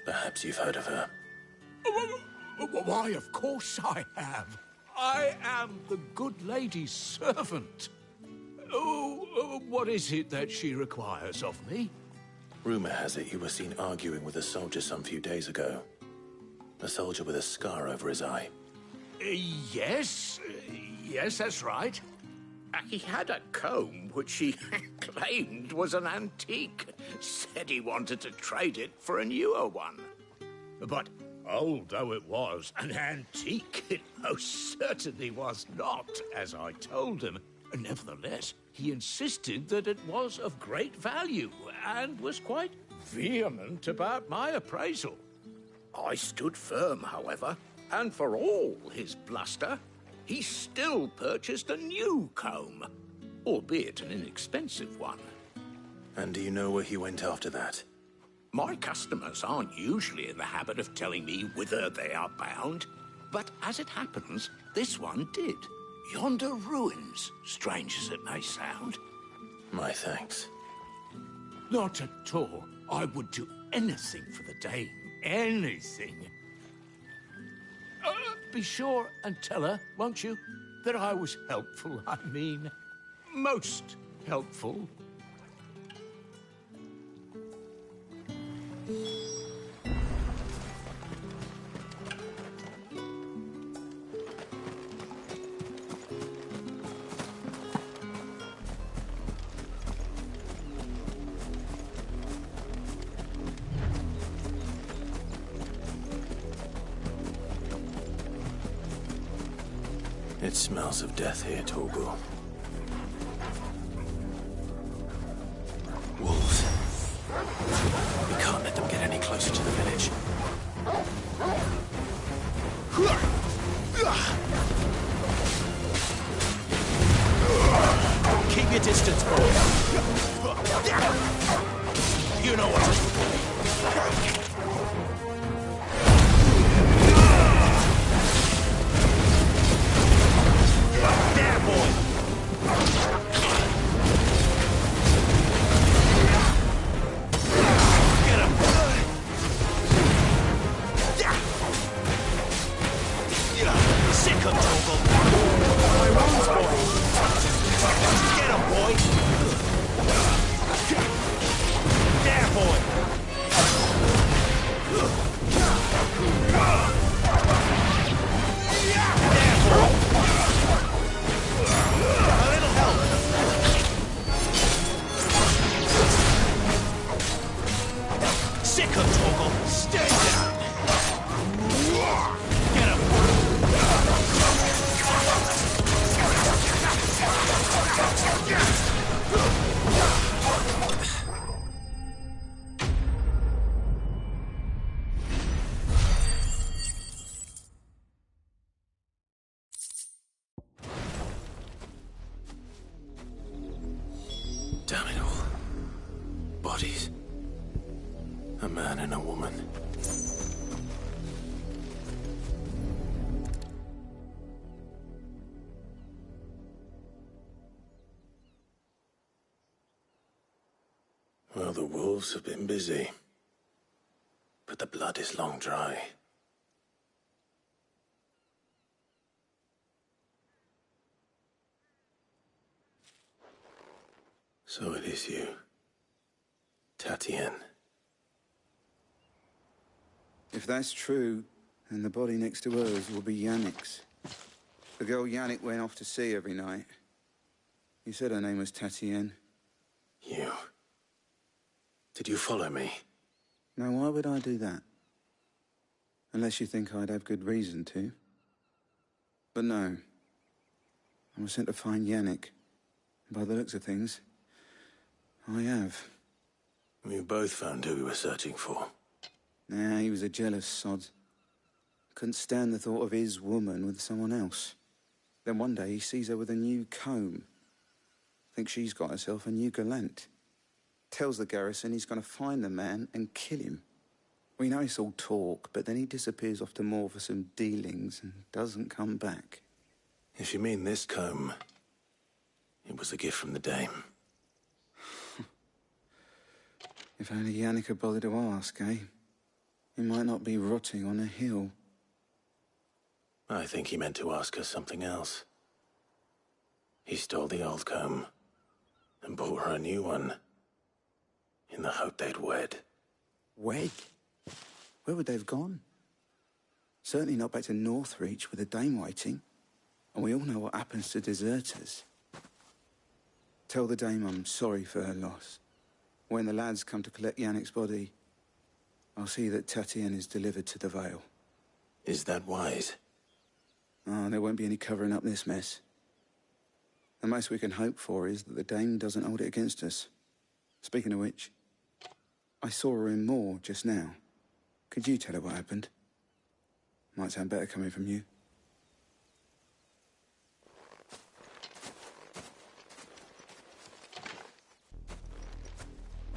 Speaker 9: Perhaps you've heard of her.
Speaker 12: Why, of course I have. I am the good lady's servant. Oh, what is it that she requires of me?
Speaker 9: Rumor has it you were seen arguing with a soldier some few days ago. A soldier with a scar over his eye.
Speaker 12: Yes, that's right. He had a comb which he claimed was an antique. Said he wanted to trade it for a newer one. But old though it was, an antique it most certainly was not, as I told him. Nevertheless, he insisted that it was of great value and was quite vehement about my appraisal. I stood firm, however, and for all his bluster, he still purchased a new comb, albeit an inexpensive one.
Speaker 9: And do you know where he went after that?
Speaker 12: My customers aren't usually in the habit of telling me whither they are bound, but as it happens, this one did. Yonder ruins, strange as it may sound.
Speaker 9: My thanks.
Speaker 12: Not at all. I would do anything for the dame. Anything. Be sure and tell her, won't you, that I was helpful. I mean, most helpful.
Speaker 9: It smells of death here, Torgal. Wolves. We can't let them get any closer to the village.
Speaker 1: Keep your distance, boy. You know what to do. There, boy!
Speaker 9: bodies. A man and a woman. Well, the wolves have been busy. But the blood is long dry. So it is you, Tatienne.
Speaker 2: If that's true, then the body next to hers will be Yannick's. The girl Yannick went off to see every night. You said her name was Tatienne.
Speaker 9: You? Did you follow me?
Speaker 2: Now, why would I do that? Unless you think I'd have good reason to. But no. I was sent to find Yannick. By the looks of things, I have.
Speaker 9: We both found who we were searching for.
Speaker 2: Nah, he was a jealous sod. Couldn't stand the thought of his woman with someone else. Then one day he sees her with a new comb. Thinks she's got herself a new gallant. Tells the garrison he's going to find the man and kill him. We know it's all talk, but then he disappears off to Moor for some dealings and doesn't come back.
Speaker 9: If you mean this comb, it was a gift from the dame.
Speaker 2: If only Yannick had bothered to ask, eh? He might not be rotting on a hill.
Speaker 9: I think he meant to ask us something else. He stole the old comb and bought her a new one in the hope they'd wed.
Speaker 2: Wed? Where would they have gone? Certainly not back to Northreach with a dame waiting. And we all know what happens to deserters. Tell the dame I'm sorry for her loss. When the lads come to collect Yannick's body, I'll see that Tatienne is delivered to the Vale.
Speaker 9: Is that wise?
Speaker 2: Oh, there won't be any covering up this mess. The most we can hope for is that the dame doesn't hold it against us. Speaking of which, I saw her in Moor just now. Could you tell her what happened? Might sound better coming from you.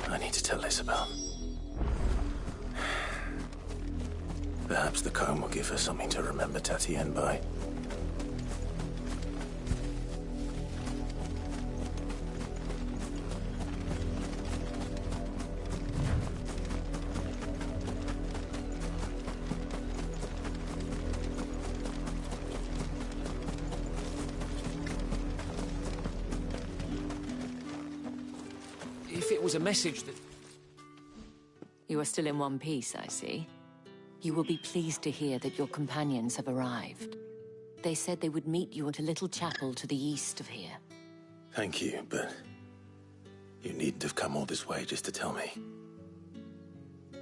Speaker 9: I need to tell Isabel. Perhaps the comb will give her something to remember Tatienne by.
Speaker 20: If it was a message that...
Speaker 5: You are still in one piece, I see. You will be pleased to hear that your companions have arrived. They said they would meet you at a little chapel to the east of here.
Speaker 9: Thank you, but you needn't have come all this way just to tell me.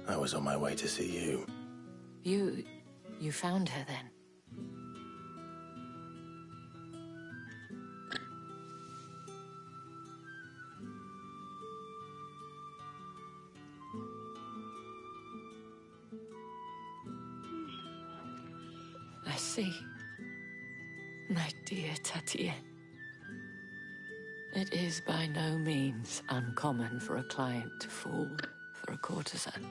Speaker 9: I was on my way to see you.
Speaker 5: You found her then? I see. My dear Tatienne. It is by no means uncommon for a client to fall for a courtesan.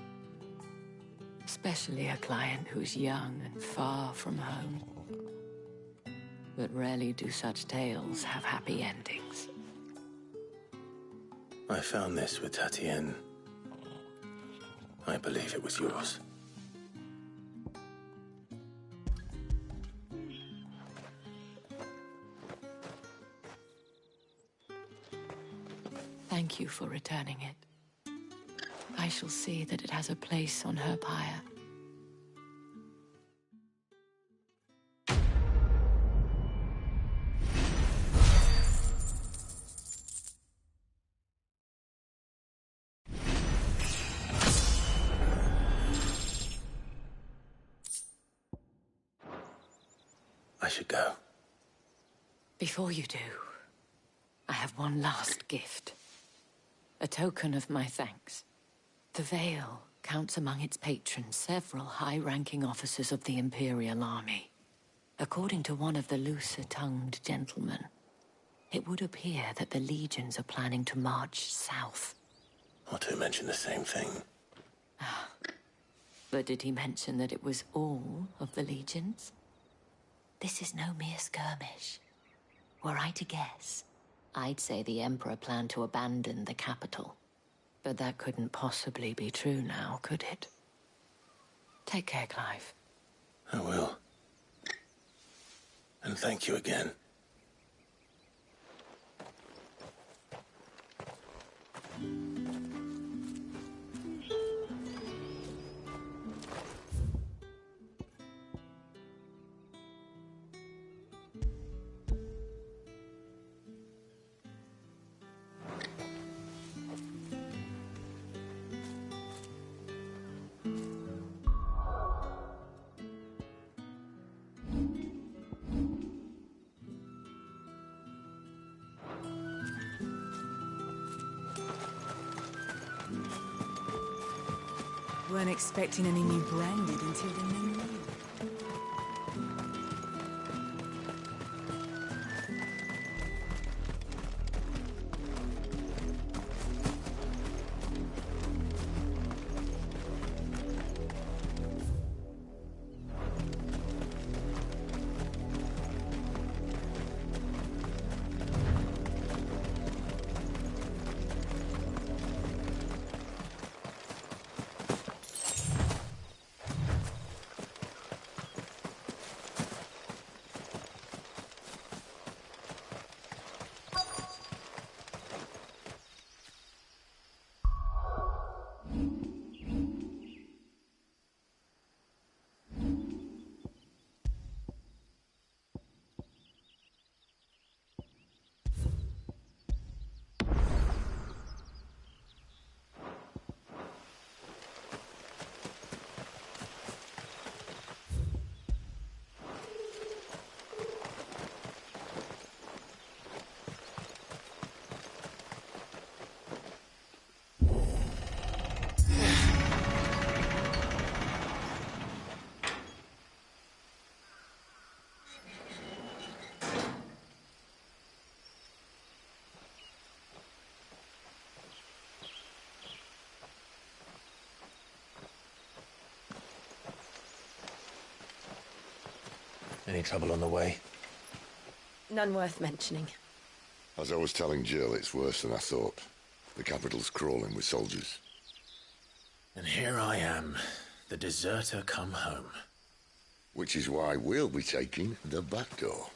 Speaker 5: Especially a client who's young and far from home. But rarely do such tales have happy endings.
Speaker 9: I found this with Tatienne. I believe it was yours.
Speaker 5: Thank you for returning it. I shall see that it has a place on her pyre.
Speaker 9: I should go.
Speaker 5: Before you do, I have one last gift. A token of my thanks. The Vale counts among its patrons several high-ranking officers of the Imperial Army. According to one of the looser-tongued gentlemen, it would appear that the legions are planning to march south.
Speaker 9: Otto mentioned the same thing.
Speaker 5: But did he mention that it was all of the legions? This is no mere skirmish. Were I to guess, I'd say the Emperor planned to abandon the capital. But that couldn't possibly be true now, could it? Take care, Clive.
Speaker 9: I will. And thank you again.
Speaker 23: Weren't expecting any new branded until the new moon.
Speaker 9: Any trouble on the way?
Speaker 4: None worth mentioning.
Speaker 7: As I was telling Jill, it's worse than I thought. The capital's crawling with soldiers.
Speaker 9: And here I am, the deserter come home.
Speaker 7: Which is why we'll be taking the back door.